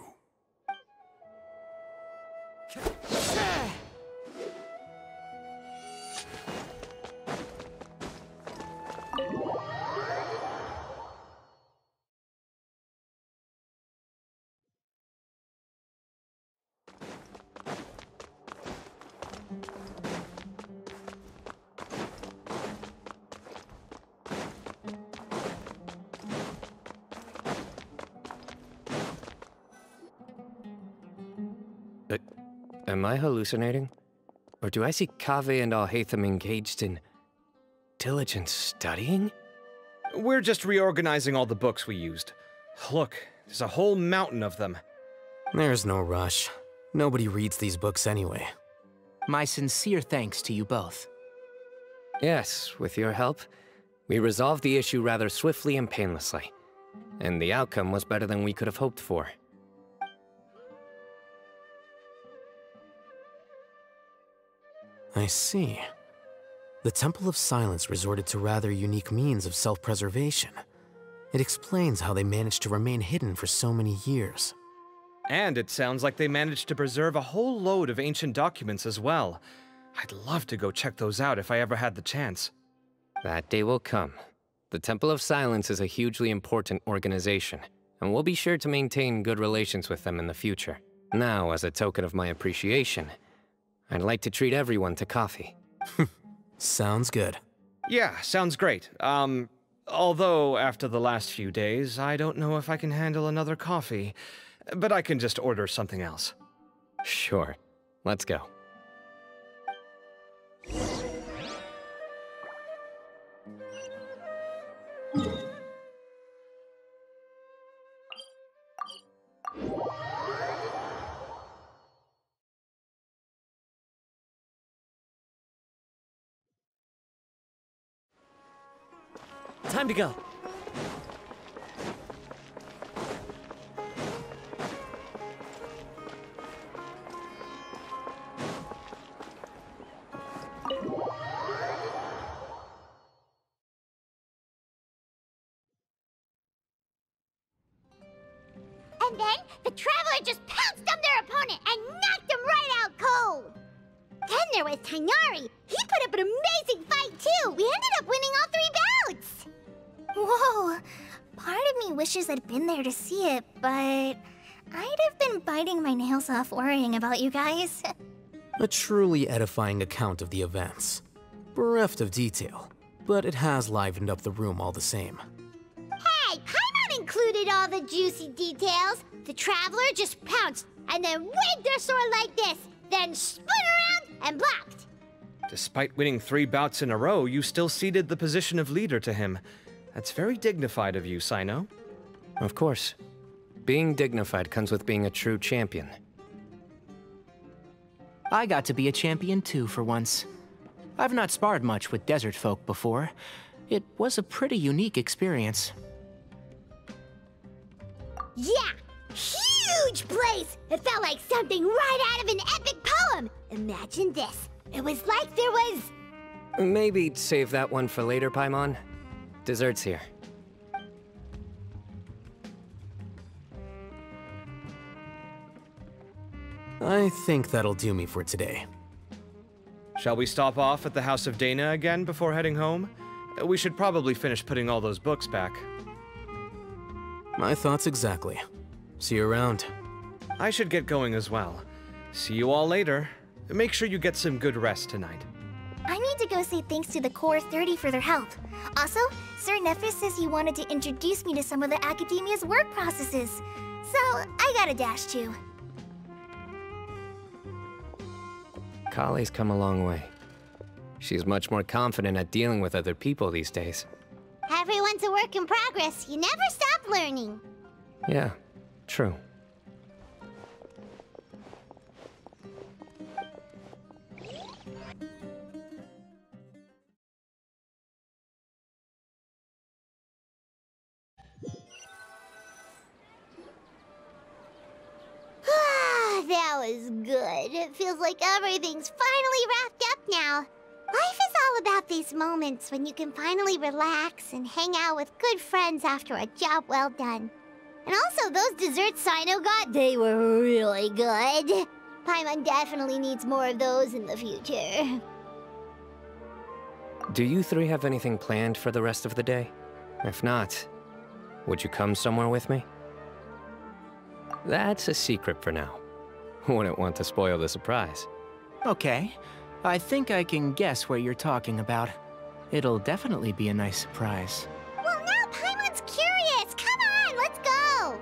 B: Am I hallucinating? Or do I see Kaveh and Alhaitham engaged in diligent studying?
I: We're just reorganizing all the books we used. Look, there's a whole mountain of them.
J: There's no rush. Nobody reads these books anyway.
G: My sincere thanks to you both.
B: Yes, with your help, we resolved the issue rather swiftly and painlessly. And the outcome was better than we could have hoped for.
J: I see. The Temple of Silence resorted to rather unique means of self-preservation. It explains how they managed to remain hidden for so many years.
I: And it sounds like they managed to preserve a whole load of ancient documents as well. I'd love to go check those out if I ever had the chance.
B: That day will come. The Temple of Silence is a hugely important organization, and we'll be sure to maintain good relations with them in the future. Now, as a token of my appreciation, I'd like to treat everyone to coffee.
J: Sounds good.
I: Yeah, sounds great. Although after the last few days, I don't know if I can handle another coffee. But I can just order something else.
B: Sure. Let's go.
C: Time to go.
A: And then, the Traveler just pounced on their opponent and knocked them right out cold! Then there was Tighnari. He put up an amazing fight, too! We ended up winning all 3 bouts!
T: Whoa! Part of me wishes I'd been there to see it, but I'd have been biting my nails off worrying about you guys.
J: A truly edifying account of the events. Bereft of detail, but it has livened up the room all the same.
A: Hey, Paimon included all the juicy details. The Traveler just pounced and then waved their sword like this, then spun around and blocked.
I: Despite winning 3 bouts in a row, you still ceded the position of leader to him. That's very dignified of you, Cyno.
B: Of course. Being dignified comes with being a true champion.
G: I got to be a champion too for once. I've not sparred much with desert folk before. It was a pretty unique experience.
A: Yeah! Huge place! It felt like something right out of an epic poem! Imagine this. It was like there was...
B: Maybe save that one for later, Paimon. Dessert's here.
J: I think that'll do me for today.
I: Shall we stop off at the House of Dana again before heading home? We should probably finish putting all those books back.
J: My thoughts exactly. See you around.
I: I should get going as well. See you all later. Make sure you get some good rest tonight.
T: I need to go say thanks to the Core 30 for their help. Also, Sir Nephis says he wanted to introduce me to some of the Academia's work processes. So, I gotta dash too.
B: Kale's come a long way. She's much more confident at dealing with other people these days.
A: Everyone's a work in progress. You never stop learning.
B: Yeah, true.
A: That was good. It feels like everything's finally wrapped up now. Life is all about these moments when you can finally relax and hang out with good friends after a job well done. And also, those desserts Cyno got, they were really good. Paimon definitely needs more of those in the future.
B: Do you three have anything planned for the rest of the day? If not, would you come somewhere with me? That's a secret for now. Wouldn't want to spoil the surprise.
G: Okay. I think I can guess what you're talking about. It'll definitely be a nice surprise.
A: Well, now Paimon's curious! Come on, let's go!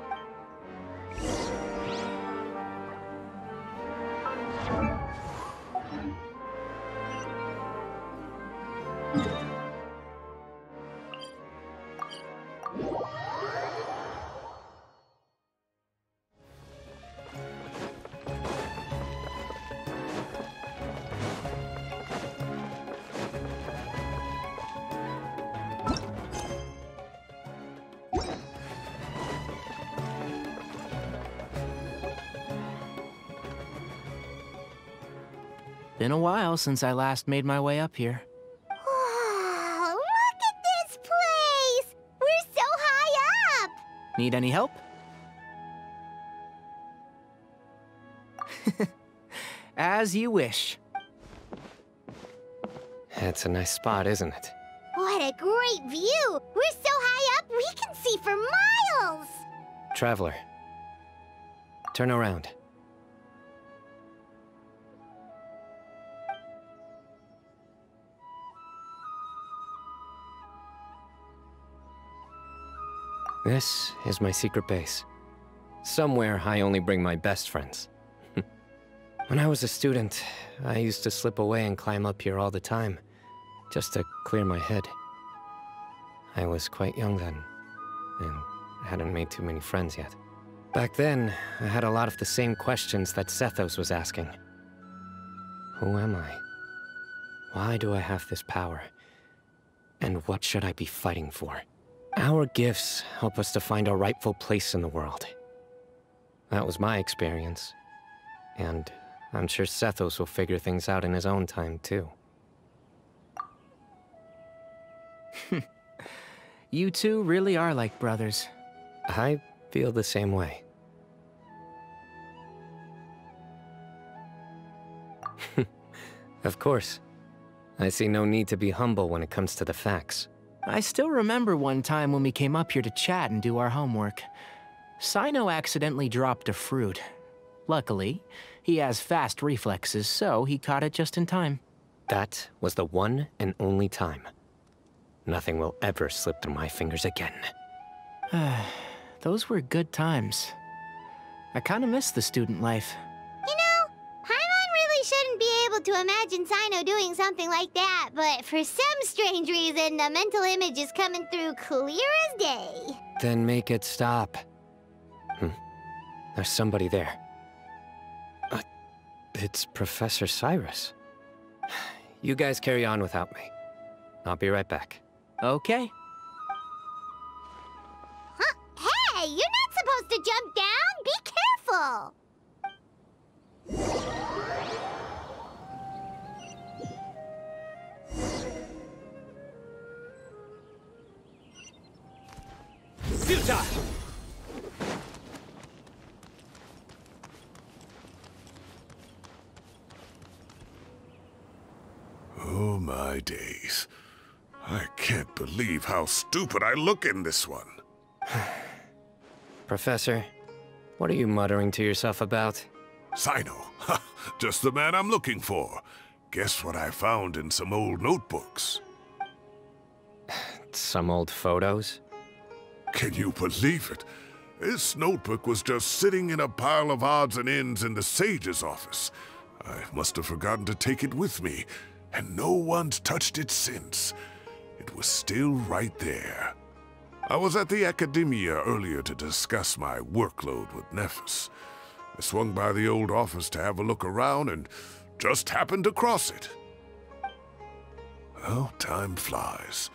G: Been a while since I last made my way up here.
A: Oh, look at this place! We're so high up!
G: Need any help? As you wish.
B: It's a nice spot, isn't it?
A: What a great view! We're so high up, we can see for miles!
B: Traveler, turn around. This is my secret base. Somewhere I only bring my best friends. When I was a student, I used to slip away and climb up here all the time, just to clear my head. I was quite young then, and hadn't made too many friends yet. Back then, I had a lot of the same questions that Sethos was asking. Who am I? Why do I have this power? And what should I be fighting for? Our gifts help us to find our rightful place in the world. That was my experience. And I'm sure Sethos will figure things out in his own time, too.
G: You two really are like brothers.
B: I feel the same way. Of course. I see no need to be humble when it comes to the facts.
G: I still remember one time when we came up here to chat and do our homework. Cyno accidentally dropped a fruit. Luckily, he has fast reflexes, so he caught it just in time.
B: That was the one and only time. Nothing will ever slip through my fingers again.
G: Those were good times. I kinda miss the student life.
A: You know, Paimon really shouldn't be able to imagine Cyno doing something like that, but for some strange reason, the mental image is coming through clear as day.
B: Then make it stop. There's somebody there. It's Professor Cyrus. You guys carry on without me. I'll be right back.
G: Okay.
A: Huh? Hey, you're not supposed to jump down! Be careful!
C: Futile!
D: Oh my days. I can't believe how stupid I look in this one.
B: Professor, what are you muttering to yourself about?
D: Cyno. Just the man I'm looking for. Guess what I found in some old notebooks?
B: Some old photos?
D: Can you believe it? This notebook was just sitting in a pile of odds and ends in the Sage's office. I must have forgotten to take it with me, and no one's touched it since. It was still right there. I was at the Academia earlier to discuss my workload with Nephis. I swung by the old office to have a look around and just happened to cross it. Well, time flies.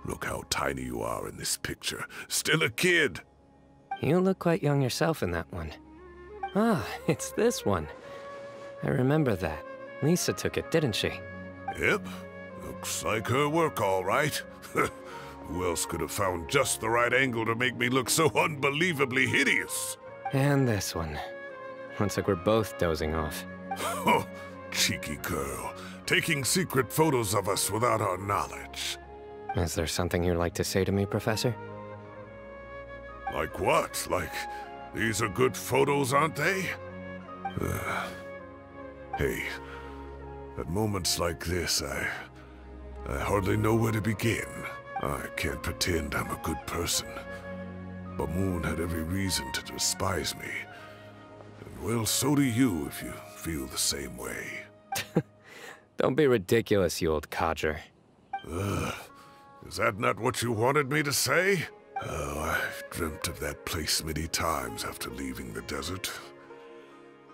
D: Look how tiny you are in this picture. Still a kid.
B: You look quite young yourself in that one. Ah, it's this one. I remember that. Lisa took it, didn't she?
D: Yep. Looks like her work, all right. Who else could have found just the right angle to make me look so unbelievably hideous?
B: And this one. Looks like we're both dozing off.
D: Oh, cheeky girl. Taking secret photos of us without our knowledge.
B: Is there something you'd like to say to me, Professor?
D: Like what? Like, these are good photos, aren't they? Hey, at moments like this, I hardly know where to begin. I can't pretend I'm a good person. But Moon had every reason to despise me. And well, so do you if you feel the same way.
B: Don't be ridiculous, you old codger.
D: Is that not what you wanted me to say? Oh, I've dreamt of that place many times after leaving the desert.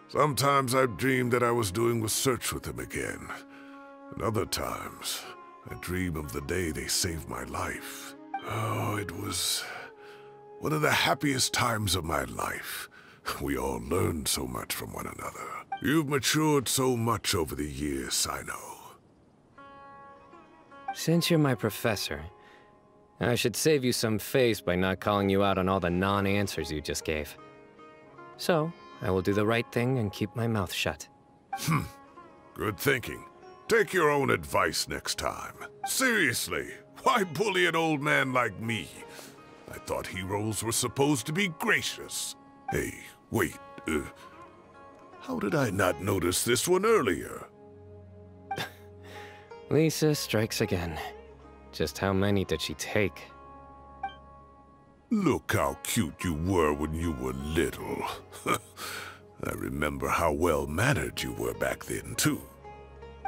D: Sometimes I've dreamed that I was doing research with them again. And other times, I dream of the day they saved my life. Oh, it was one of the happiest times of my life. We all learned so much from one another. You've matured so much over the years, Cyno.
B: Since you're my professor, I should save you some face by not calling you out on all the non-answers you just gave. So, I will do the right thing and keep my mouth shut.
D: Good thinking. Take your own advice next time. Seriously, why bully an old man like me? I thought heroes were supposed to be gracious. Hey, wait, how did I not notice this one earlier?
B: Lisa strikes again. Just how many did she take?
D: Look how cute you were when you were little. I remember how well-mannered you were back then, too.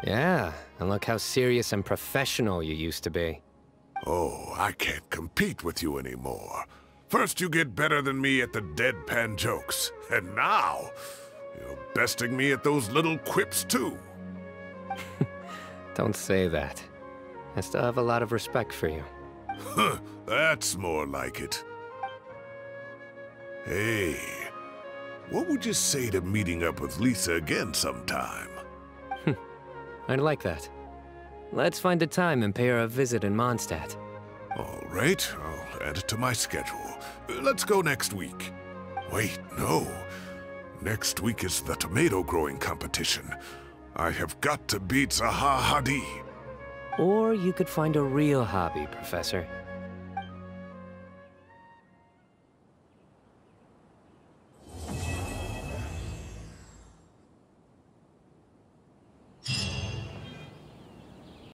B: Yeah, and look how serious and professional you used to be.
D: Oh, I can't compete with you anymore. First you get better than me at the deadpan jokes, and now you're besting me at those little quips, too.
B: Don't say that. I still have a lot of respect for you.
D: That's more like it. Hey, what would you say to meeting up with Lisa again sometime?
B: I'd like that. Let's find a time and pay her a visit in Mondstadt.
D: All right, I'll add it to my schedule. Let's go next week. Wait, no. Next week is the tomato growing competition. I have got to beat Zaha Hadid.
B: Or you could find a real hobby, Professor.